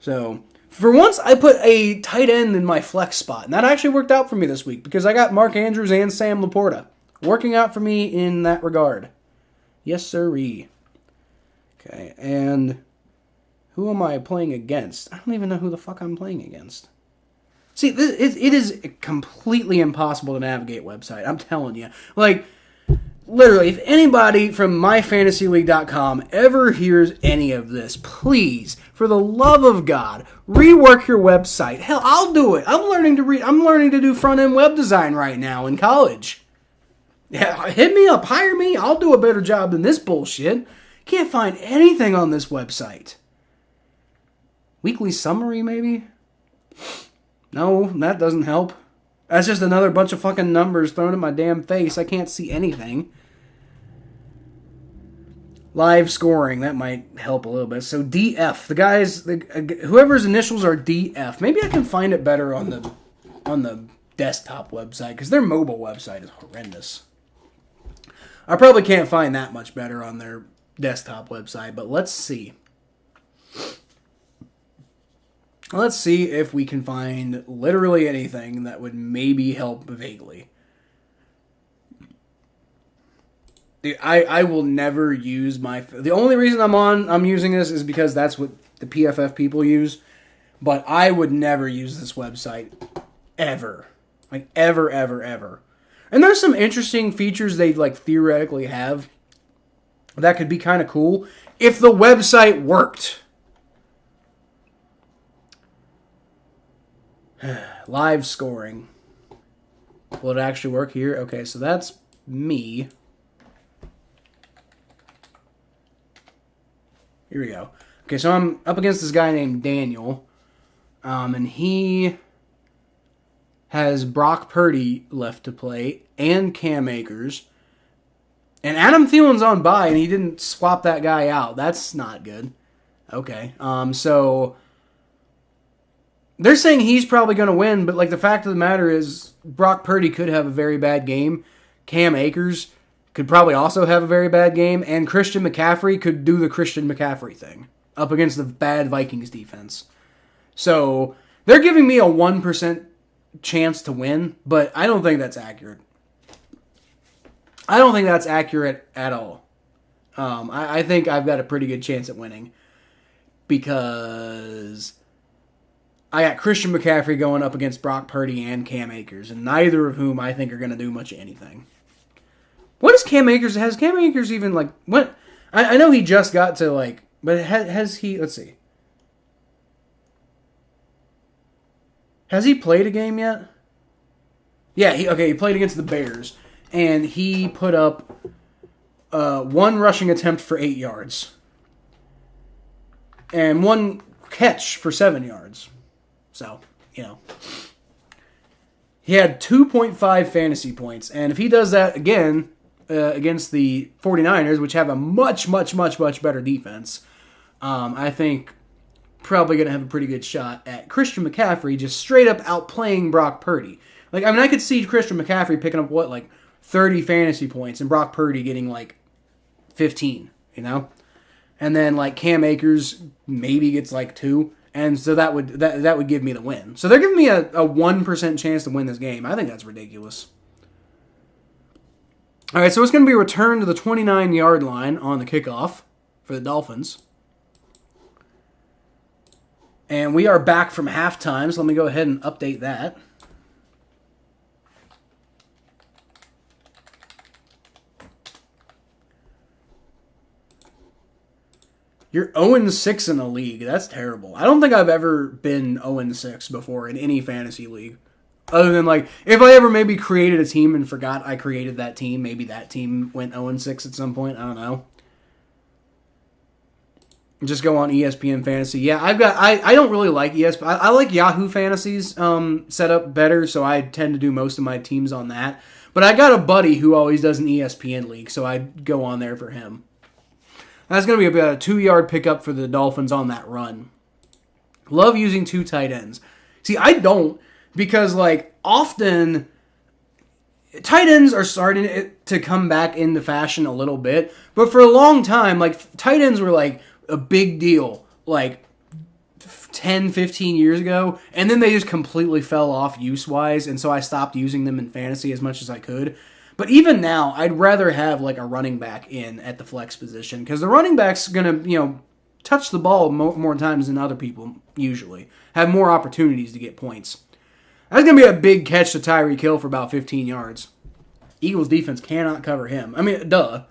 [SPEAKER 1] So, for once, I put a tight end in my flex spot, and that actually worked out for me this week, because I got Mark Andrews and Sam Laporta. Working out for me in that regard. Yes, sirree. Okay, and Who am I playing against? I don't even know who the fuck I'm playing against. See, it is a completely impossible to navigate website. I'm telling you. Like, literally, if anybody from myfantasyleague.com ever hears any of this, please, for the love of God, rework your website. Hell, I'll do it. I'm learning to do front-end web design right now in college. Yeah, hit me up. Hire me. I'll do a better job than this bullshit. Can't find anything on this website. Weekly summary, maybe? No, that doesn't help. That's just another bunch of fucking numbers thrown in my damn face. I can't see anything. Live scoring, that might help a little bit. So DF, the guys, whoever's initials are DF. Maybe I can find it better on the desktop website, because their mobile website is horrendous. I probably can't find that much better on their desktop website, but let's see. Let's see if we can find literally anything that would maybe help vaguely. Dude, I will never use my... The only reason I'm using this is because that's what the PFF people use. But I would never use this website. Ever. Like, ever, ever, ever. And there's some interesting features they, like, theoretically have that could be kind of cool if the website worked. Live scoring. Will it actually work here? Okay, so that's me. Here we go. Okay, so I'm up against this guy named Daniel. And he has Brock Purdy left to play and Cam Akers. And Adam Thielen's on bye, and he didn't swap that guy out. That's not good. Okay, so... They're saying he's probably going to win, but like the fact of the matter is Brock Purdy could have a very bad game. Cam Akers could probably also have a very bad game, and Christian McCaffrey could do the Christian McCaffrey thing up against the bad Vikings defense. So they're giving me a 1% chance to win, but I don't think that's accurate. I don't think that's accurate at all. I think I've got a pretty good chance at winning because... I got Christian McCaffrey going up against Brock Purdy and Cam Akers, and neither of whom I think are going to do much of anything. What is Cam Akers? Has Cam Akers even, like, what? I know he just got to, like, but has he, let's see. Has he played a game yet? Yeah, he played against the Bears, and he put up one rushing attempt for 8 yards, and one catch for 7 yards. So, you know, he had 2.5 fantasy points. And if he does that again against the 49ers, which have a much, much, much, much better defense, I think probably going to have a pretty good shot at Christian McCaffrey just straight up outplaying Brock Purdy. Like, I mean, I could see Christian McCaffrey picking up, 30 fantasy points and Brock Purdy getting, 15, you know? And then, Cam Akers maybe gets, 2. And so that would give me the win. So they're giving me a 1% chance to win this game. I think that's ridiculous. All right, so it's going to be a return to the 29-yard line on the kickoff for the Dolphins. And we are back from halftime, so let me go ahead and update that. You're 0-6 in the league. That's terrible. I don't think I've ever been 0-6 before in any fantasy league. Other than, if I ever maybe created a team and forgot I created that team, maybe that team went 0-6 at some point. I don't know. Just go on ESPN Fantasy. Yeah, I don't really like ESPN. I like Yahoo Fantasies set up better, so I tend to do most of my teams on that. But I got a buddy who always does an ESPN league, so I go on there for him. That's going to be about a 2-yard pickup for the Dolphins on that run. Love using 2 tight ends. See, I don't, because, often tight ends are starting to come back into fashion a little bit. But for a long time, tight ends were, a big deal, 10, 15 years ago. And then they just completely fell off use-wise, and so I stopped using them in fantasy as much as I could. But even now, I'd rather have, a running back in at the flex position, because the running back's going to, touch the ball more times than other people usually. Have more opportunities to get points. That's going to be a big catch to Tyreek Hill for about 15 yards. Eagles defense cannot cover him. I mean, duh.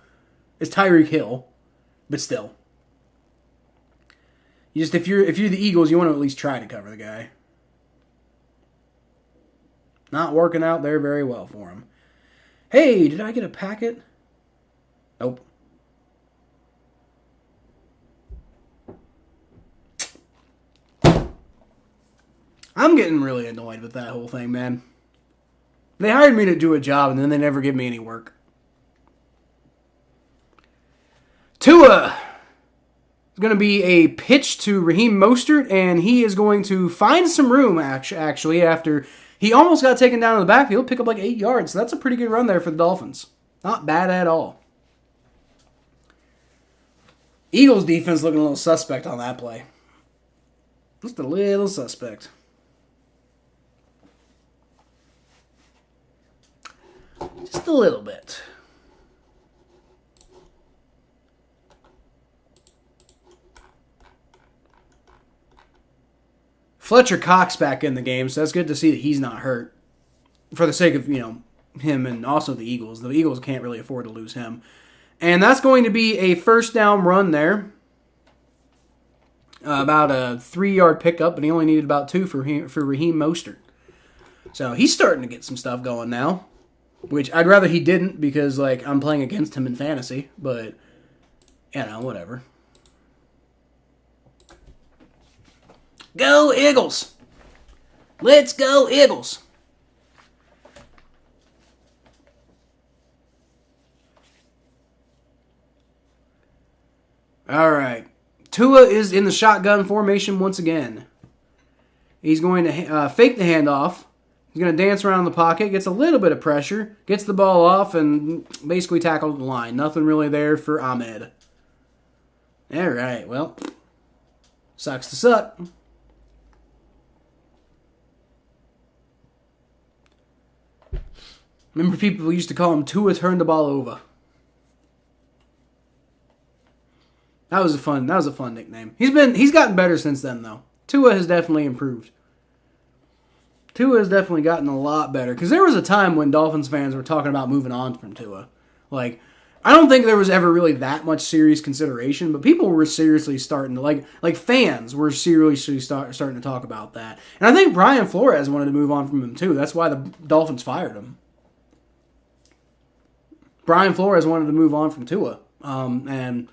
[SPEAKER 1] It's Tyreek Hill. But still. If you're the Eagles, you want to at least try to cover the guy. Not working out there very well for him. Hey, did I get a packet? Nope. I'm getting really annoyed with that whole thing, man. They hired me to do a job, and then they never give me any work. Tua is going to be a pitch to Raheem Mostert, and he is going to find some room, actually, after he almost got taken down in the backfield, pick up like 8 yards. So that's a pretty good run there for the Dolphins. Not bad at all. Eagles defense looking a little suspect on that play. Just a little suspect. Just a little bit. Fletcher Cox back in the game, so that's good to see that he's not hurt. For the sake of, him and also the Eagles. The Eagles can't really afford to lose him. And that's going to be a first down run there. About a 3-yard pickup, and he only needed about 2 for Raheem Mostert. So he's starting to get some stuff going now. Which I'd rather he didn't because, I'm playing against him in fantasy. But, whatever. Go Eagles! Let's go Eagles! All right. Tua is in the shotgun formation once again. He's going to fake the handoff. He's going to dance around the pocket, gets a little bit of pressure, gets the ball off, and basically tackles the line. Nothing really there for Ahmed. All right, well, sucks to suck. Remember people used to call him Tua turn the ball over. That was a fun nickname. He's gotten better since then though. Tua has definitely improved. Tua has definitely gotten a lot better. Because there was a time when Dolphins fans were talking about moving on from Tua. I don't think there was ever really that much serious consideration, but people were seriously starting to, fans were seriously starting to talk about that. And I think Brian Flores wanted to move on from him too. That's why the Dolphins fired him. Brian Flores wanted to move on from Tua. And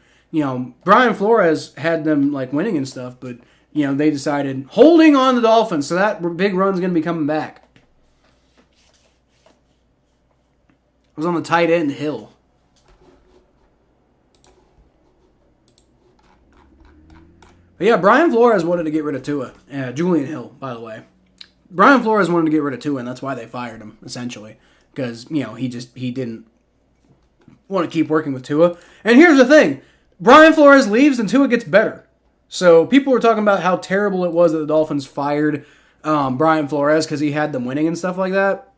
[SPEAKER 1] Brian Flores had them, winning and stuff, but they decided holding on the Dolphins, so that big run's going to be coming back. It was on the tight end, Hill. But yeah, Brian Flores wanted to get rid of Tua. Julian Hill, by the way. Brian Flores wanted to get rid of Tua, and that's why they fired him, essentially. Because, he didn't want to keep working with Tua. And here's the thing. Brian Flores leaves and Tua gets better. So people were talking about how terrible it was that the Dolphins fired Brian Flores because he had them winning and stuff like that.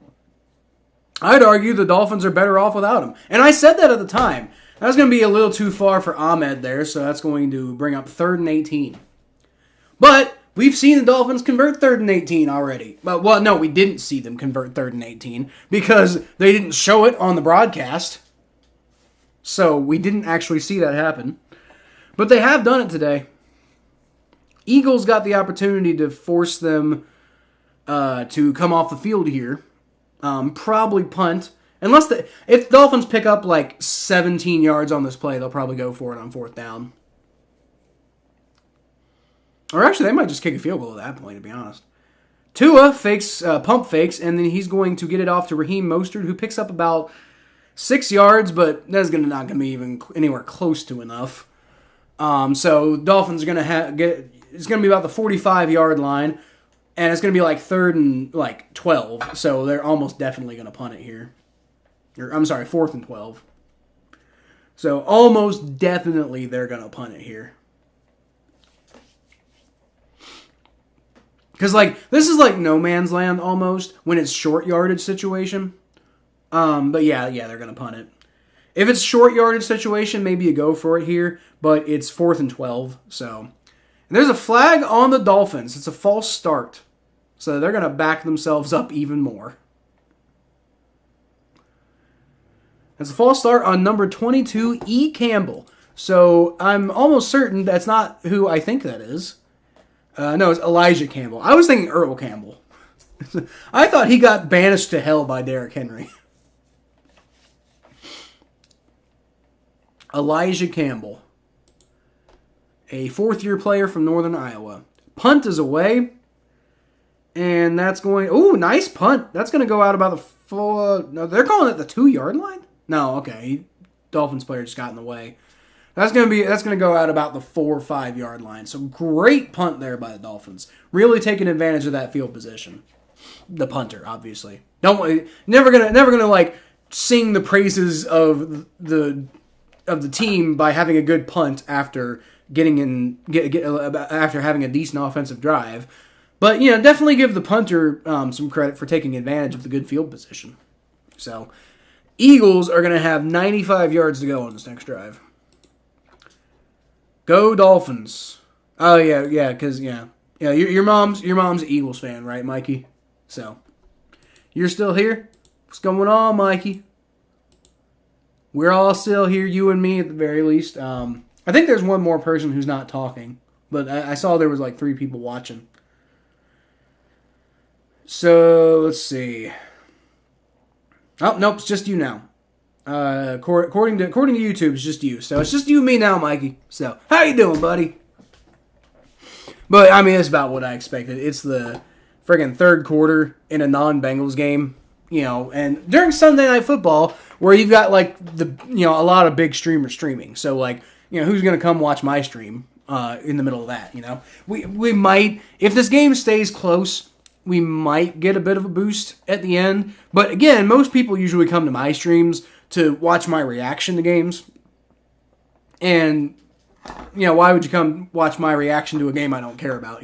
[SPEAKER 1] I'd argue the Dolphins are better off without him. And I said that at the time. That was going to be a little too far for Ahmed there, so that's going to bring up 3rd and 18. But we've seen the Dolphins convert 3rd and 18 already. Well, no, we didn't see them convert 3rd and 18 because they didn't show it on the broadcast. So we didn't actually see that happen. But they have done it today. Eagles got the opportunity to force them to come off the field here. Probably punt. If the Dolphins pick up 17 yards on this play, they'll probably go for it on 4th down. Or actually, they might just kick a field goal at that point, to be honest. Tua pump fakes, and then he's going to get it off to Raheem Mostert, who picks up about 6 yards, but that's not going to be even anywhere close to enough. So Dolphins are going to it's going to be about the 45-yard line, and it's going to be 3rd and 12. So they're almost definitely going to punt it here. I'm sorry, 4th and 12. So almost definitely they're going to punt it here. Because this is no man's land almost when it's short yardage situation. But yeah, they're going to punt it. If it's short yardage situation, maybe you go for it here, but it's 4th and 12. So, and there's a flag on the Dolphins. It's a false start. So they're going to back themselves up even more. It's a false start on number 22, E. Campbell. So I'm almost certain that's not who I think that is. No, it's Elijah Campbell. I was thinking Earl Campbell. I thought he got banished to hell by Derrick Henry. Elijah Campbell, a fourth-year player from Northern Iowa. Punt is away, and that's going... Ooh, nice punt. That's going to go out about the... No, they're calling it the 2-yard line? No, okay. Dolphins player just got in the way. That's going to go out about the 4 or 5 yard line. So great punt there by the Dolphins. Really taking advantage of that field position. The punter, obviously. Never gonna like sing the praises of the team by having a good punt after after having a decent offensive drive. But definitely give the punter some credit for taking advantage of the good field position. So Eagles are going to have 95 yards to go on this next drive. Go Dolphins. Oh, yeah, because, your mom's an Eagles fan, right, Mikey? So, you're still here? What's going on, Mikey? We're all still here, you and me at the very least. I think there's one more person who's not talking, but I saw there was like 3 people watching. So, let's see. Oh, nope, it's just you now. According to YouTube, it's just you. So it's just you and me now, Mikey. So, how you doing, buddy? But, I mean, it's about what I expected. It's the friggin' third quarter in a non-Bengals game, and during Sunday Night Football, where you've got, like, a lot of big streamers streaming. So, like, who's going to come watch my stream in the middle of that, We might, if this game stays close, we might get a bit of a boost at the end. But again, most people usually come to my streams to watch my reaction to games. And, why would you come watch my reaction to a game I don't care about,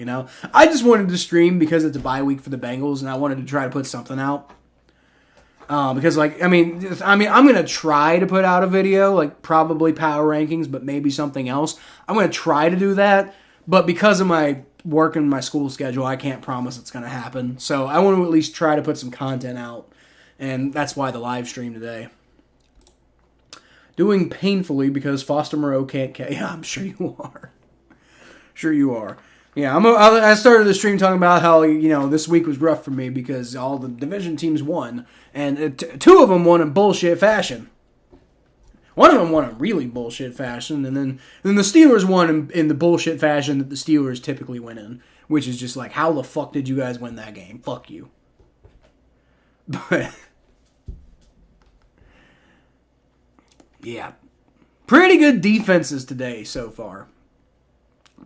[SPEAKER 1] I just wanted to stream because it's a bye week for the Bengals, and I wanted to try to put something out. Because, I'm going to try to put out a video, like probably power rankings, but maybe something else. I'm going to try to do that, but because of my work and my school schedule, I can't promise it's going to happen. So I want to at least try to put some content out, and that's why the live stream today. Doing painfully because Foster Moreau can't... Yeah, I'm sure you are. Sure you are. Yeah, I started the stream talking about how, this week was rough for me because all the division teams won, and 2 of them won in bullshit fashion. One of them won in really bullshit fashion, and then the Steelers won in the bullshit fashion that the Steelers typically win in, which is just like, how the fuck did you guys win that game? Fuck you. But, yeah. Pretty good defenses today so far.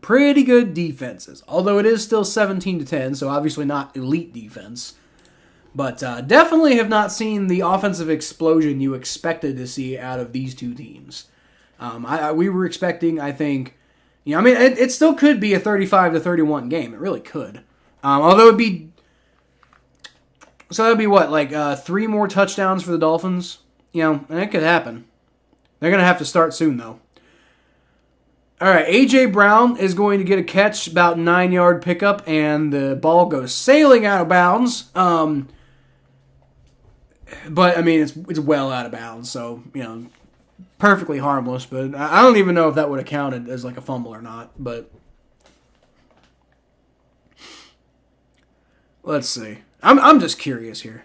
[SPEAKER 1] Pretty good defenses. Although it is still 17-10, so obviously not elite defense. But definitely have not seen the offensive explosion you expected to see out of these 2 teams. We were expecting, I think, it still could be a 35-31 game. It really could. Although it'd be... So that'd be what, like 3 more touchdowns for the Dolphins? And it could happen. They're going to have to start soon, though. All right, A.J. Brown is going to get a catch, about 9-yard pickup, and the ball goes sailing out of bounds. But, it's well out of bounds, so, perfectly harmless. But I don't even know if that would have counted as, like, a fumble or not. But let's see. I'm just curious here.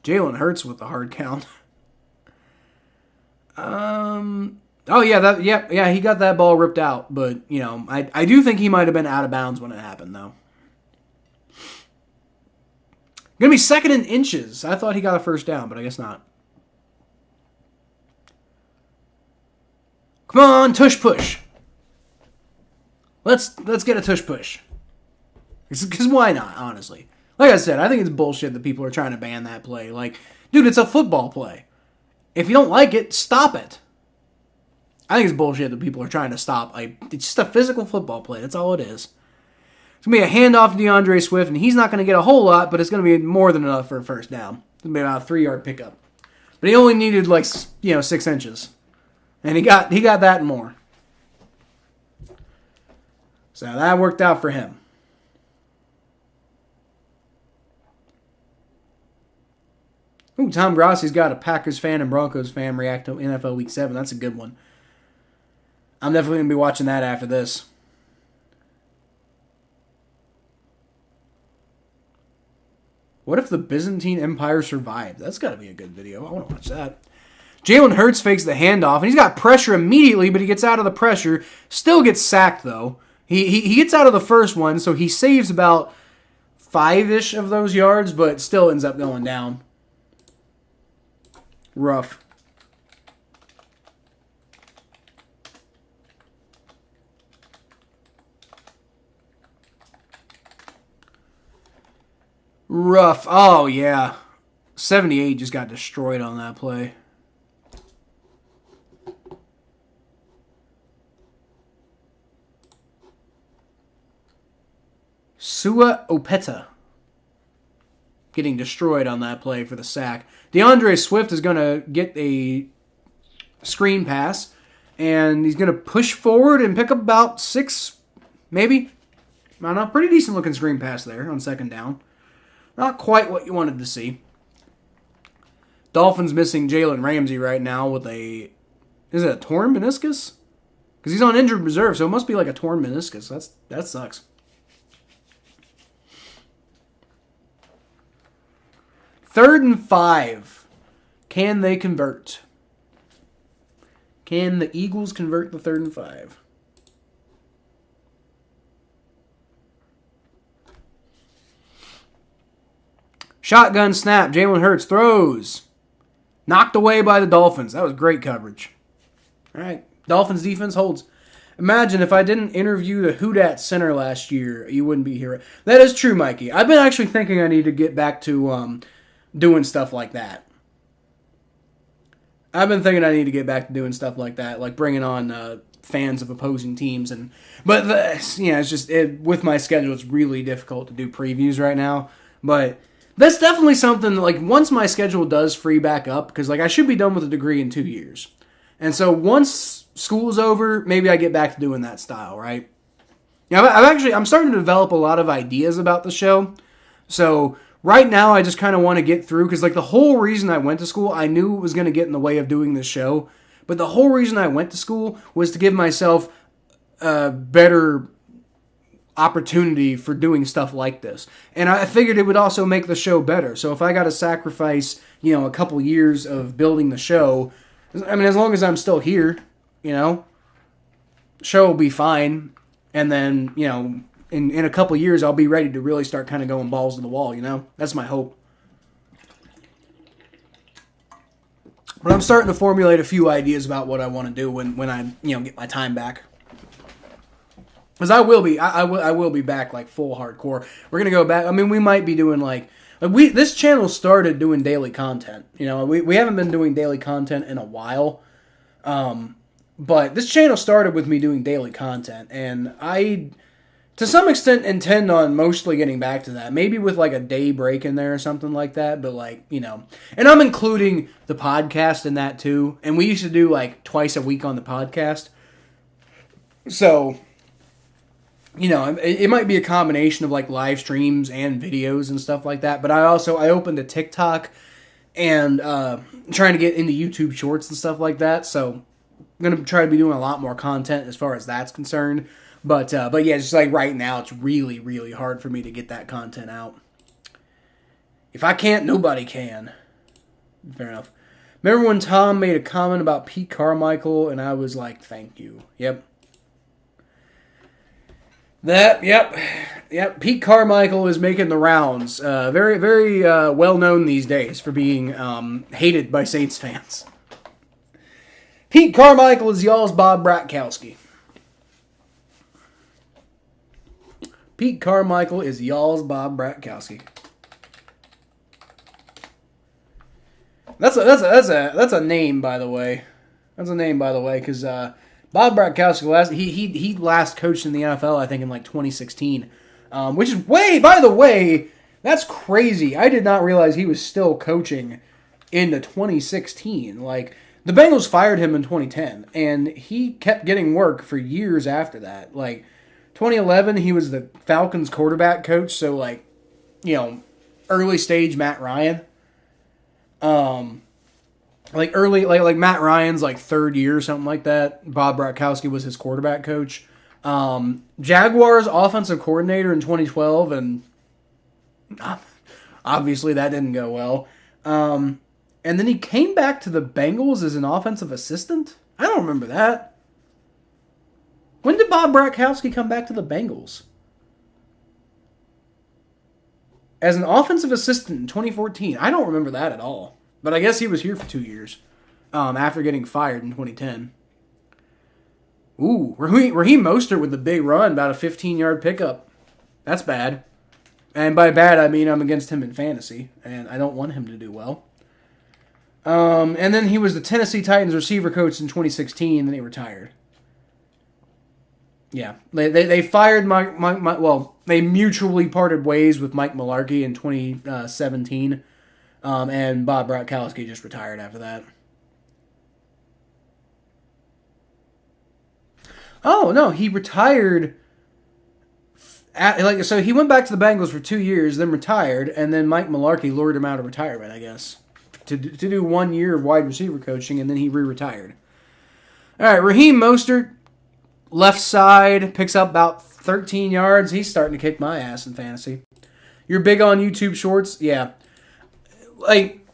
[SPEAKER 1] Jalen Hurts with the hard count. Oh, yeah, he got that ball ripped out. But, I do think he might have been out of bounds when it happened, though. Going to be 2nd and inches. I thought he got a first down, but I guess not. Come on, tush push. Let's get a tush push. Because why not, honestly? Like I said, I think it's bullshit that people are trying to ban that play. Like, dude, it's a football play. If you don't like it, stop it. I think it's bullshit that people are trying to stop. Like, it's just a physical football play. That's all it is. It's going to be a handoff to DeAndre Swift, and he's not going to get a whole lot, but it's going to be more than enough for a first down. It's going to be about a 3-yard pickup. But he only needed 6 inches. And he got that and more. So that worked out for him. Ooh, Tom Grossi's got a Packers fan and Broncos fan react to NFL Week 7. That's a good one. I'm definitely going to be watching that after this. What if the Byzantine Empire survived? That's got to be a good video. I want to watch that. Jalen Hurts fakes the handoff, and he's got pressure immediately, but he gets out of the pressure. Still gets sacked, though. He gets out of the first one, so he saves about 5-ish of those yards, but still ends up going down. Rough. Rough. Oh, yeah. 78 just got destroyed on that play. Sua Opeta getting destroyed on that play for the sack. DeAndre Swift is going to get a screen pass, and he's going to push forward and pick up about 6, maybe. I don't know. Pretty decent looking screen pass there on second down. Not quite what you wanted to see. Dolphins missing Jalen Ramsey right now with is it a torn meniscus? Because he's on injured reserve, so it must be like a torn meniscus. That sucks. Third and 5. Can they convert? Can the Eagles convert the 3rd and 5? Shotgun snap. Jalen Hurts throws. Knocked away by the Dolphins. That was great coverage. All right. Dolphins defense holds. Imagine if I didn't interview the Houdat center last year, you wouldn't be here. That is true, Mikey. I've been actually thinking I need to get back to doing stuff like that. I've been thinking I need to get back to doing stuff like that, like bringing on fans of opposing teams. It's just with my schedule, it's really difficult to do previews right now. But that's definitely something that, once my schedule does free back up, because I should be done with a degree in 2 years. And so once school's over, maybe I get back to doing that style, right? I'm starting to develop a lot of ideas about the show. So right now I just kind of want to get through, because the whole reason I went to school, I knew it was going to get in the way of doing this show. But the whole reason I went to school was to give myself a better opportunity for doing stuff like this. And I figured it would also make the show better. So if I got to sacrifice, a couple years of building the show, as long as I'm still here, show will be fine. And then, in a couple years, I'll be ready to really start kind of going balls to the wall, That's my hope. But I'm starting to formulate a few ideas about what I want to do when I, get my time back. Because I will be back full hardcore. We're gonna go back. We might be doing this channel started doing daily content. We haven't been doing daily content in a while, but this channel started with me doing daily content, and I, to some extent, intend on mostly getting back to that. Maybe with a day break in there or something like that. But and I'm including the podcast in that too. And we used to do twice a week on the podcast, so. It might be a combination of live streams and videos and stuff like that. But I opened a TikTok and trying to get into YouTube Shorts and stuff like that. So I'm going to try to be doing a lot more content as far as that's concerned. But yeah, just right now, it's really, really hard for me to get that content out. If I can't, nobody can. Fair enough. Remember when Tom made a comment about Pete Carmichael and I was like, thank you. Yep. Yep. Pete Carmichael is making the rounds. Very, very well known these days for being hated by Saints fans. Pete Carmichael is y'all's Bob Bratkowski. Pete Carmichael is y'all's Bob Bratkowski. That's a name, by the way. That's a name, by the way, because Bob Bratkowski he last coached in the NFL, I think, in 2016, which is by the way, that's crazy. I did not realize he was still coaching into 2016. Like, the Bengals fired him in 2010, and he kept getting work for years after that. Like, 2011, he was the Falcons quarterback coach, so, like, early stage Matt Ryan. Like Matt Ryan's, like, third year or something like that. Bob Bratkowski was his quarterback coach. Jaguars offensive coordinator in 2012, and obviously that didn't go well. And then he came back to the Bengals as an offensive assistant? I don't remember that. When did Bob Bratkowski come back to the Bengals? As an offensive assistant in 2014. I don't remember that at all. But I guess he was here for 2 years after getting fired in 2010. Ooh, Raheem Mostert with the big run, about a 15-yard pickup. That's bad. And by bad, I mean I'm against him in fantasy, and I don't want him to do well. And then he was the Tennessee Titans receiver coach in 2016, and then he retired. Yeah, they fired Mike. Well, they mutually parted ways with Mike Mularkey in 2017, and Bob Bratkowski just retired after that. Oh no, he retired. So he went back to the Bengals for 2 years, then retired, and then Mike Mularkey lured him out of retirement, I guess, to do 1 year of wide receiver coaching, and then he re-retired. All right, Raheem Mostert, left side, picks up about 13 yards. He's starting to kick my ass in fantasy. You're big on YouTube Shorts? Yeah. Like,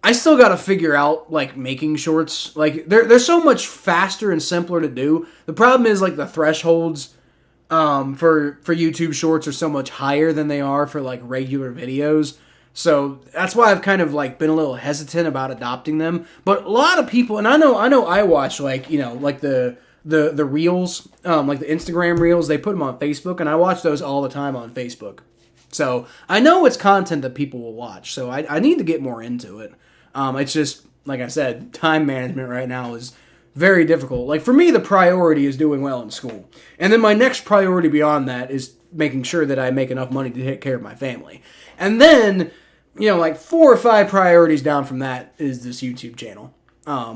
[SPEAKER 1] I still got to figure out, like, making shorts. Like, they're so much faster and simpler to do. The problem is, like, the thresholds for YouTube Shorts are so much higher than they are for, like, regular videos. So that's why I've kind of, like, been a little hesitant about adopting them. But a lot of people, and I know I watch, like, like the Reels, like the Instagram Reels, they put them on Facebook, and I watch those all the time on Facebook. So I know it's content that people will watch, so I need to get more into it. It's just, like I said, time management right now is very difficult. Like, for me, the priority is doing well in school. And then my next priority beyond that is making sure that I make enough money to take care of my family. And then, like 4 or 5 priorities down from that is this YouTube channel. I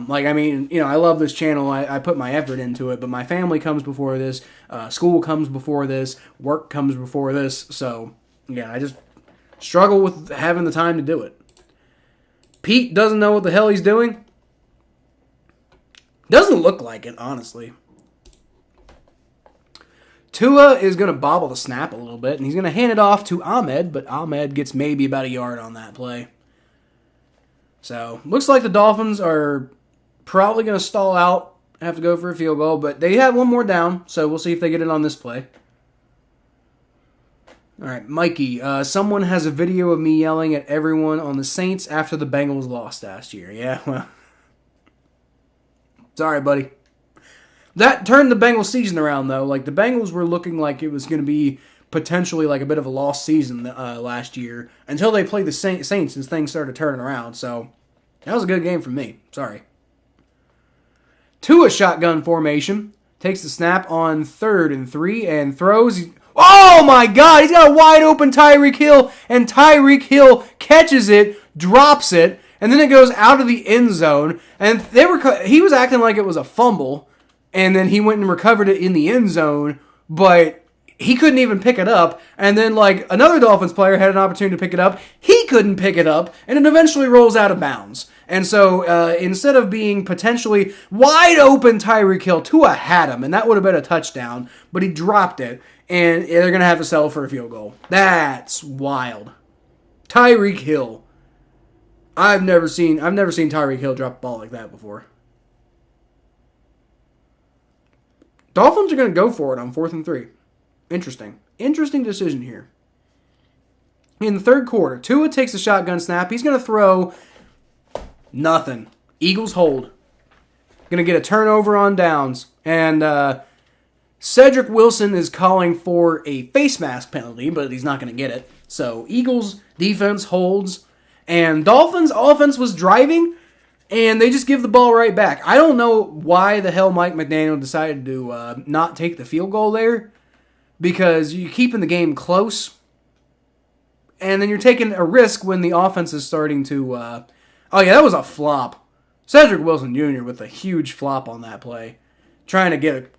[SPEAKER 1] love this channel. I put my effort into it, but my family comes before this. School comes before this. Work comes before this. So, yeah, I just struggle with having the time to do it. Pete doesn't know what the hell he's doing. Doesn't look like it, honestly. Tua is going to bobble the snap a little bit, and he's going to hand it off to Ahmed, but Ahmed gets maybe about a yard on that play. So, looks like the Dolphins are probably going to stall out, have to go for a field goal, but they have one more down, so we'll see if they get it on this play. All right, Mikey, someone has a video of me yelling at everyone on the Saints after the Bengals lost last year. Yeah, well, sorry, buddy. That turned the Bengals season around, though. Like, the Bengals were looking like it was going to be potentially like a bit of a lost season last year until they played the Saints and things started turning around. So, that was a good game for me. Sorry. Tua shotgun formation. Takes the snap on 3rd and 3 and throws. Oh my God! He's got a wide open Tyreek Hill, and Tyreek Hill catches it, drops it, and then it goes out of the end zone. And he was acting like it was a fumble, and then he went and recovered it in the end zone, but he couldn't even pick it up. And then, like, another Dolphins player had an opportunity to pick it up. He couldn't pick it up, and it eventually rolls out of bounds. And so, instead of being potentially wide open Tyreek Hill, Tua had him, and that would have been a touchdown, but he dropped it, and they're going to have to settle for a field goal. That's wild. Tyreek Hill. I've never seen Tyreek Hill drop a ball like that before. Dolphins are going to go for it on 4th and 3. Interesting decision here. In the third quarter, Tua takes a shotgun snap. He's going to throw nothing. Eagles hold. Going to get a turnover on downs. And Cedric Wilson is calling for a face mask penalty, but he's not going to get it. So Eagles defense holds. And Dolphins offense was driving, and they just give the ball right back. I don't know why the hell Mike McDaniel decided to not take the field goal there, because you're keeping the game close. and then you're taking a risk when the offense is starting to. Oh yeah, that was a flop. Cedric Wilson Jr. with a huge flop on that play, trying to get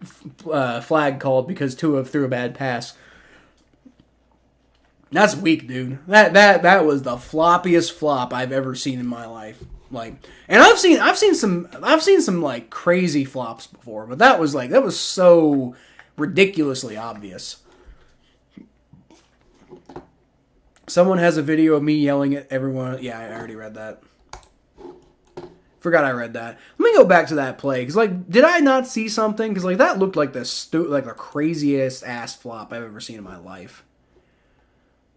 [SPEAKER 1] a flag called because Tua threw a bad pass. That's weak, dude. That was the floppiest flop I've ever seen in my life. Like, and I've seen some like crazy flops before, but that was so ridiculously obvious. Someone has a video of me yelling at everyone. Yeah, I already read that. Forgot I read that. Let me go back to that play because, like, did I not see something? Because like that looked like the craziest ass flop I've ever seen in my life.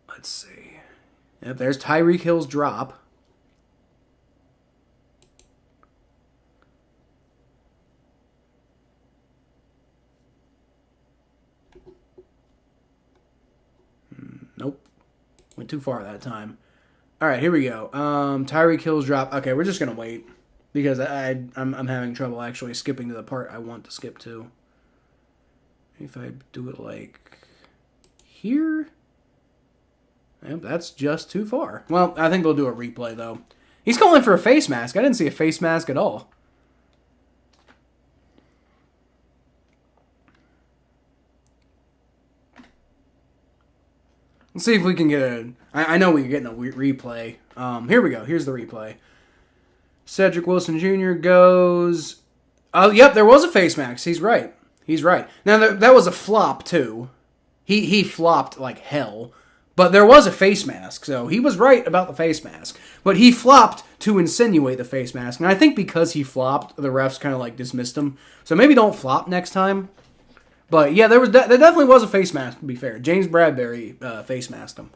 [SPEAKER 1] Let's see. Yep, there's Tyreek Hill's drop. Nope. Went too far that time. All right, here we go. Tyreek Hill's drop. Okay, we're just going to wait because I'm having trouble actually skipping to the part I want to skip to. If I do it like here... Yep, that's just too far. Well, I think they'll do a replay, though. He's calling for a face mask. I didn't see a face mask at all. Let's see if we can get a... I know we can get a replay. Here we go. Here's the replay. Cedric Wilson Jr. goes... Oh, yep, there was a face mask. He's right. He's right. Now, that was a flop, too. He flopped like hell. But there was a face mask, so he was right about the face mask. But he flopped to insinuate the face mask. And I think because he flopped, the refs kind of like dismissed him. So maybe don't flop next time. But yeah, there definitely was a face mask, to be fair. James Bradbury face masked him.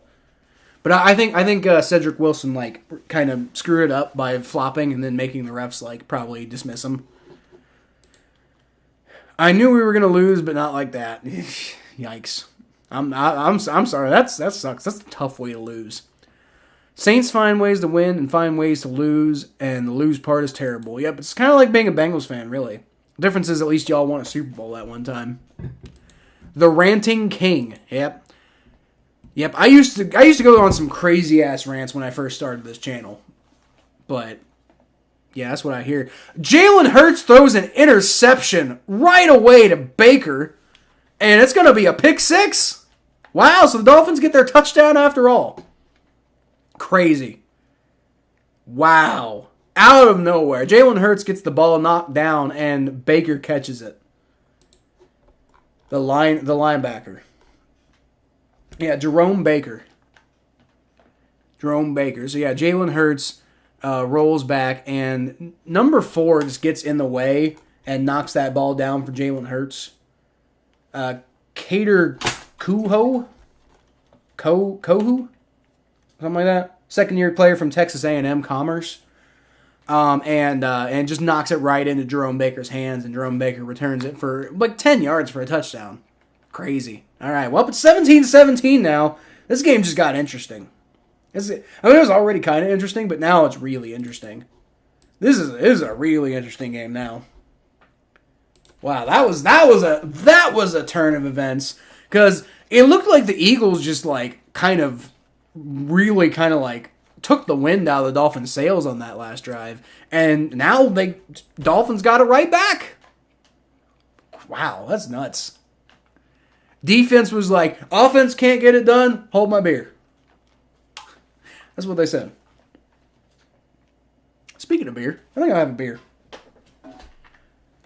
[SPEAKER 1] But I think Cedric Wilson like kind of screwed it up by flopping and then making the refs like probably dismiss him. I knew we were gonna lose, but not like that. Yikes. I'm sorry. That sucks. That's a tough way to lose. Saints find ways to win and find ways to lose, and the lose part is terrible. Yep, it's kind of like being a Bengals fan, really. The difference is at least y'all won a Super Bowl that one time. The Ranting King. Yep. I used to go on some crazy ass rants when I first started this channel, but yeah, that's what I hear. Jalen Hurts throws an interception right away to Baker. And it's going to be a pick six. Wow, so the Dolphins get their touchdown after all. Crazy. Wow. Out of nowhere. Jalen Hurts gets the ball knocked down and Baker catches it. The linebacker. Yeah, Jerome Baker. So yeah, Jalen Hurts rolls back and number 4 just gets in the way and knocks that ball down for Jalen Hurts. Cater Kohu, something like that. Second-year player from Texas A&M Commerce, and just knocks it right into Jerome Baker's hands, and Jerome Baker returns it for like 10 yards for a touchdown. Crazy. All right, well, it's 17-17 now. This game just got interesting. It was already kind of interesting, but now it's really interesting. This is a really interesting game now. Wow, that was a turn of events because it looked like the Eagles just like really like took the wind out of the Dolphins' sails on that last drive, and now Dolphins got it right back. Wow, that's nuts. Defense was like, offense can't get it done. Hold my beer. That's what they said. Speaking of beer, I think I'll have a beer.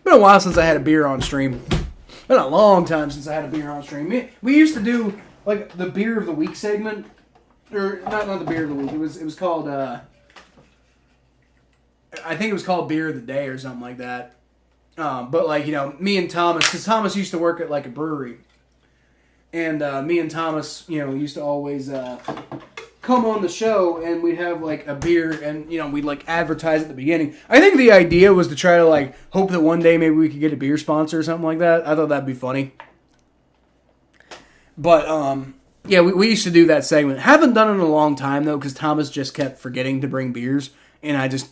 [SPEAKER 1] Been a while since I had a beer on stream. Been a long time since I had a beer on stream. We used to do like the beer of the week segment, or not the beer of the week. It was called I think it was called beer of the day or something like that. But like me and Thomas, because Thomas used to work at like a brewery, and me and Thomas used to always come on the show and we'd have like a beer and we'd like advertise at the beginning. I think the idea was to try to like hope that one day maybe we could get a beer sponsor or something like that. I thought that'd be funny. But yeah, we used to do that segment. Haven't done it in a long time though because Thomas just kept forgetting to bring beers and I just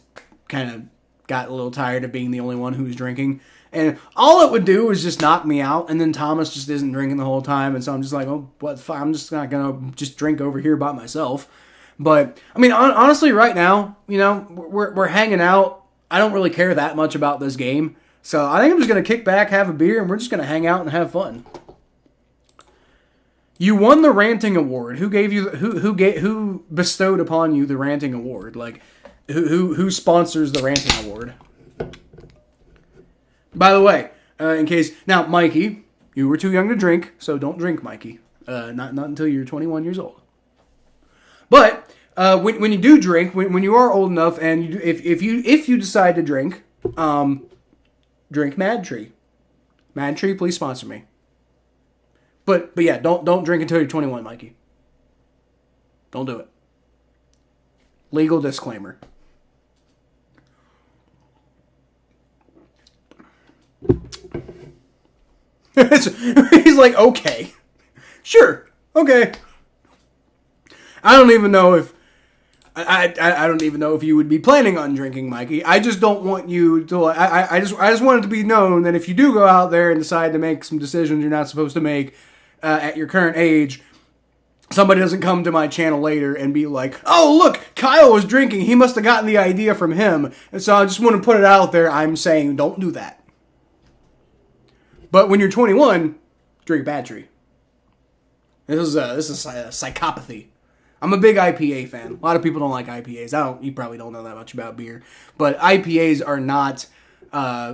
[SPEAKER 1] kind of got a little tired of being the only one who was drinking. And all it would do was just knock me out. And then Thomas just isn't drinking the whole time. And so I'm just like, oh, what? I'm just not going to just drink over here by myself. But, I mean, honestly, right now, you know, we're hanging out. I don't really care that much about this game. So I think I'm just going to kick back, have a beer, and we're just going to hang out and have fun. You won the ranting award. Who gave you who bestowed upon you the ranting award? Like, who sponsors the ranting award? By the way, in case now, Mikey, you were too young to drink, so don't drink, Mikey. Not until you're 21 years old. But when you do drink, when you are old enough, and if you decide to drink, drink Mad Tree. Mad Tree, please sponsor me. But yeah, don't drink until you're 21, Mikey. Don't do it. Legal disclaimer. He's like, okay. Sure. Okay. I don't even know if I don't even know if you would be planning on drinking, Mikey. I just don't want you to. I just want it to be known that if you do go out there and decide to make some decisions you're not supposed to make at your current age, somebody doesn't come to my channel later and be like, "Oh, look, Kyle was drinking. He must have gotten the idea from him." And so I just want to put it out there. I'm saying, don't do that. But when you're 21, drink Bad Tree. This is psychopathy. I'm a big IPA fan. A lot of people don't like IPAs. You probably don't know that much about beer, but IPAs are not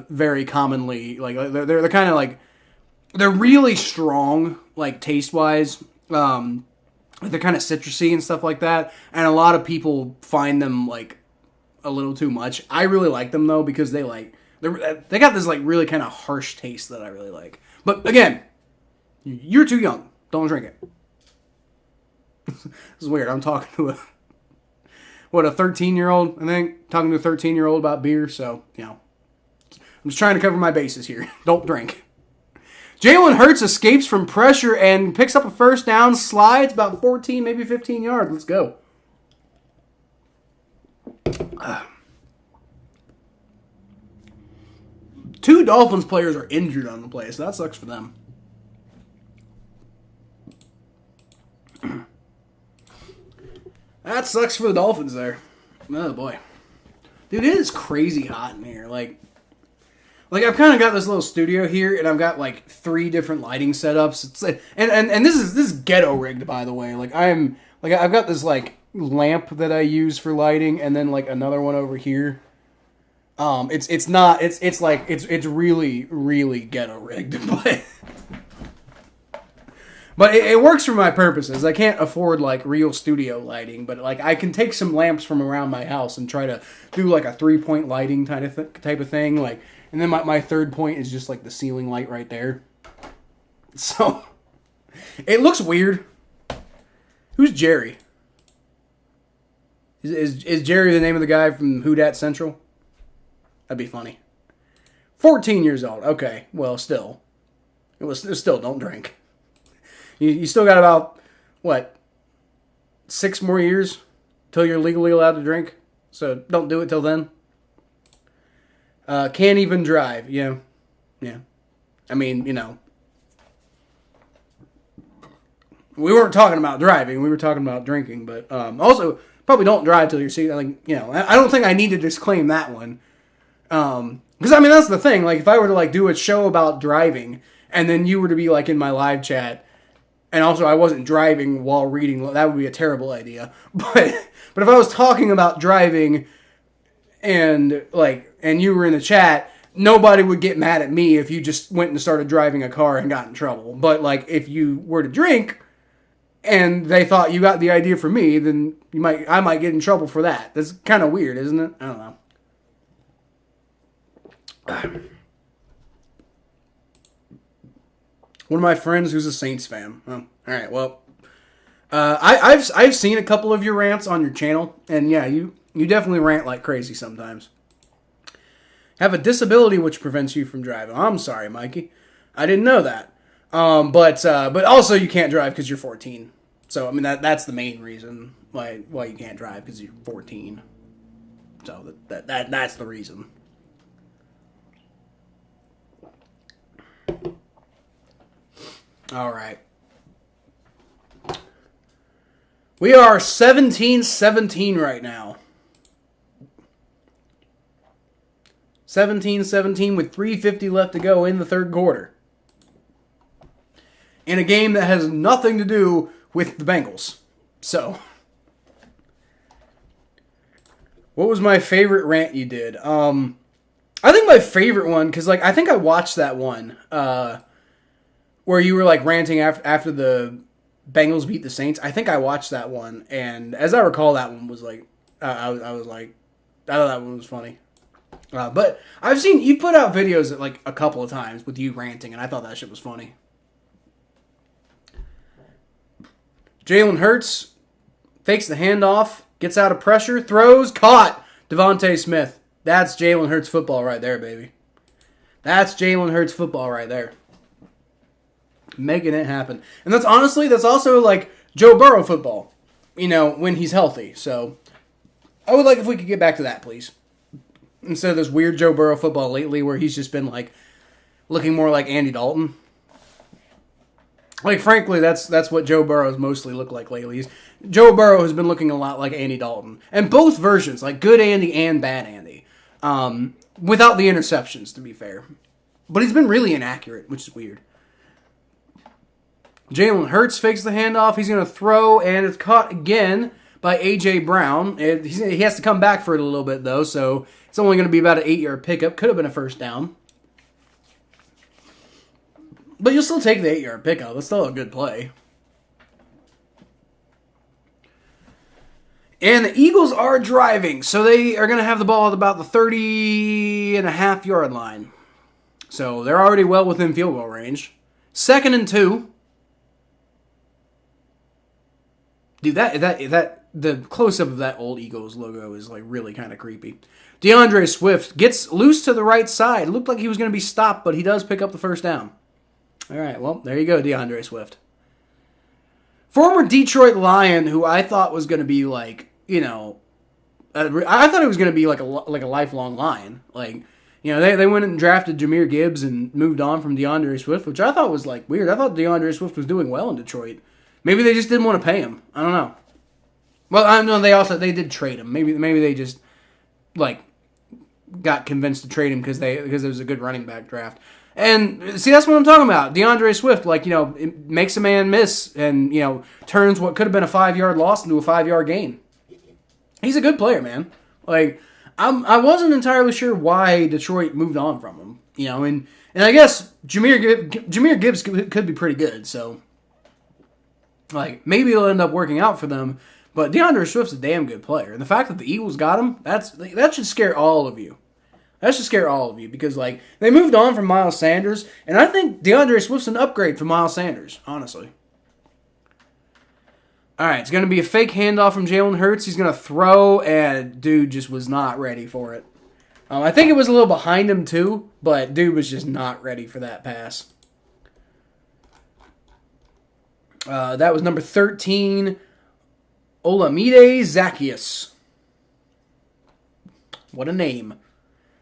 [SPEAKER 1] very commonly like they're kind of like they're really strong like taste wise. They're kind of citrusy and stuff like that, and a lot of people find them like a little too much. I really like them though because they got this like really kind of harsh taste that I really like. But again, you're too young. Don't drink it. This is weird. I'm talking to a 13-year-old, I think. Talking to a 13-year-old about beer, so, you know. I'm just trying to cover my bases here. Don't drink. Jalen Hurts escapes from pressure and picks up a first down, slides about 14, maybe 15 yards. Let's go. Two Dolphins players are injured on the play, so that sucks for them. That sucks for the Dolphins there. Oh, boy. Dude, it is crazy hot in here. Like I've kind of got this little studio here, and I've got, like, 3 different lighting setups. It's and this is ghetto rigged, by the way. I've got this, like, lamp that I use for lighting, and then, like, another one over here. It's really, really ghetto rigged, But it works for my purposes. I can't afford, like, real studio lighting, but, like, I can take some lamps from around my house and try to do, like, a 3-point lighting type of thing. Like, and then my third point is just, like, the ceiling light right there. So, it looks weird. Who's Jerry? Is Jerry the name of the guy from Who Dat Central? That'd be funny. 14 years old. Okay, well, still. It was still, don't drink. You still got about, 6 more years till you're legally allowed to drink? So don't do it till then. Can't even drive. Yeah. I mean, you know. We weren't talking about driving. We were talking about drinking. But also, probably don't drive till you're like, you know. I don't think I need to disclaim that one. Because, I mean, that's the thing. Like, if I were to, like, do a show about driving, and then you were to be, like, in my live chat, and also I wasn't driving while reading, that would be a terrible idea. But if I was talking about driving and you were in the chat, nobody would get mad at me if you just went and started driving a car and got in trouble. But, like, if you were to drink and they thought you got the idea from me, then I might get in trouble for that. That's kind of weird, isn't it? I don't know. One of my friends who's a Saints fan. Oh, all right, well, I've seen a couple of your rants on your channel, and yeah, you definitely rant like crazy sometimes. Have a disability which prevents you from driving. I'm sorry, Mikey, I didn't know that. But also you can't drive because you're 14. So I mean that's the main reason why you can't drive, because you're 14. So that's the reason. All right. We are 17-17 right now. 17-17 with 3:50 left to go in the third quarter. In a game that has nothing to do with the Bengals. So, what was my favorite rant you did? I think my favorite one, because I think I watched that one where you were ranting after the Bengals beat the Saints. I think I watched that one, and as I recall, that one was I thought that one was funny. But I've seen you put out videos a couple of times with you ranting, and I thought that shit was funny. Jalen Hurts fakes the handoff, gets out of pressure, throws, caught. Devontae Smith. That's Jalen Hurts football right there, baby. That's Jalen Hurts football right there. Making it happen. And that's also Joe Burrow football, when he's healthy. So I would like if we could get back to that, please. Instead of this weird Joe Burrow football lately where he's just been looking more like Andy Dalton. Frankly, that's what Joe Burrow's mostly looked like lately. Joe Burrow has been looking a lot like Andy Dalton. And both versions, good Andy and bad Andy. Without the interceptions, to be fair. But he's been really inaccurate, which is weird. Jalen Hurts fakes the handoff. He's going to throw, and it's caught again by A.J. Brown. He has to come back for it a little bit, though, so it's only going to be about an 8-yard pickup. Could have been a first down. But you'll still take the 8-yard pickup. It's still a good play. And the Eagles are driving, so they are going to have the ball at about the 30.5-yard line. So they're already well within field goal range. 2nd and 2. Dude, the close-up of that old Eagles logo is really kind of creepy. DeAndre Swift gets loose to the right side. Looked like he was going to be stopped, but he does pick up the first down. All right, well, there you go, DeAndre Swift. Former Detroit Lion, who I thought was going to be I thought it was going to be a lifelong Lion. They went and drafted Jahmyr Gibbs and moved on from DeAndre Swift, which I thought was weird. I thought DeAndre Swift was doing well in Detroit. Maybe they just didn't want to pay him. I don't know. Well, I know they did trade him. Maybe they just got convinced to trade him because it was a good running back draft. And see, that's what I'm talking about. DeAndre Swift, it makes a man miss and turns what could have been a 5-yard loss into a 5-yard gain. He's a good player, man. I wasn't entirely sure why Detroit moved on from him. And I guess Jahmyr Gibbs could be pretty good. So maybe it'll end up working out for them. But DeAndre Swift's a damn good player, and the fact that the Eagles got him, that should scare all of you. That should scare all of you because, they moved on from Miles Sanders, and I think DeAndre Swift's an upgrade from Miles Sanders, honestly. All right, it's going to be a fake handoff from Jalen Hurts. He's going to throw, and dude just was not ready for it. I think it was a little behind him, too, but dude was just not ready for that pass. That was number 13, Olamide Zaccheaus. What a name.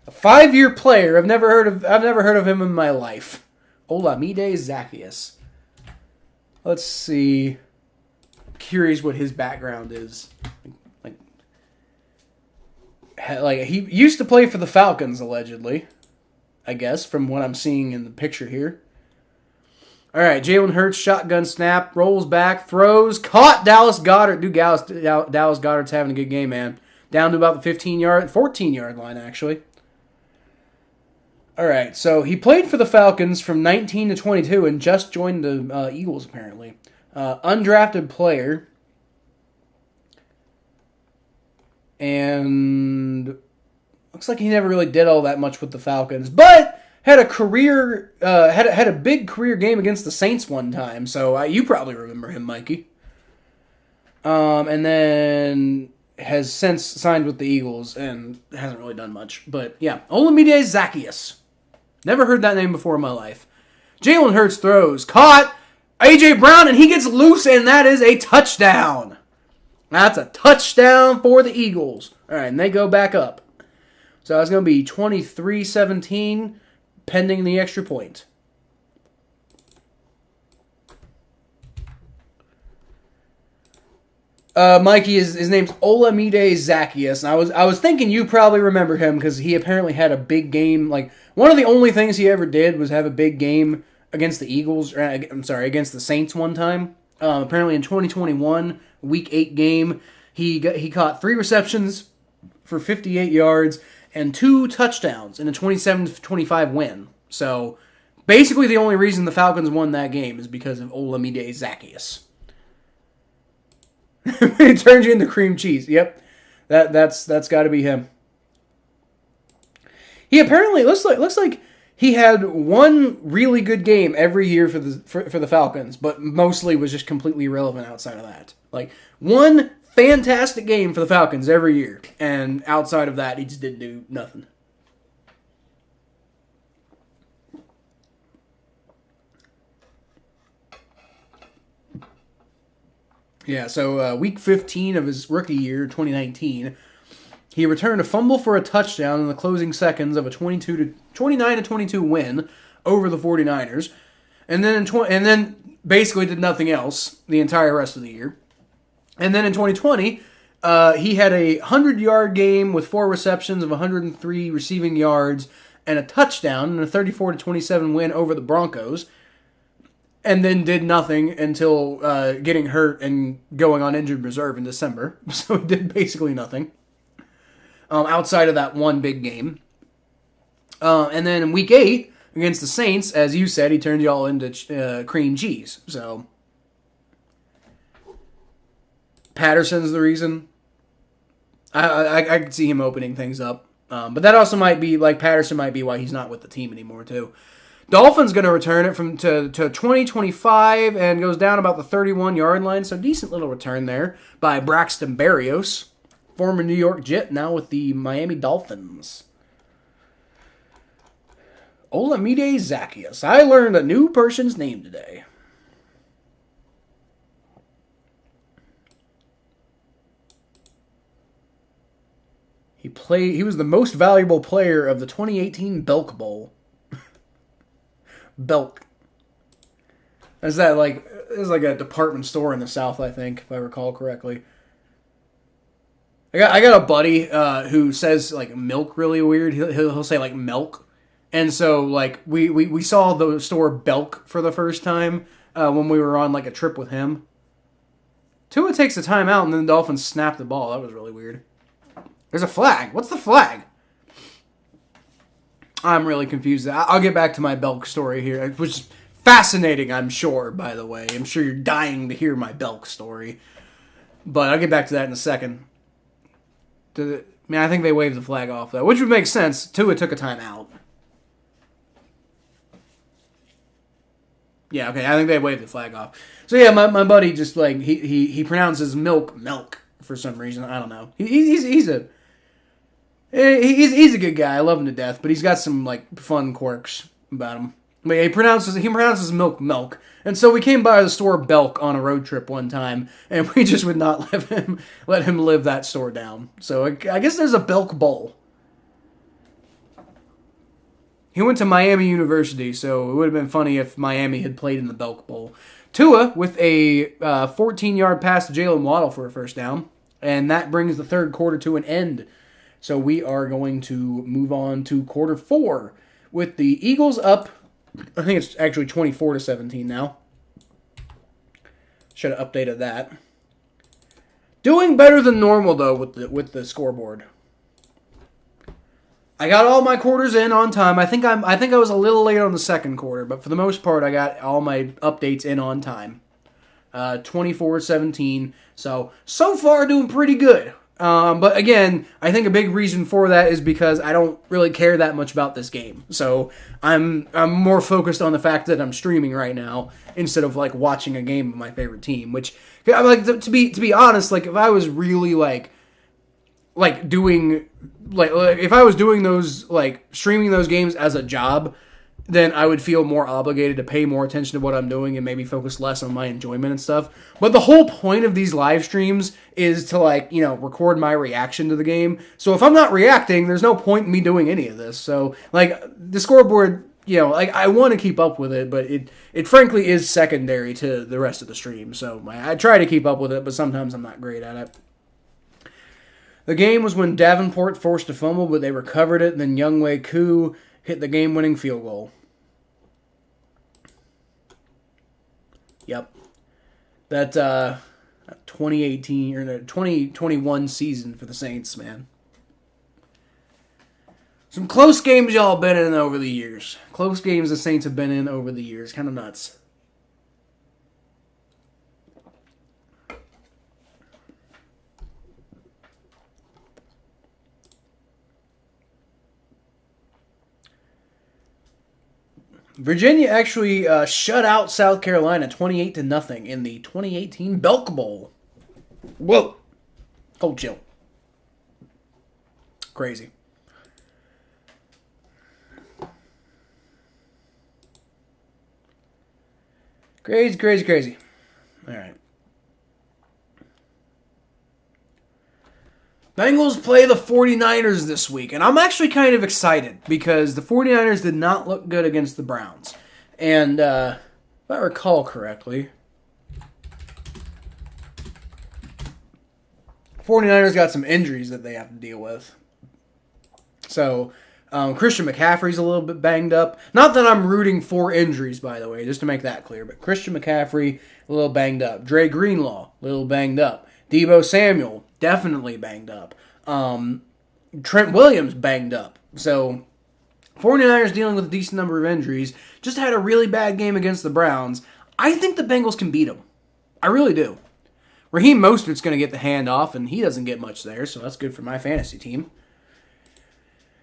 [SPEAKER 1] A 5-year player. I've never heard of him in my life. Olamide Zaccheaus. Let's see. Curious what his background is. He used to play for the Falcons, allegedly. I guess, from what I'm seeing in the picture here. All right, Jalen Hurts, shotgun snap, rolls back, throws, caught Dallas Goedert. Dude, Dallas Goedert's having a good game, man. Down to about the 14-yard line, actually. All right, so he played for the Falcons from 19 to 22 and just joined the Eagles, apparently. Undrafted player. And looks like he never really did all that much with the Falcons, but had a big career game against the Saints one time. So you probably remember him, Mikey. And then has since signed with the Eagles and hasn't really done much. But yeah, Olamide Zaccheaus. Never heard that name before in my life. Jalen Hurts throws, caught A.J. Brown, and he gets loose, and that is a touchdown. That's a touchdown for the Eagles. All right, and they go back up. So it's going to be 23-17, pending the extra point. Mikey, his name's Olamide Zacchaeus, and I was thinking you probably remember him because he apparently had a big game. Like one of the only things he ever did was have a big game against the Eagles. Against the Saints one time. Apparently in 2021, Week 8 game, he caught 3 receptions for 58 yards and 2 touchdowns in a 27-25 win. So basically, the only reason the Falcons won that game is because of Olamide Zacchaeus. It turns you into cream cheese. Yep, that's got to be him. He apparently looks like he had one really good game every year for the Falcons, but mostly was just completely irrelevant outside of that. Like one fantastic game for the Falcons every year, and outside of that, he just didn't do nothing. Yeah, so week 15 of his rookie year, 2019, he returned a fumble for a touchdown in the closing seconds of a 29-22 win over the 49ers, and then basically did nothing else the entire rest of the year. And then in 2020, he had a 100-yard game with 4 receptions of 103 receiving yards and a touchdown in a 34-27 win over the Broncos. And then did nothing until getting hurt and going on injured reserve in December. So he did basically nothing outside of that one big game. And then in Week 8 against the Saints, as you said, he turned you all into cream cheese. So Patterson's the reason. I could see him opening things up. But that also might be, like, Patterson might be why he's not with the team anymore, too. Dolphins going to return it to 2025 and goes down about the 31-yard line. So decent little return there by Braxton Berrios, former New York Jet, now with the Miami Dolphins. Olamide Zacchaeus. I learned a new person's name today. He was the most valuable player of the 2018 Belk Bowl. Belk. Is that like it's like a department store in the South, I think, if I recall correctly. I got a buddy who says like milk really weird. He'll say like milk, and so like we saw the store Belk for the first time when we were on like a trip with him. Tua takes the timeout, and then the Dolphins snap the ball. That was really weird. There's a flag. What's the flag? I'm really confused. I'll get back to my Belk story here, which is fascinating, I'm sure, by the way. I'm sure you're dying to hear my Belk story. But I'll get back to that in a second. I think they waved the flag off, though, which would make sense. Tua took a timeout. Yeah, okay, I think they waved the flag off. So yeah, my buddy just, like, he pronounces milk for some reason. I don't know. He's a good guy. I love him to death, but he's got some like fun quirks about him. But yeah, he pronounces milk, and so we came by the store Belk on a road trip one time, and we just would not let him live that store down. So I guess there's a Belk Bowl. He went to Miami University, so it would have been funny if Miami had played in the Belk Bowl. Tua with a 14-yard pass to Jalen Waddle for a first down, and that brings the third quarter to an end. So we are going to move on to quarter 4 with the Eagles up. I think it's actually 24-17 now. Should have updated that. Doing better than normal though with the scoreboard. I got all my quarters in on time. I think I was a little late on the second quarter, but for the most part I got all my updates in on time. 24-17. So far doing pretty good. But again, I think a big reason for that is because I don't really care that much about this game. So I'm more focused on the fact that I'm streaming right now instead of like watching a game of my favorite team. Which, like, to be honest, like if I was really like doing like if I was doing those like streaming those games as a job, then I would feel more obligated to pay more attention to what I'm doing and maybe focus less on my enjoyment and stuff. But the whole point of these live streams is to, like, you know, record my reaction to the game. So if I'm not reacting, there's no point in me doing any of this. So, like, the scoreboard like I want to keep up with it, but it frankly is secondary to the rest of the stream. So I try to keep up with it, but sometimes I'm not great at it. The game was when Davenport forced a fumble, but they recovered it, and then Younghoe Koo hit the game-winning field goal. Yep. That 2018 or the 2021 season for the Saints, man. Some close games y'all been in over the years. Close games the Saints have been in over the years. Kind of nuts. Virginia actually shut out South Carolina 28-0 in the 2018 Belk Bowl. Whoa. Cold chill. Crazy. Crazy. All right. Bengals play the 49ers this week, and I'm actually kind of excited because the 49ers did not look good against the Browns. And if I recall correctly, 49ers got some injuries that they have to deal with. So Christian McCaffrey's a little bit banged up. Not that I'm rooting for injuries, by the way, just to make that clear, but Christian McCaffrey, a little banged up. Dre Greenlaw, a little banged up. Deebo Samuel, definitely banged up. Trent Williams, banged up. So, 49ers dealing with a decent number of injuries. Just had a really bad game against the Browns. I think the Bengals can beat them. I really do. Raheem Mostert's going to get the handoff, and he doesn't get much there, so that's good for my fantasy team.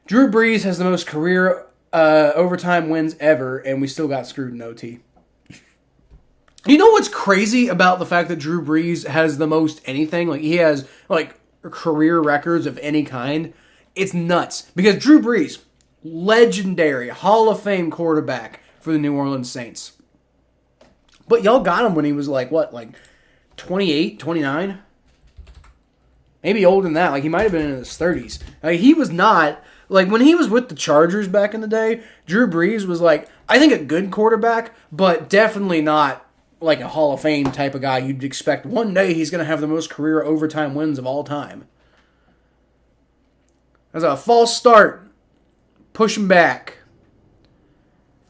[SPEAKER 1] Drew Brees has the most career overtime wins ever, and we still got screwed in OT. You know what's crazy about the fact that Drew Brees has the most anything? Like, he has, like, career records of any kind. It's nuts. Because Drew Brees, legendary, Hall of Fame quarterback for the New Orleans Saints. But y'all got him when he was, like, what, like 28, 29? Maybe older than that. Like, he might have been in his 30s. Like, he was not... Like, when he was with the Chargers back in the day, Drew Brees was, like, I think a good quarterback, but definitely not like a Hall of Fame type of guy you'd expect one day he's going to have the most career overtime wins of all time. That's a false start. Push him back.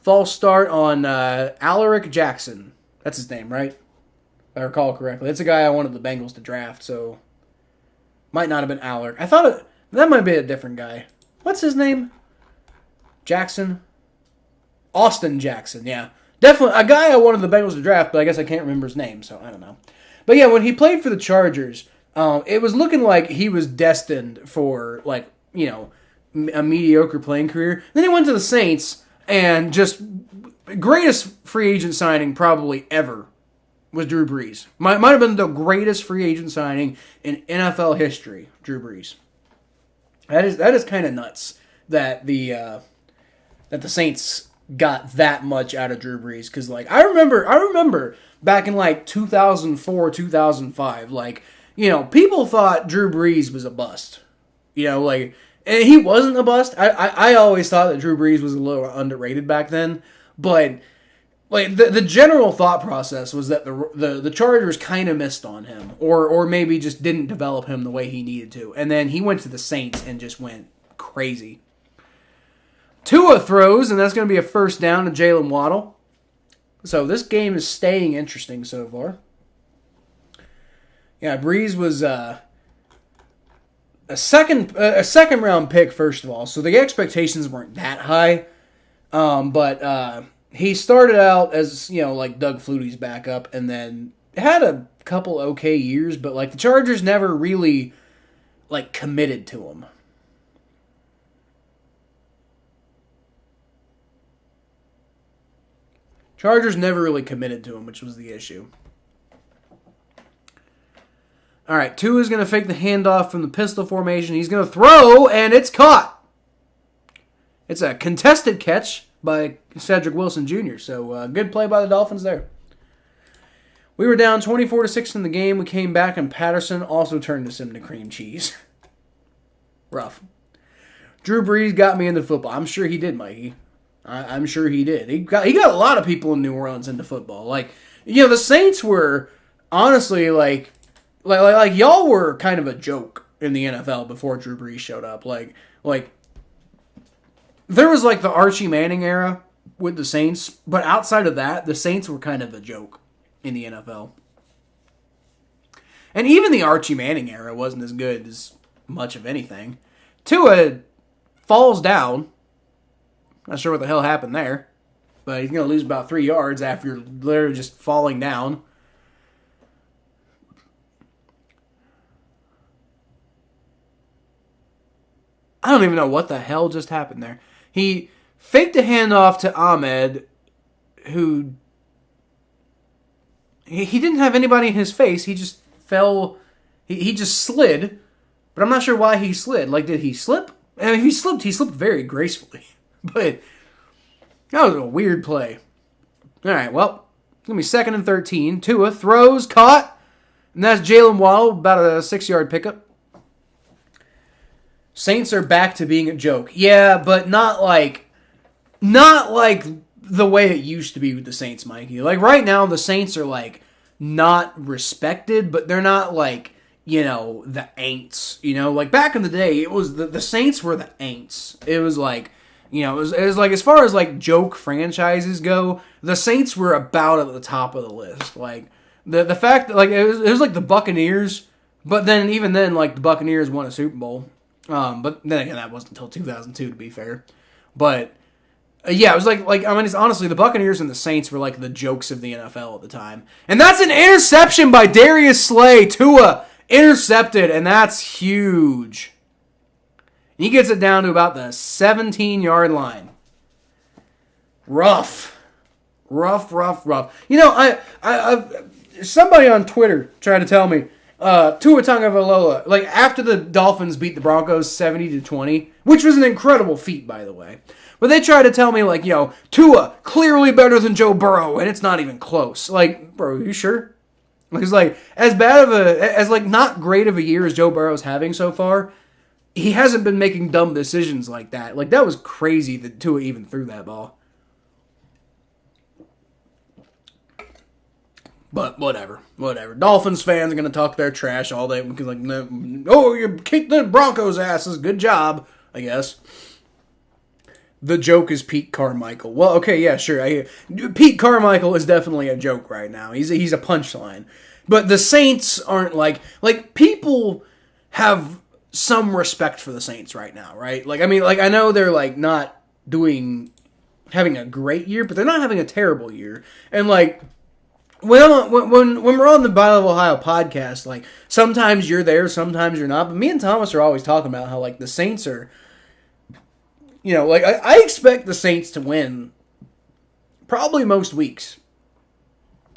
[SPEAKER 1] False start on Alaric Jackson. That's his name, right? If I recall correctly. That's a guy I wanted the Bengals to draft, so might not have been Alaric. I thought that might be a different guy. What's his name? Jackson? Austin Jackson, yeah. Definitely a guy I wanted the Bengals to draft, but I guess I can't remember his name, so I don't know. But yeah, when he played for the Chargers, it was looking like he was destined for, like, you know, a mediocre playing career. Then he went to the Saints, and just greatest free agent signing probably ever was Drew Brees. Might have been the greatest free agent signing in NFL history, Drew Brees. That is kind of nuts that the Saints got that much out of Drew Brees, because like I remember back in like 2004, 2005, like, you know, people thought Drew Brees was a bust, you know, like, and he wasn't a bust. I always thought that Drew Brees was a little underrated back then, but like the general thought process was that the Chargers kind of missed on him, or maybe just didn't develop him the way he needed to, and then he went to the Saints and just went crazy. Tua throws, and that's going to be a first down to Jalen Waddle. So this game is staying interesting so far. Yeah, Brees was a second round pick, first of all, so the expectations weren't that high. But he started out as, you know, like Doug Flutie's backup, and then had a couple okay years, but like the Chargers never really like committed to him. Chargers never really committed to him, which was the issue. All right, Tua is going to fake the handoff from the pistol formation. He's going to throw, and it's caught. It's a contested catch by Cedric Wilson Jr., so good play by the Dolphins there. We were down 24-6 in the game. We came back, and Patterson also turned us into cream cheese. Rough. Drew Brees got me into football. I'm sure he did, Mikey. I'm sure he did. He got a lot of people in New Orleans into football. Like, the Saints were honestly like y'all were kind of a joke in the NFL before Drew Brees showed up. Like there was like the Archie Manning era with the Saints, but outside of that, the Saints were kind of a joke in the NFL. And even the Archie Manning era wasn't as good as much of anything. Tua falls down. Not sure what the hell happened there, but he's going to lose about 3 yards after literally just falling down. I don't even know what the hell just happened there. He faked a handoff to Ahmed, who he didn't have anybody in his face. He just fell. He just slid, but I'm not sure why he slid. Like, did he slip? I mean, if he slipped very gracefully. But that was a weird play. All right, well, it's going to be 2nd and 13. Tua throws, caught, and that's Jalen Waddle, about a 6-yard pickup. Saints are back to being a joke. Yeah, but not like the way it used to be with the Saints, Mikey. Like, right now, the Saints are, like, not respected, but they're not, like, the Aints. Like, back in the day, it was the Saints were the Aints. It was like, it was like, as far as, like, joke franchises go, the Saints were about at the top of the list. Like, the fact that, like, it was like the Buccaneers, but then, even then, like, the Buccaneers won a Super Bowl. But then again, that wasn't until 2002, to be fair. But, yeah, it was like, I mean, it's honestly, the Buccaneers and the Saints were, like, the jokes of the NFL at the time. And that's an interception by Darius Slay. Tua intercepted, and that's huge. He gets it down to about the 17-yard line. Rough. I somebody on Twitter tried to tell me, Tua Tagovailoa, like, after the Dolphins beat the Broncos 70-20, which was an incredible feat, by the way. But they tried to tell me, like, Tua, clearly better than Joe Burrow, and it's not even close. Like, bro, are you sure? Because, like, as bad of as, like, not great of a year as Joe Burrow's having so far, he hasn't been making dumb decisions like that. Like, that was crazy that Tua even threw that ball. But whatever. Dolphins fans are going to talk their trash all day because, like, oh, you kicked the Broncos' asses. Good job, I guess. The joke is Pete Carmichael. Well, okay, yeah, sure. Pete Carmichael is definitely a joke right now. He's a punchline. But the Saints aren't like people have some respect for the Saints right now, right? Like, I mean, like, I know they're, like, not having a great year, but they're not having a terrible year. And, like, when we're on the Battle of Ohio podcast, like, sometimes you're there, sometimes you're not. But me and Thomas are always talking about how, like, the Saints are, like, I expect the Saints to win probably most weeks.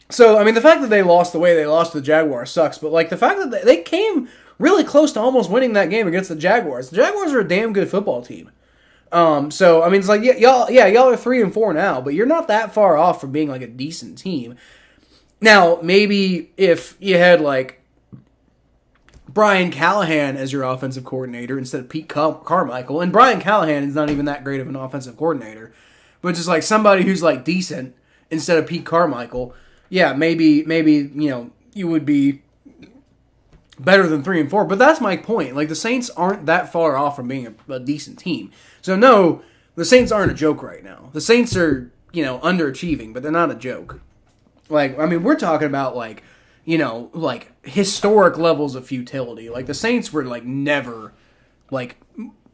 [SPEAKER 1] So, I mean, the fact that they lost the way they lost to the Jaguars sucks, but, like, the fact that they came really close to almost winning that game against the Jaguars. The Jaguars are a damn good football team. So, I mean, it's like, y'all are 3-4 now, but you're not that far off from being, like, a decent team. Now, maybe if you had, like, Brian Callahan as your offensive coordinator instead of Pete Carmichael, and Brian Callahan is not even that great of an offensive coordinator, but just, like, somebody who's, like, decent instead of Pete Carmichael, yeah, maybe you would be better than 3-4, but that's my point. Like, the Saints aren't that far off from being a decent team. So, no, the Saints aren't a joke right now. The Saints are, underachieving, but they're not a joke. Like, I mean, we're talking about, like, like, historic levels of futility. Like, the Saints were, like, never, like,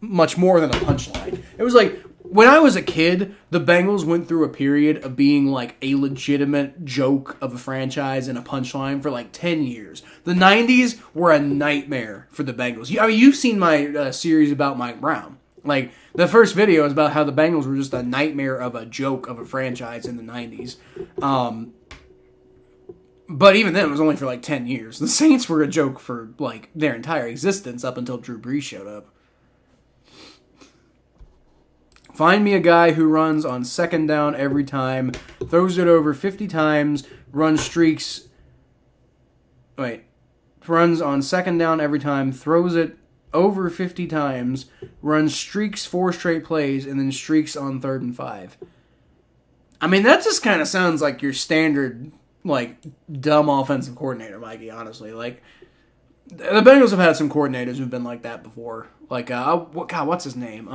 [SPEAKER 1] much more than a punchline. It was like, when I was a kid, the Bengals went through a period of being, like, a legitimate joke of a franchise and a punchline for, like, 10 years. The 90s were a nightmare for the Bengals. I mean, you've seen my series about Mike Brown. Like, the first video is about how the Bengals were just a nightmare of a joke of a franchise in the 90s. But even then, it was only for, like, 10 years. The Saints were a joke for, like, their entire existence up until Drew Brees showed up. Find me a guy who runs on 2nd down every time, throws it over 50 times, runs on 2nd down every time, throws it over 50 times, runs streaks 4 straight plays, and then streaks on 3rd and 5. I mean, that just kind of sounds like your standard, like, dumb offensive coordinator, Mikey, honestly. Like, the Bengals have had some coordinators who've been like that before. Like, what's his name?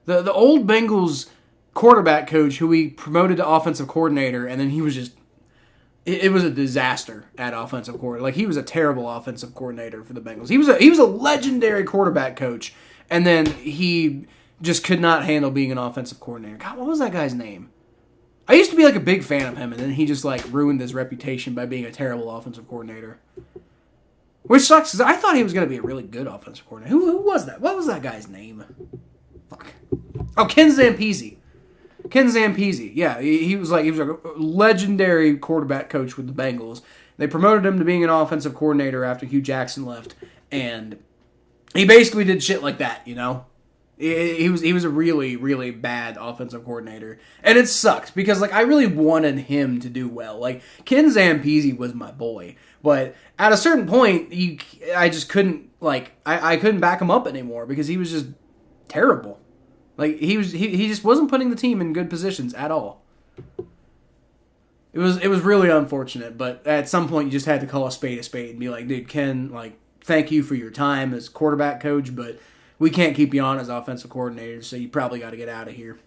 [SPEAKER 1] The old Bengals quarterback coach who we promoted to offensive coordinator, and then he was just, it was a disaster at offensive coordinator. Like, he was a terrible offensive coordinator for the Bengals. He was a legendary quarterback coach, and then he just could not handle being an offensive coordinator. God, what was that guy's name? I used to be like a big fan of him, and then he just like ruined his reputation by being a terrible offensive coordinator. Which sucks, because I thought he was going to be a really good offensive coordinator. Who was that? What was that guy's name? Fuck. Oh, Ken Zampese. Ken Zampese. Yeah, he was like a legendary quarterback coach with the Bengals. They promoted him to being an offensive coordinator after Hugh Jackson left, and he basically did shit like that, you know? He was a really, really bad offensive coordinator. And it sucks because like I really wanted him to do well. Like Ken Zampese was my boy. But at a certain point, I just couldn't I couldn't back him up anymore because he was just terrible. Like he just wasn't putting the team in good positions at all. It was really unfortunate, but at some point you just had to call a spade and be like, dude, Ken, like, thank you for your time as quarterback coach, but we can't keep you on as offensive coordinator, so you probably got to get out of here.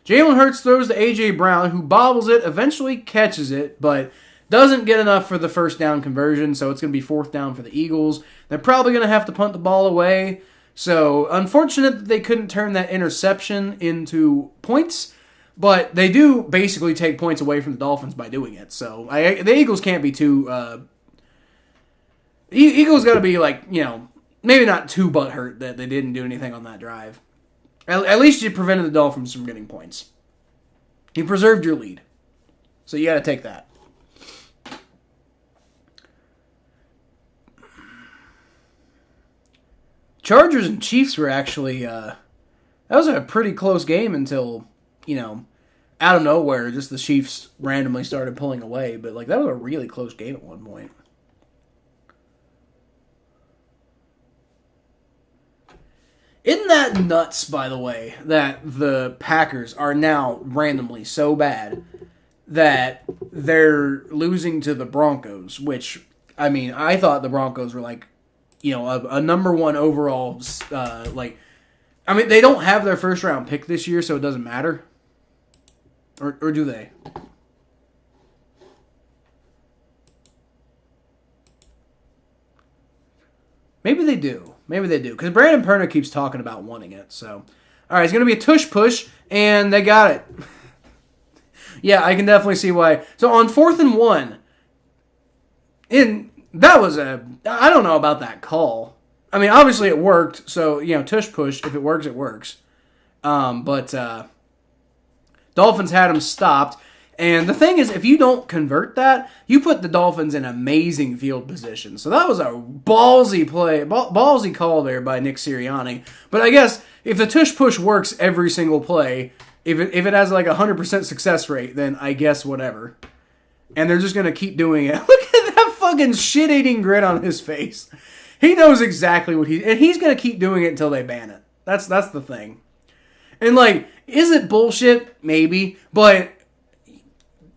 [SPEAKER 1] Jalen Hurts throws to A.J. Brown, who bobbles it, eventually catches it, but doesn't get enough for the first down conversion, so it's going to be 4th down for the Eagles. They're probably going to have to punt the ball away, so unfortunate that they couldn't turn that interception into points, but they do basically take points away from the Dolphins by doing it, so the Eagles can't be too... Eagles got to be like, you know, maybe not too butthurt that they didn't do anything on that drive. At least you prevented the Dolphins from getting points. You preserved your lead. So you got to take that. Chargers and Chiefs were actually... that was a pretty close game until, you know, out of nowhere, just the Chiefs randomly started pulling away. But, like, that was a really close game at one point. Isn't that nuts, by the way, that the Packers are now randomly so bad that they're losing to the Broncos, which, I mean, I thought the Broncos were like, you know, a number 1 overall, I mean, they don't have their first round pick this year, so it doesn't matter. Or do they? Maybe they do. Because Brandon Perna keeps talking about wanting it. So, all right, it's going to be a tush push, and they got it. Yeah, I can definitely see why. So on 4th and 1, that was I don't know about that call. I mean, obviously it worked. So, you know, tush push. If it works, it works. But Dolphins had him stopped. And the thing is, if you don't convert that, you put the Dolphins in amazing field position. So that was a ballsy play, ballsy call there by Nick Sirianni. But I guess if the tush push works every single play, if it has like 100% success rate, then I guess whatever. And they're just going to keep doing it. Look at that fucking shit-eating grin on his face. He knows exactly what and he's going to keep doing it until they ban it. That's the thing. And like, is it bullshit? Maybe. But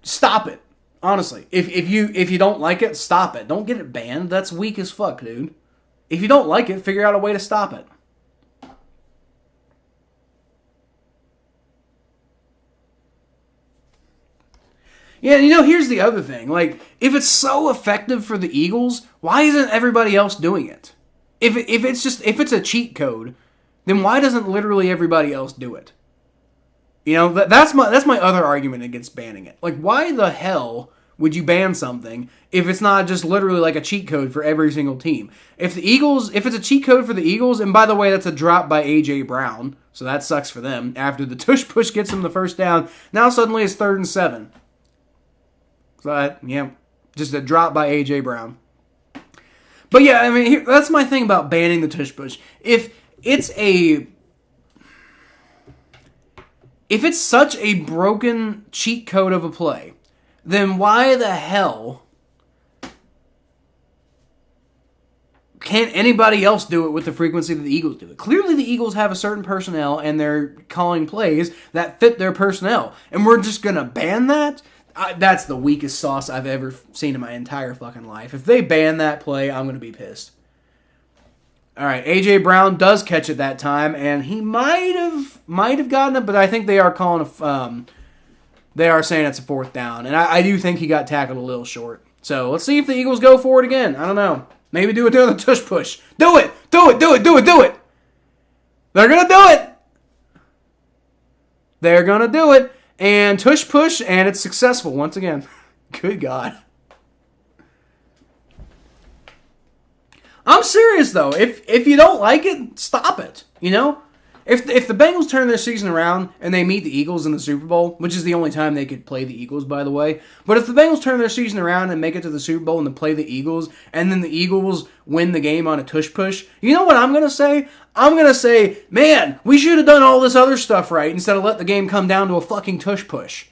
[SPEAKER 1] stop it. Honestly. If you don't like it, stop it. Don't get it banned. That's weak as fuck, dude. If you don't like it, figure out a way to stop it. Yeah, you know, here's the other thing. Like, if it's so effective for the Eagles, why isn't everybody else doing it? If it's a cheat code, then why doesn't literally everybody else do it? You know, that's my other argument against banning it. Like, why the hell would you ban something if it's not just literally like a cheat code for every single team? If it's a cheat code for the Eagles, and by the way, that's a drop by A.J. Brown, so that sucks for them. After the tush push gets them the first down, now suddenly it's 3rd and 7. So, yeah, just a drop by A.J. Brown. But yeah, I mean, that's my thing about banning the tush push. If it's such a broken cheat code of a play, then why the hell can't anybody else do it with the frequency that the Eagles do it? Clearly, the Eagles have a certain personnel, and they're calling plays that fit their personnel. And we're just going to ban that? That's the weakest sauce I've ever seen in my entire fucking life. If they ban that play, I'm going to be pissed. All right, A.J. Brown does catch it that time, and he might have gotten it, but I think they are calling they are saying it's a 4th down. And I do think he got tackled a little short. So let's see if the Eagles go for it again. I don't know. Maybe do another tush push. Do it! Do it! Do it! Do it! Do it! They're going to do it! They're going to do it. And tush push, and it's successful once again. Good God. I'm serious, though. If you don't like it, stop it. You know? If the Bengals turn their season around and they meet the Eagles in the Super Bowl, which is the only time they could play the Eagles, by the way, but if the Bengals turn their season around and make it to the Super Bowl and then play the Eagles, and then the Eagles win the game on a tush push, you know what I'm going to say? I'm going to say, man, we should have done all this other stuff right instead of let the game come down to a fucking tush push.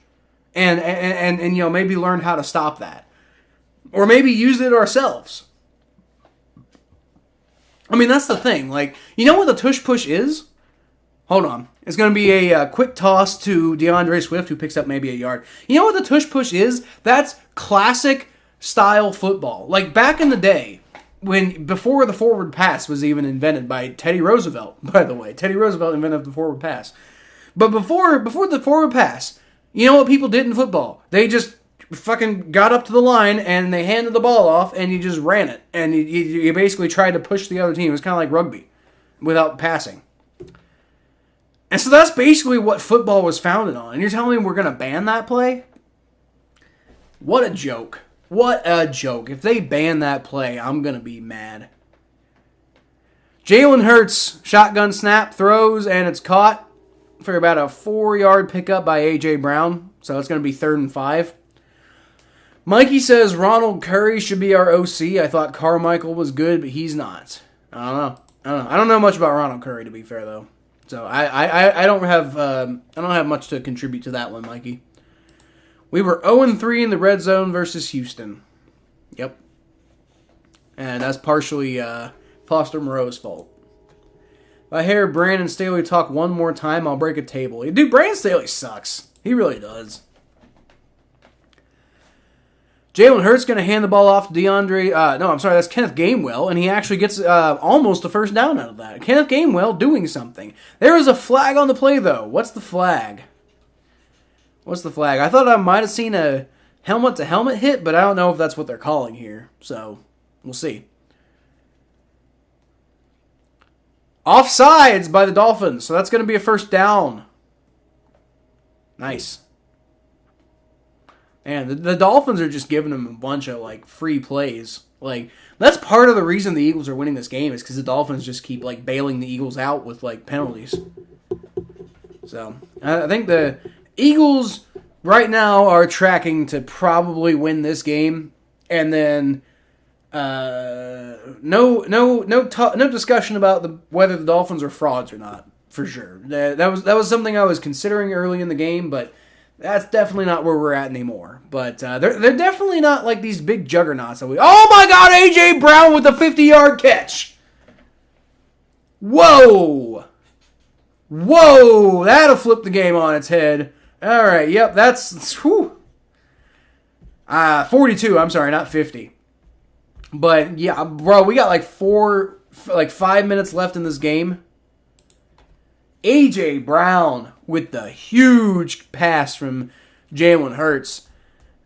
[SPEAKER 1] And you know, maybe learn how to stop that. Or maybe use it ourselves. I mean, that's the thing. Like, you know what the tush push is? Hold on. It's going to be a quick toss to DeAndre Swift, who picks up maybe a yard. You know what the tush push is? That's classic style football. Like back in the day, before the forward pass was even invented by Teddy Roosevelt, by the way. Teddy Roosevelt invented the forward pass. But before the forward pass, you know what people did in football? They just fucking got up to the line and they handed the ball off and you just ran it. And you basically tried to push the other team. It was kind of like rugby without passing. And so that's basically what football was founded on. And you're telling me we're going to ban that play? What a joke. What a joke. If they ban that play, I'm going to be mad. Jalen Hurts, shotgun snap, throws, and it's caught for about a 4-yard pickup by A.J. Brown. So it's going to be 3rd and 5. Mikey says Ronald Curry should be our OC. I thought Carmichael was good, but he's not. I don't know much about Ronald Curry, to be fair, though. So I don't have much to contribute to that one, Mikey. We were 0-3 in the red zone versus Houston. Yep. And that's partially Foster Moreau's fault. If I hear Brandon Staley talk one more time, I'll break a table. Dude, Brandon Staley sucks. He really does. Jalen Hurts going to hand the ball off to that's Kenneth Gainwell, and he actually gets almost a first down out of that. Kenneth Gainwell doing something. There is a flag on the play, though. What's the flag? I thought I might have seen a helmet-to-helmet hit, but I don't know if that's what they're calling here. So, we'll see. Offsides by the Dolphins, so that's going to be a first down. Nice. And the Dolphins are just giving them a bunch of, like, free plays. Like, that's part of the reason the Eagles are winning this game is because the Dolphins just keep, like, bailing the Eagles out with, like, penalties. So, I think the Eagles right now are tracking to probably win this game. And then, no discussion about whether the Dolphins are frauds or not, for sure. That was something I was considering early in the game, but that's definitely not where we're at anymore. But they're definitely not like these big juggernauts. Oh my God, A.J. Brown with a 50-yard catch. Whoa. That'll flip the game on its head. All right, yep, that's 42, I'm sorry, not 50. But yeah, bro, we got like 5 minutes left in this game. A.J. Brown with the huge pass from Jalen Hurts.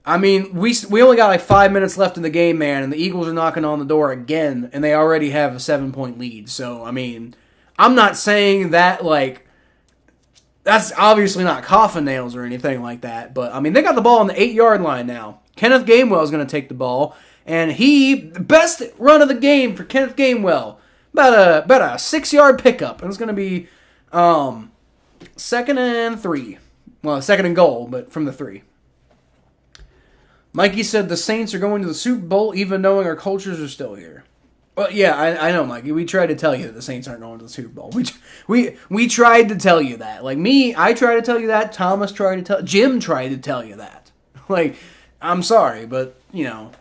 [SPEAKER 1] I mean, we only got like 5 minutes left in the game, man, and the Eagles are knocking on the door again, and they already have a 7-point lead. So, I mean, I'm not saying that, like, that's obviously not coffin nails or anything like that, but, I mean, they got the ball on the 8-yard line now. Kenneth Gainwell is going to take the ball, and best run of the game for Kenneth Gainwell, about a 6-yard pickup, and it's going to be 2nd and 3. Well, 2nd and goal, but from the 3. Mikey said the Saints are going to the Super Bowl even knowing our cultures are still here. Well, yeah, I know, Mikey. We tried to tell you that the Saints aren't going to the Super Bowl. We tried to tell you that. Like me, I tried to tell you that. Thomas tried to tell. Jim tried to tell you that. Like, I'm sorry, but you know,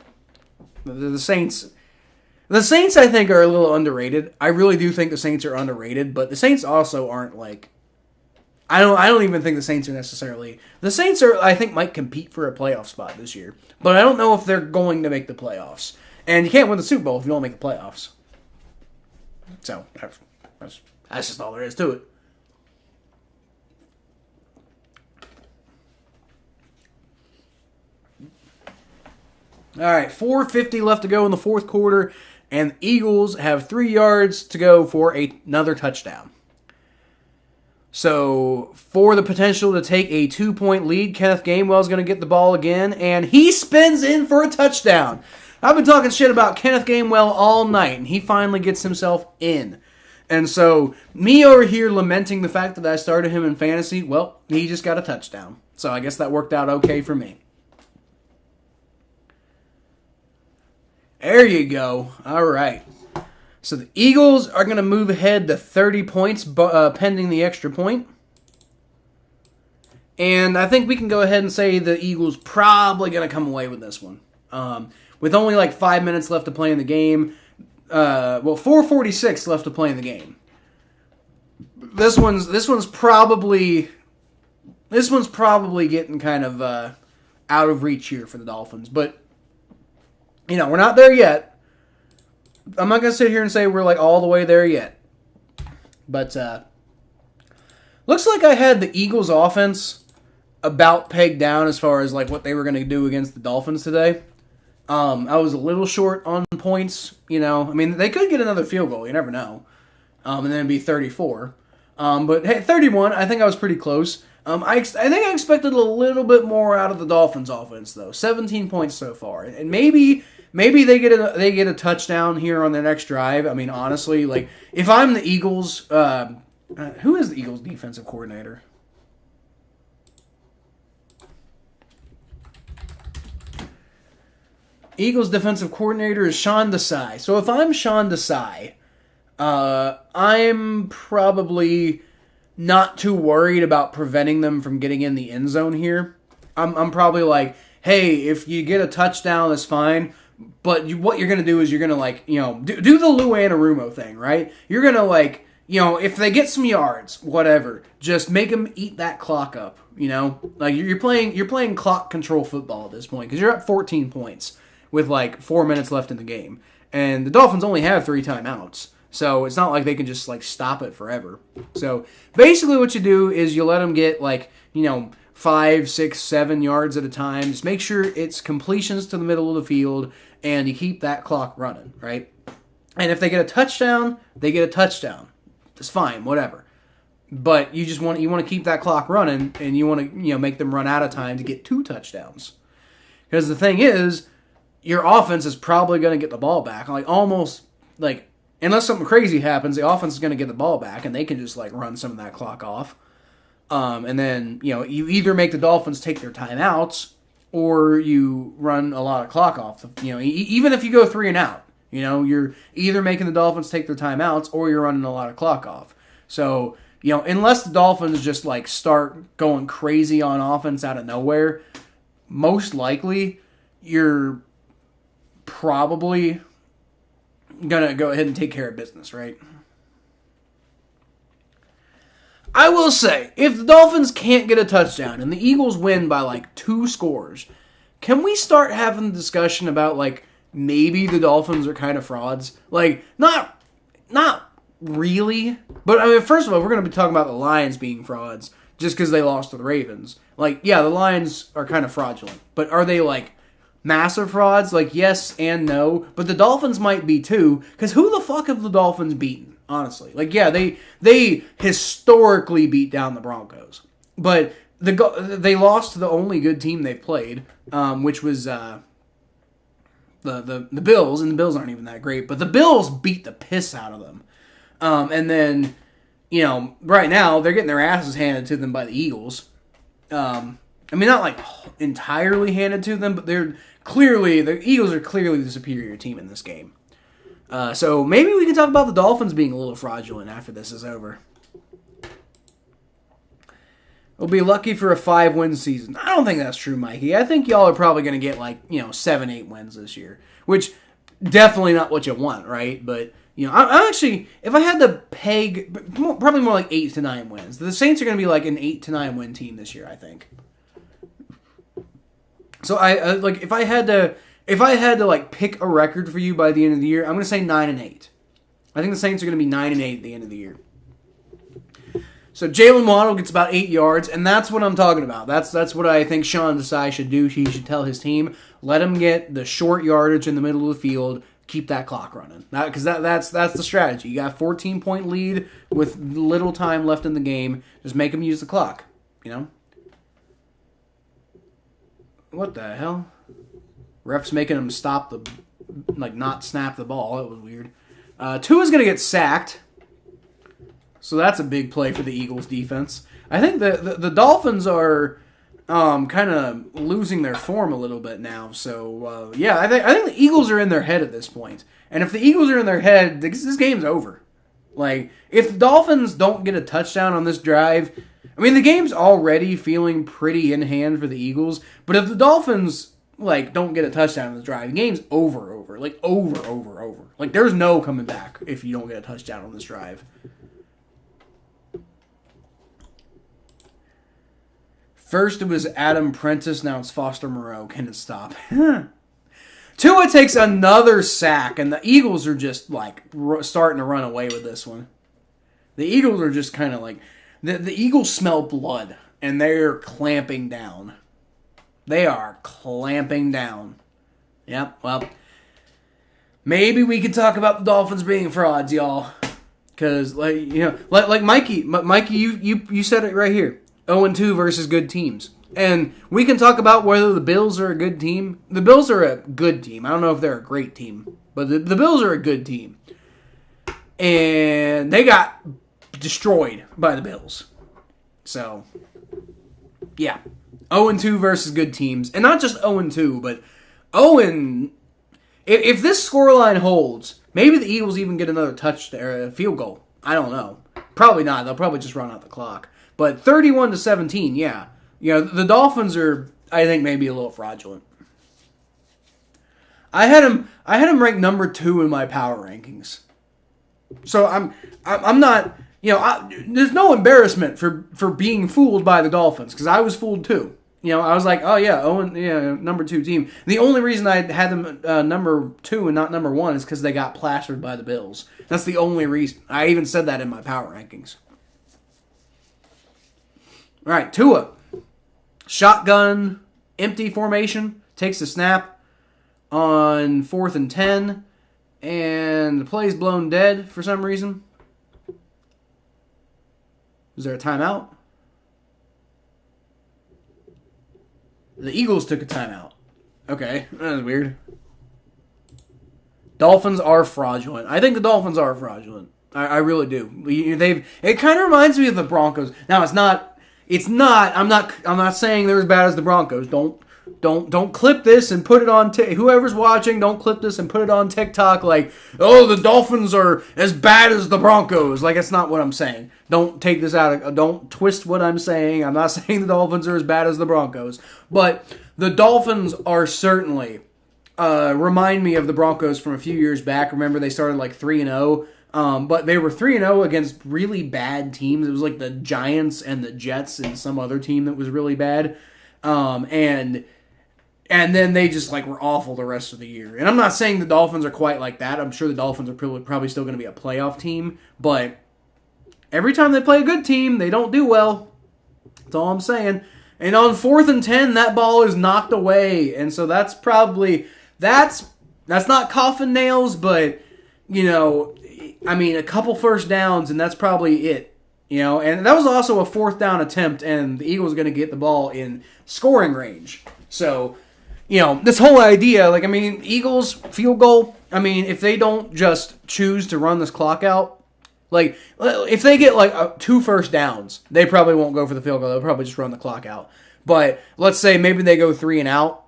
[SPEAKER 1] the Saints. The Saints, I think, are a little underrated. I really do think the Saints are underrated, but the Saints also aren't like. I don't even think the Saints are necessarily. The Saints are, I think, might compete for a playoff spot this year, but I don't know if they're going to make the playoffs. And you can't win the Super Bowl if you don't make the playoffs. So that's just all there is to it. All right, 4:50 left to go in the fourth quarter, and the Eagles have 3 yards to go for another touchdown. So, for the potential to take a 2-point lead, Kenneth Gainwell is going to get the ball again, and he spins in for a touchdown. I've been talking shit about Kenneth Gainwell all night, and he finally gets himself in. And so, me over here lamenting the fact that I started him in fantasy, well, he just got a touchdown. So, I guess that worked out okay for me. There you go. All right. So the Eagles are going to move ahead to 30 points pending the extra point. And I think we can go ahead and say the Eagles probably going to come away with this one. With only like 5 minutes left to play in the game. 4:46 left to play in the game. This one's probably getting kind of out of reach here for the Dolphins. But you know, we're not there yet. I'm not going to sit here and say we're like all the way there yet. But looks like I had the Eagles offense about pegged down as far as like what they were going to do against the Dolphins today. I was a little short on points, you know. I mean, they could get another field goal, you never know. And then it'd be 34. But hey, 31, I think I was pretty close. I think I expected a little bit more out of the Dolphins offense though. 17 points so far. And maybe they get a touchdown here on their next drive. I mean, honestly, like if I'm the Eagles, who is the Eagles defensive coordinator? Eagles defensive coordinator is Sean Desai. So if I'm Sean Desai, I'm probably not too worried about preventing them from getting in the end zone here. I'm probably like, hey, if you get a touchdown, that's fine. But what you're going to do is you're going to, like, you know, do the Lou Anarumo thing, right? You're going to, like, you know, if they get some yards, whatever, just make them eat that clock up, you know? Like, you're playing clock control football at this point because you're at 14 points with, like, 4 minutes left in the game. And the Dolphins only have 3 timeouts. So it's not like they can just, like, stop it forever. So basically what you do is you let them get, like, you know, 5, 6, 7 yards at a time. Just make sure it's completions to the middle of the field, and you keep that clock running, right? And if they get a touchdown, they get a touchdown. It's fine, whatever. But you want to keep that clock running, and you want to, you know, make them run out of time to get 2 touchdowns. Because the thing is, your offense is probably going to get the ball back. Like, almost, like, unless something crazy happens, the offense is going to get the ball back, and they can just, like, run some of that clock off. And then, you know, you either make the Dolphins take their timeouts, or you run a lot of clock off. You know, even if you go 3 and out, you know, you're either making the Dolphins take their timeouts, or you're running a lot of clock off. So, you know, unless the Dolphins just, like, start going crazy on offense out of nowhere, most likely you're probably going to go ahead and take care of business, right? I will say, if the Dolphins can't get a touchdown and the Eagles win by like 2 scores, can we start having a discussion about like maybe the Dolphins are kind of frauds? Like, not really. But I mean, first of all, we're going to be talking about the Lions being frauds just because they lost to the Ravens. Like, yeah, the Lions are kind of fraudulent. But are they like massive frauds? Like, yes and no. But the Dolphins might be too, because who the fuck have the Dolphins beaten? Honestly, like, yeah, they historically beat down the Broncos, but they lost to the only good team they've played, which was the Bills, and the Bills aren't even that great, but the Bills beat the piss out of them, and then, you know, right now they're getting their asses handed to them by the Eagles. I mean, not like entirely handed to them, but the Eagles are clearly the superior team in this game. So maybe we can talk about the Dolphins being a little fraudulent after this is over. We'll be lucky for a 5-win season. I don't think that's true, Mikey. I think y'all are probably going to get like, you know, 7-8 wins this year. Which, definitely not what you want, right? But, I'm actually, if I had to peg, probably more like 8 to 9 wins. The Saints are going to be like an 8 to 9 win team this year, I think. So if I had to like pick a record for you by the end of the year, I'm going to say 9-8. I think the Saints are going to be 9-8 at the end of the year. So Jalen Waddle gets about 8 yards, and that's what I'm talking about. That's what I think Sean Desai should do. He should tell his team, let him get the short yardage in the middle of the field, keep that clock running. Because that's the strategy. You got a 14-point lead with little time left in the game. Just make them use the clock, What the hell? Ref's making him not snap the ball. That was weird. Tua's going to get sacked. So that's a big play for the Eagles defense. I think the Dolphins are kind of losing their form a little bit now. So, I think the Eagles are in their head at this point. And if the Eagles are in their head, this game's over. Like, if the Dolphins don't get a touchdown on this drive, I mean, the game's already feeling pretty in hand for the Eagles. But if the Dolphins, don't get a touchdown on this drive, the game's over. Like, over. Like, there's no coming back if you don't get a touchdown on this drive. First it was Adam Prentice, now it's Foster Moreau. Can it stop? Tua takes another sack, and the Eagles are just, starting to run away with this one. The Eagles are just kind of the Eagles smell blood, and they're clamping down. They are clamping down. Yep, well, maybe we could talk about the Dolphins being frauds, y'all. Because, like Mikey, you said it right here. 0-2 versus good teams. And we can talk about whether the Bills are a good team. The Bills are a good team. I don't know if they're a great team. But the Bills are a good team. And they got destroyed by the Bills. So, yeah. 0-2 versus good teams. And not just 0-2, but 0-... If this scoreline holds, maybe the Eagles even get another field goal. I don't know. Probably not. They'll probably just run out the clock. But 31-17, yeah. The Dolphins are, I think, maybe a little fraudulent. I had him ranked number 2 in my power rankings. So I'm not, there's no embarrassment for being fooled by the Dolphins, because I was fooled too. I was like, oh yeah, number 2 team. The only reason I had them number 2 and not number 1 is because they got plastered by the Bills. That's the only reason. I even said that in my power rankings. All right, Tua. Shotgun, empty formation, takes the snap on 4th and 10, and the play's blown dead for some reason. Is there a timeout? The Eagles took a timeout. Okay, that was weird. Dolphins are fraudulent. I think the Dolphins are fraudulent. I really do. It kind of reminds me of the Broncos. Now it's not. I'm not saying they're as bad as the Broncos. Don't clip this and put it on whoever's watching, don't clip this and put it on TikTok the Dolphins are as bad as the Broncos. That's not what I'm saying. Don't take this don't twist what I'm saying. I'm not saying the Dolphins are as bad as the Broncos, but the Dolphins are certainly remind me of the Broncos from a few years back. Remember they started 3-0. But they were 3-0 against really bad teams. It was like the Giants and the Jets and some other team that was really bad. And then they just were awful the rest of the year. And I'm not saying the Dolphins are quite like that. I'm sure the Dolphins are probably still going to be a playoff team. But every time they play a good team, they don't do well. That's all I'm saying. And on 4th and 10, that ball is knocked away. And so that's probably... That's not coffin nails, but... a couple first downs, and that's probably it. And that was also a 4th down attempt, and the Eagles are going to get the ball in scoring range. So, this whole idea, Eagles field goal, if they don't just choose to run this clock out, if they get 2 first downs, they probably won't go for the field goal. They'll probably just run the clock out. But let's say maybe they go 3 and out,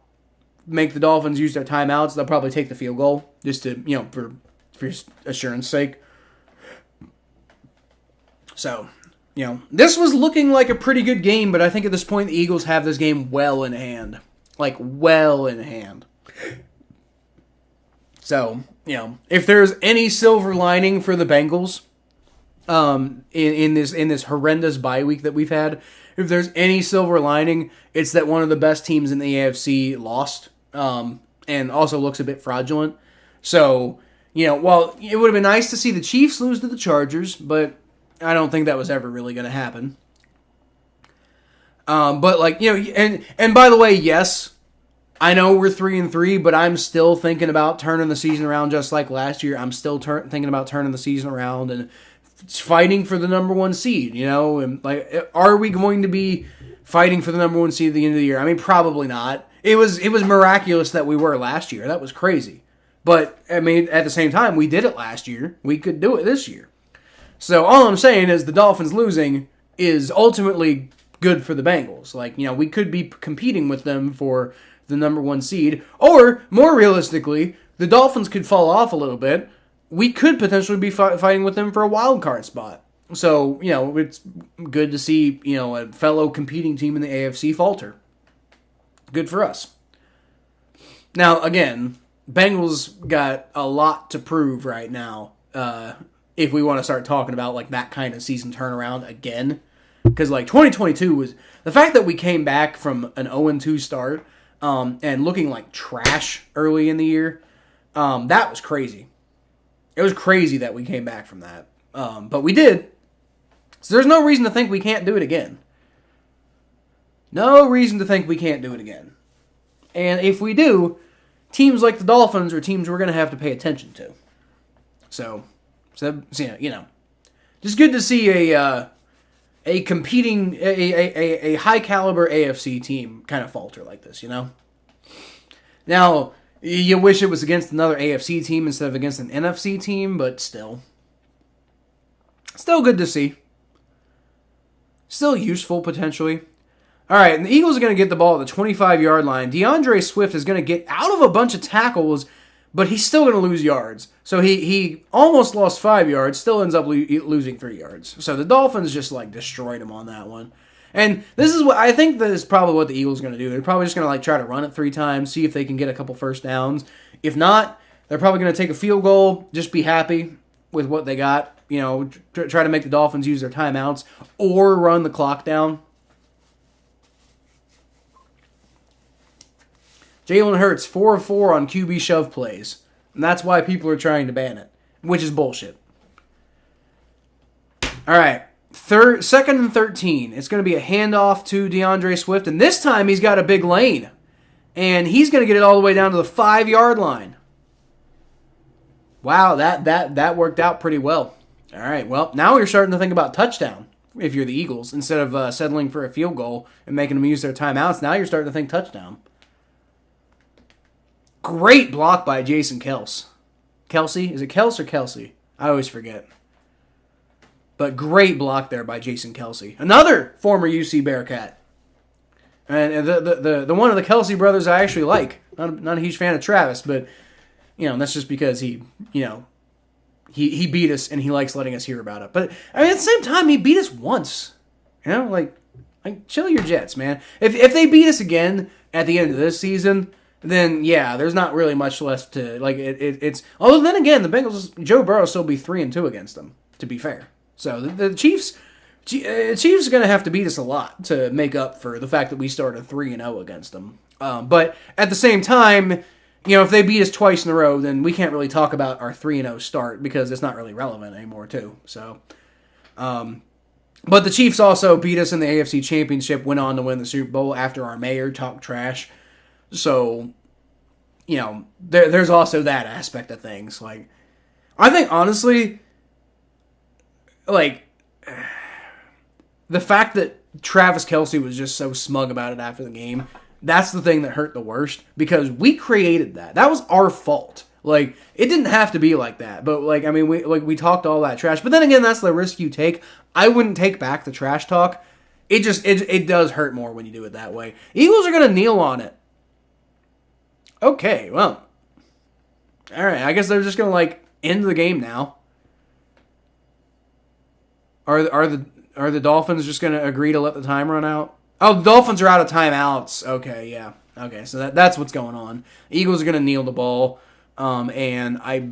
[SPEAKER 1] make the Dolphins use their timeouts, they'll probably take the field goal just to, for assurance sake. So, this was looking like a pretty good game, but I think at this point the Eagles have this game well in hand. Well in hand. So, if there's any silver lining for the Bengals, in this horrendous bye week that we've had, if there's any silver lining, it's that one of the best teams in the AFC lost, and also looks a bit fraudulent. So, while it would have been nice to see the Chiefs lose to the Chargers, but I don't think that was ever really going to happen. But and by the way, yes, I know we're 3-3, but I'm still thinking about turning the season around just like last year. I'm still thinking about turning the season around and fighting for the number 1 seed, and are we going to be fighting for the number 1 seed at the end of the year? I mean, probably not. It was miraculous that we were last year. That was crazy. But, I mean, at the same time, we did it last year. We could do it this year. So all I'm saying is the Dolphins losing is ultimately good for the Bengals. We could be competing with them for the number 1 seed. Or, more realistically, the Dolphins could fall off a little bit. We could potentially be fighting with them for a wild card spot. So, it's good to see, a fellow competing team in the AFC falter. Good for us. Now, again, Bengals got a lot to prove right now if we want to start talking about, that kind of season turnaround again. Because, 2022 was... The fact that we came back from an 0-2 start and looking like trash early in the year, that was crazy. It was crazy that we came back from that. But we did. So there's no reason to think we can't do it again. No reason to think we can't do it again. And if we do, teams like the Dolphins are teams we're going to have to pay attention to. So just good to see a competing, a high caliber AFC team kind of falter like this, Now, you wish it was against another AFC team instead of against an NFC team, but still good to see. Still useful, potentially. All right, and the Eagles are going to get the ball at the 25-yard line. DeAndre Swift is going to get out of a bunch of tackles, but he's still going to lose yards. So he almost lost 5 yards, still ends up losing 3 yards. So the Dolphins just, destroyed him on that one. And this is what I think that is probably what the Eagles are going to do. They're probably just going to try to run it 3 times, see if they can get a couple first downs. If not, they're probably going to take a field goal, just be happy with what they got. Try to make the Dolphins use their timeouts or run the clock down. Jalen Hurts, 4 of 4 on QB shove plays. And that's why people are trying to ban it, which is bullshit. All right. Second and 13. It's going to be a handoff to DeAndre Swift, and this time he's got a big lane. And he's going to get it all the way down to the 5-yard line. Wow, that worked out pretty well. All right, well, now you're starting to think about touchdown if you're the Eagles. Instead of settling for a field goal and making them use their timeouts, now you're starting to think touchdown. Great block by Jason Kelce. Kelsey? Is it Kelce or Kelsey? I always forget. But great block there by Jason Kelce. Another former UC Bearcat. And the one of the Kelce brothers I actually like. Not a huge fan of Travis, but that's just because he beat us and he likes letting us hear about it. But I mean, at the same time, he beat us once. Chill your jets, man. If they beat us again at the end of this season, then yeah, there's not really much left to it's. Although then again, the Bengals, Joe Burrow will still be 3-2 against them. To be fair, so the Chiefs are going to have to beat us a lot to make up for the fact that we started 3-0 against them. But at the same time, if they beat us twice in a row, then we can't really talk about our 3-0 start because it's not really relevant anymore, too. So, but the Chiefs also beat us in the AFC Championship, went on to win the Super Bowl after our mayor talked trash. So, there's also that aspect of things. I think honestly, the fact that Travis Kelce was just so smug about it after the game, that's the thing that hurt the worst because we created that. That was our fault. It didn't have to be like that, but we talked all that trash. But then again, that's the risk you take. I wouldn't take back the trash talk. It does hurt more when you do it that way. Eagles are gonna kneel on it. Okay, well, all right. I guess they're just gonna end the game now. Are the Dolphins just gonna agree to let the time run out? Oh, the Dolphins are out of timeouts. Okay, yeah. Okay, so that's what's going on. Eagles are gonna kneel the ball. And I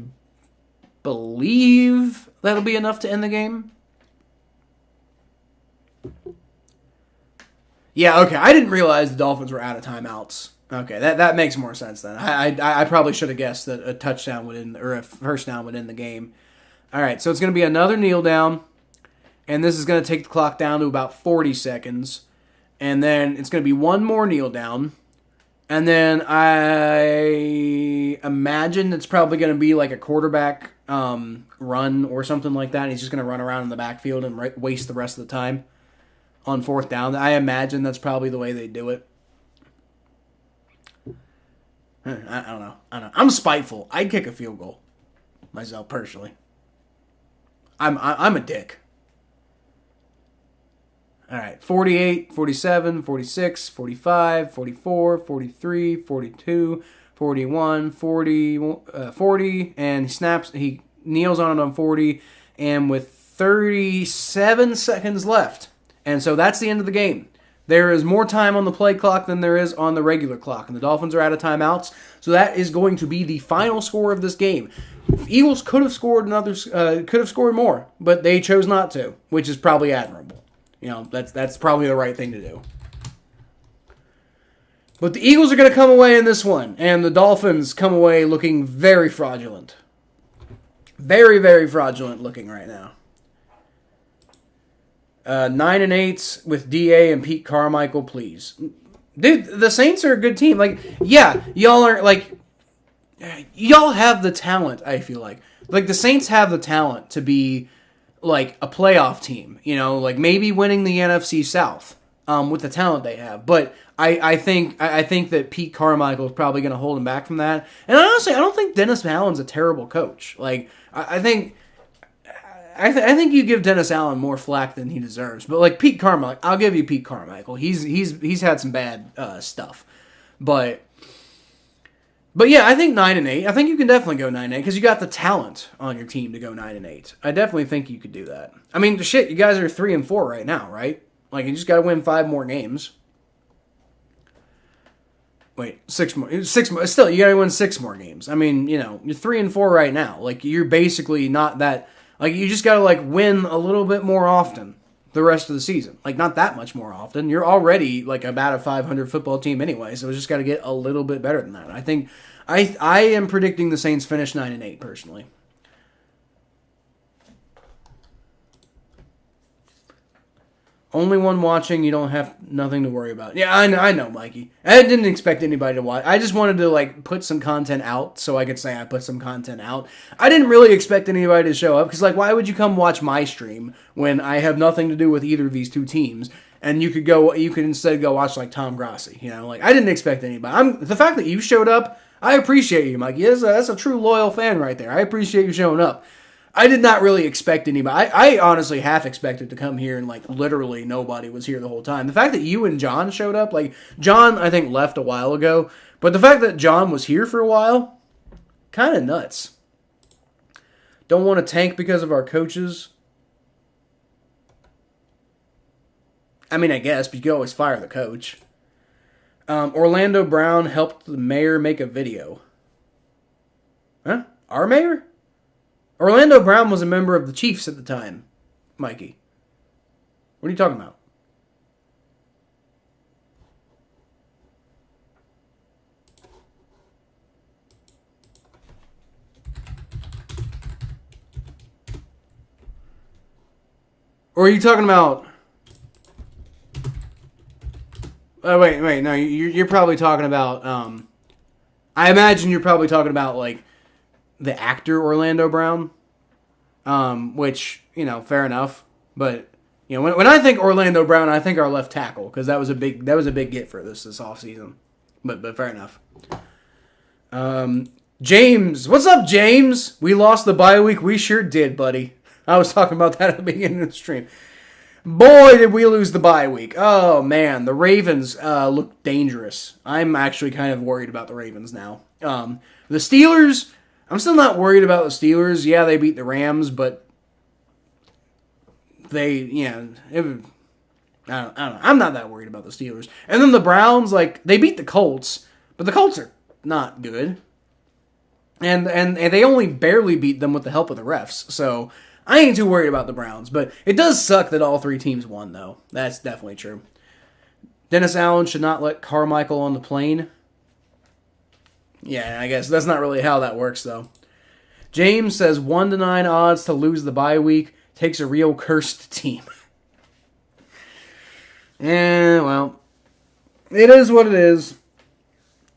[SPEAKER 1] believe that'll be enough to end the game. Yeah, okay. I didn't realize the Dolphins were out of timeouts. Okay, that makes more sense then. I probably should have guessed that a touchdown would end, or a first down would end the game. All right, so it's going to be another kneel down, and this is going to take the clock down to about 40 seconds, and then it's going to be one more kneel down, and then I imagine it's probably going to be like a quarterback run or something like that, and he's just going to run around in the backfield and waste the rest of the time on fourth down. I imagine that's probably the way they do it. I don't know. I'm spiteful. I'd kick a field goal myself personally. I'm a dick. All right. 48, 47, 46, 45, 44, 43, 42, 41, 40, and he kneels on it on 40, and with 37 seconds left. And so that's the end of the game. There is more time on the play clock than there is on the regular clock, and the Dolphins are out of timeouts, so that is going to be the final score of this game. The Eagles could have scored more, but they chose not to, which is probably admirable. You know, that's probably the right thing to do. But the Eagles are going to come away in this one, and the Dolphins come away looking very fraudulent. Very, very fraudulent looking right now. 9-8 with DA and Pete Carmichael, please. Dude, the Saints are a good team. Like, yeah, y'all have the talent, I feel like. Like, the Saints have the talent to be, like, a playoff team. You know, like, maybe winning the NFC South with the talent they have. But I think that Pete Carmichael is probably going to hold him back from that. And honestly, I don't think Dennis Allen's a terrible coach. Like, I think you give Dennis Allen more flack than he deserves. But like Pete Carmichael, I'll give you Pete Carmichael. He's had some bad stuff, but yeah, I think 9-8. I think you can definitely go 9-8 because you got the talent on your team to go 9-8. I definitely think you could do that. I mean, shit, you guys are 3-4 right now, right? Like you just got to win 5 more games. Wait, 6 more. Still, you got to win 6 more games. I mean, you know, you're 3-4 right now. Like you're basically not that. Like, you just got to, like, win a little bit more often the rest of the season. Like, not that much more often. You're already, like, about a 500 football team anyway, so it's just got to get a little bit better than that. I think I am predicting the Saints finish 9-8, personally. Only one watching, you don't have nothing to worry about. Yeah, I know, Mikey. I didn't expect anybody to watch. I just wanted to, like, put some content out so I could say I put some content out. I didn't really expect anybody to show up because, like, why would you come watch my stream when I have nothing to do with either of these two teams? And you could instead go watch, like, Tom Grossi. You know, like, I didn't expect anybody. The fact that you showed up, I appreciate you, Mikey. That's a true loyal fan right there. I appreciate you showing up. I did not really expect anybody. I honestly half expected to come here and, like, literally nobody was here the whole time. The fact that you and John showed up, like, John, I think, left a while ago, but the fact that John was here for a while, kind of nuts. Don't want to tank because of our coaches. I mean, I guess, but you could always fire the coach. Orlando Brown helped the mayor make a video. Huh? Our mayor? Orlando Brown was a member of the Chiefs at the time, Mikey. What are you talking about? Or are you talking about... Oh, wait, no, you're probably talking about... I imagine you're probably talking about, like, the actor Orlando Brown, which, you know, fair enough. But, you know, when I think Orlando Brown, I think our left tackle, because that was a big get for this offseason. But fair enough. James, what's up, James? We lost the bye week. We sure did, buddy. I was talking about that at the beginning of the stream. Boy, did we lose the bye week. Oh, man. The Ravens look dangerous. I'm actually kind of worried about the Ravens now. The Steelers... I'm still not worried about the Steelers. Yeah, they beat the Rams, but they, I don't know. I'm not that worried about the Steelers. And then the Browns, like, they beat the Colts, but the Colts are not good. And they only barely beat them with the help of the refs. So I ain't too worried about the Browns. But it does suck that all three teams won, though. That's definitely true. Dennis Allen should not let Carmichael on the plane. Yeah, I guess that's not really how that works, though. James says 1-9 odds to lose the bye week. Takes a real cursed team. Well, it is what it is.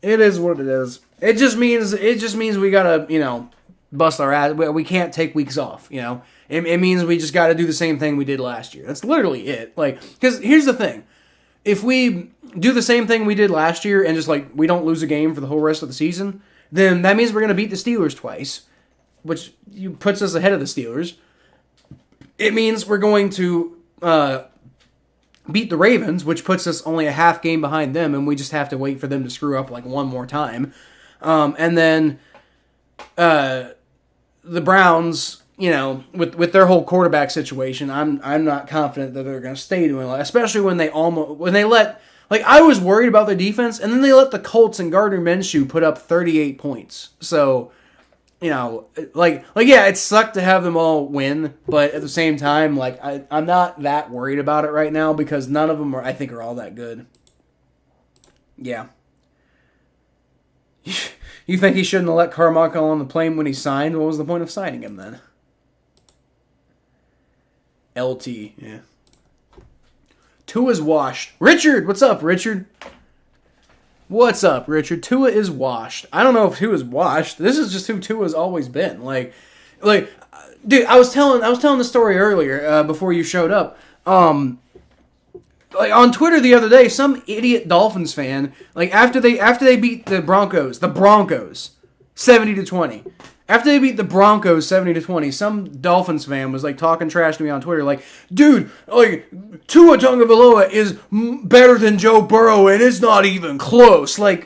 [SPEAKER 1] It is what it is. It just means we gotta, bust our ass. We can't take weeks off, It means we just gotta do the same thing we did last year. That's literally it. Because here's the thing. If we do the same thing we did last year and just, we don't lose a game for the whole rest of the season, then that means we're gonna beat the Steelers twice, which puts us ahead of the Steelers. It means we're going to beat the Ravens, which puts us only a half game behind them, and we just have to wait for them to screw up one more time. And then the Browns, with their whole quarterback situation, I'm not confident that they're going to stay doing that, especially when they let I was worried about their defense, and then they let the Colts and Gardner Minshew put up 38 points. So, yeah, it sucked to have them all win, but at the same time, I'm not that worried about it right now because none of them are all that good. Yeah. You think he shouldn't have let Carmichael on the plane when he signed? What was the point of signing him then? LT, yeah. Tua's washed. Richard, what's up, Richard? What's up, Richard? Tua is washed. I don't know if Tua's washed. This is just who Tua's always been. Dude, I was telling the story earlier before you showed up. On Twitter the other day, some idiot Dolphins fan, after they beat the Broncos 70-20. After they beat the Broncos 70-20, some Dolphins fan was talking trash to me on Twitter, dude, Tua Tagovailoa is better than Joe Burrow, and it's not even close. And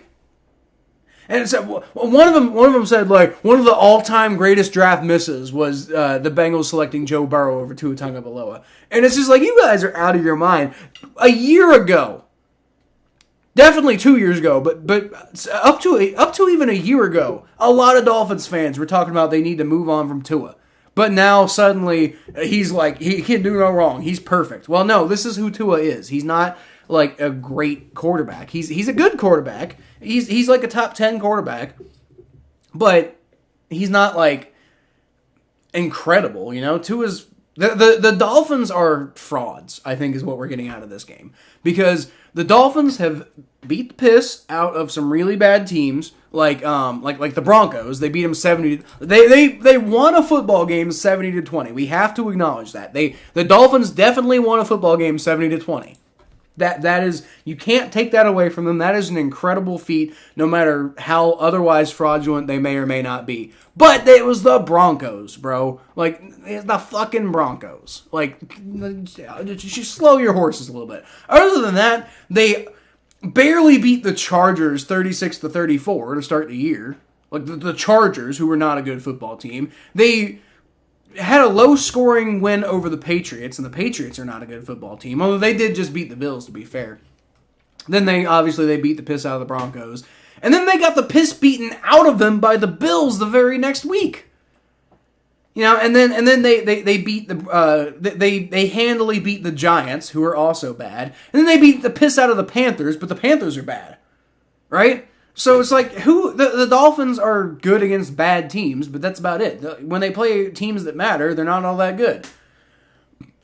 [SPEAKER 1] it said one of them said one of the all-time greatest draft misses was the Bengals selecting Joe Burrow over Tua Tagovailoa, and it's just you guys are out of your mind. A year ago. Definitely 2 years ago, but up to even a year ago, a lot of Dolphins fans were talking about they need to move on from Tua. But now suddenly he's he can do no wrong. He's perfect. Well, no, this is who Tua is. He's not a great quarterback. He's a good quarterback. He's a top 10 quarterback, but he's not incredible. Tua's the Dolphins are frauds, I think is what we're getting out of this game. Because the Dolphins have beat the piss out of some really bad teams, like the Broncos. They beat them 70. They won a football game 70-20. We have to acknowledge that. The Dolphins definitely won a football game 70-20. That is, you can't take that away from them. That is an incredible feat, no matter how otherwise fraudulent they may or may not be. But it was the Broncos, bro. The fucking Broncos. Just slow your horses a little bit. Other than that, they barely beat the Chargers 36-34 to start the year. The Chargers, who were not a good football team, they had a low-scoring win over the Patriots, and the Patriots are not a good football team, although they did just beat the Bills, to be fair. Then they beat the piss out of the Broncos. And then they got the piss beaten out of them by the Bills the very next week. And then they beat they handily beat the Giants, who are also bad. And then they beat the piss out of the Panthers, but the Panthers are bad. Right? So it's the Dolphins are good against bad teams, but that's about it. When they play teams that matter, they're not all that good.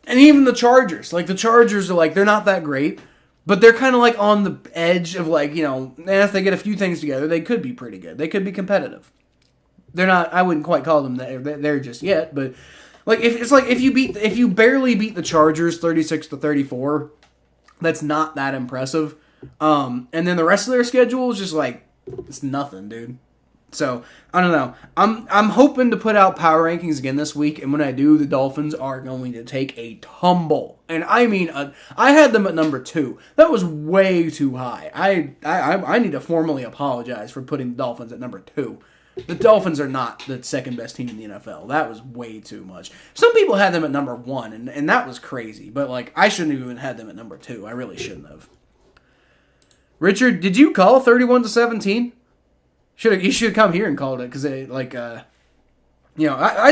[SPEAKER 1] And even the Chargers, the Chargers are they're not that great, but they're kind of on the edge of if they get a few things together, they could be pretty good. They could be competitive. They're not. I wouldn't quite call them there just yet, but if you barely beat the Chargers 36-34, that's not that impressive. And then the rest of their schedule is just it's nothing, dude. So I don't know. I'm hoping to put out power rankings again this week, and when I do, the Dolphins are going to take a tumble. And I mean, I had them at number 2. That was way too high. I need to formally apologize for putting the Dolphins at number 2. The Dolphins are not the second best team in the NFL. That was way too much. Some people had them at number 1, and that was crazy. But I shouldn't have even had them at number 2. I really shouldn't have. Richard, did you call 31-17? He should have come here and called it because I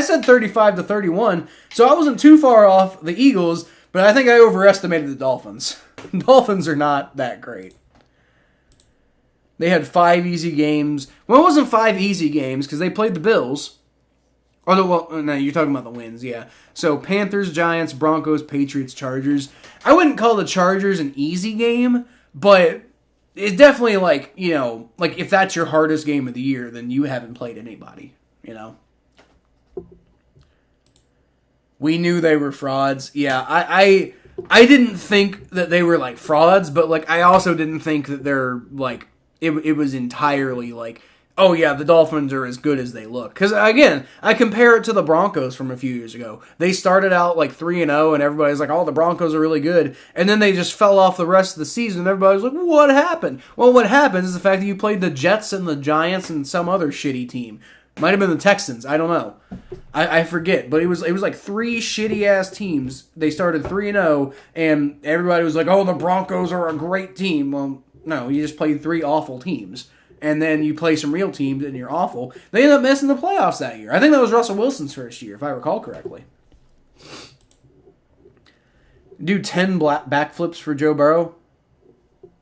[SPEAKER 1] said 35-31, so I wasn't too far off the Eagles, but I think I overestimated the Dolphins. The Dolphins are not that great. They had 5 easy games. Well, it wasn't 5 easy games because they played the Bills. No, you're talking about the wins, yeah. So Panthers, Giants, Broncos, Patriots, Chargers. I wouldn't call the Chargers an easy game, but it's definitely if that's your hardest game of the year, then you haven't played anybody, We knew they were frauds. Yeah, I didn't think that they were frauds, but I also didn't think that they're it was entirely oh yeah, the Dolphins are as good as they look. Because again, I compare it to the Broncos from a few years ago. They started out 3-0, and everybody's like, "Oh, the Broncos are really good," and then they just fell off the rest of the season. And everybody's like, "What happened?" Well, what happened is the fact that you played the Jets and the Giants and some other shitty team. Might have been the Texans. I don't know. I forget. But it was 3 shitty-ass teams. They started 3-0, and everybody was like, "Oh, the Broncos are a great team." Well, no, you just played 3 awful teams. And then you play some real teams, and you're awful. They ended up missing the playoffs that year. I think that was Russell Wilson's first year, if I recall correctly. Do 10 backflips for Joe Burrow?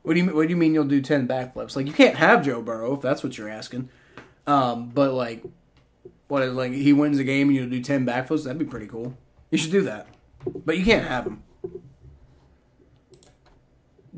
[SPEAKER 1] What do you mean you'll do 10 backflips? You can't have Joe Burrow, if that's what you're asking. But he wins a game and you'll do 10 backflips? That'd be pretty cool. You should do that. But you can't have him.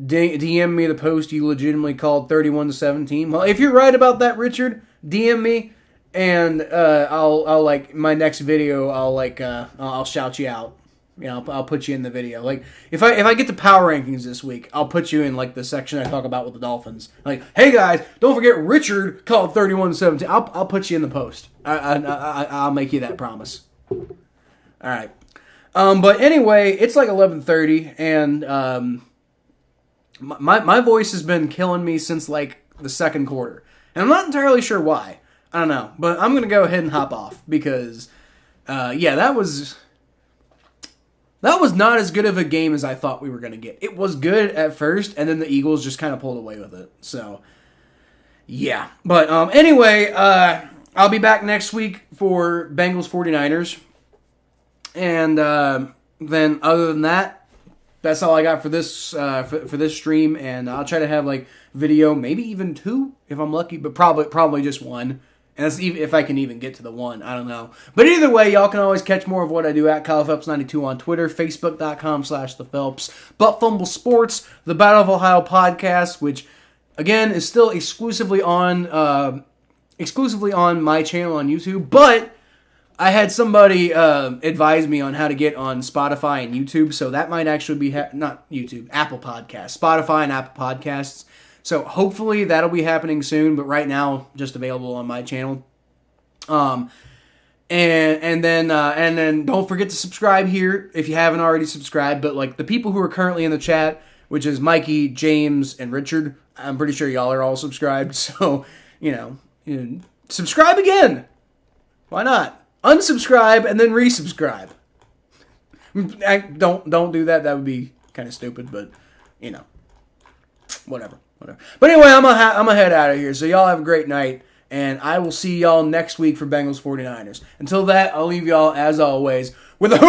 [SPEAKER 1] DM me the post you legitimately called 31-17. Well, if you're right about that, Richard, DM me, and I'll my next video, I'll shout you out. I'll put you in the video. If I get the power rankings this week, I'll put you in the section I talk about with the Dolphins. Hey guys, don't forget Richard called 31-17. I'll put you in the post. I'll make you that promise. All right. But anyway, it's 11:30, and My voice has been killing me since the second quarter. And I'm not entirely sure why. I don't know. But I'm going to go ahead and hop off because, that was not as good of a game as I thought we were going to get. It was good at first, and then the Eagles just kind of pulled away with it. So, yeah. But anyway, I'll be back next week for Bengals 49ers. And then other than that, that's all I got for this for this stream, and I'll try to have video, maybe even 2 if I'm lucky, but probably just 1. And that's even if I can even get to the 1. I don't know. But either way, y'all can always catch more of what I do at Kyle Phelps92 on Twitter, Facebook.com/ThePhelps, Butt Fumble Sports, the Battle of Ohio podcast, which again is still exclusively on my channel on YouTube, but I had somebody advise me on how to get on Spotify and YouTube, so that might actually be, not YouTube, Apple Podcasts. Spotify and Apple Podcasts. So hopefully that'll be happening soon, but right now, just available on my channel. And then don't forget to subscribe here if you haven't already subscribed, but the people who are currently in the chat, which is Mikey, James, and Richard, I'm pretty sure y'all are all subscribed, so, subscribe again! Why not? Unsubscribe and then resubscribe. Don't do that. That would be kind of stupid, but whatever. But anyway, I'm gonna head out of here. So y'all have a great night, and I will see y'all next week for Bengals 49ers. Until that, I'll leave y'all as always with a hoot.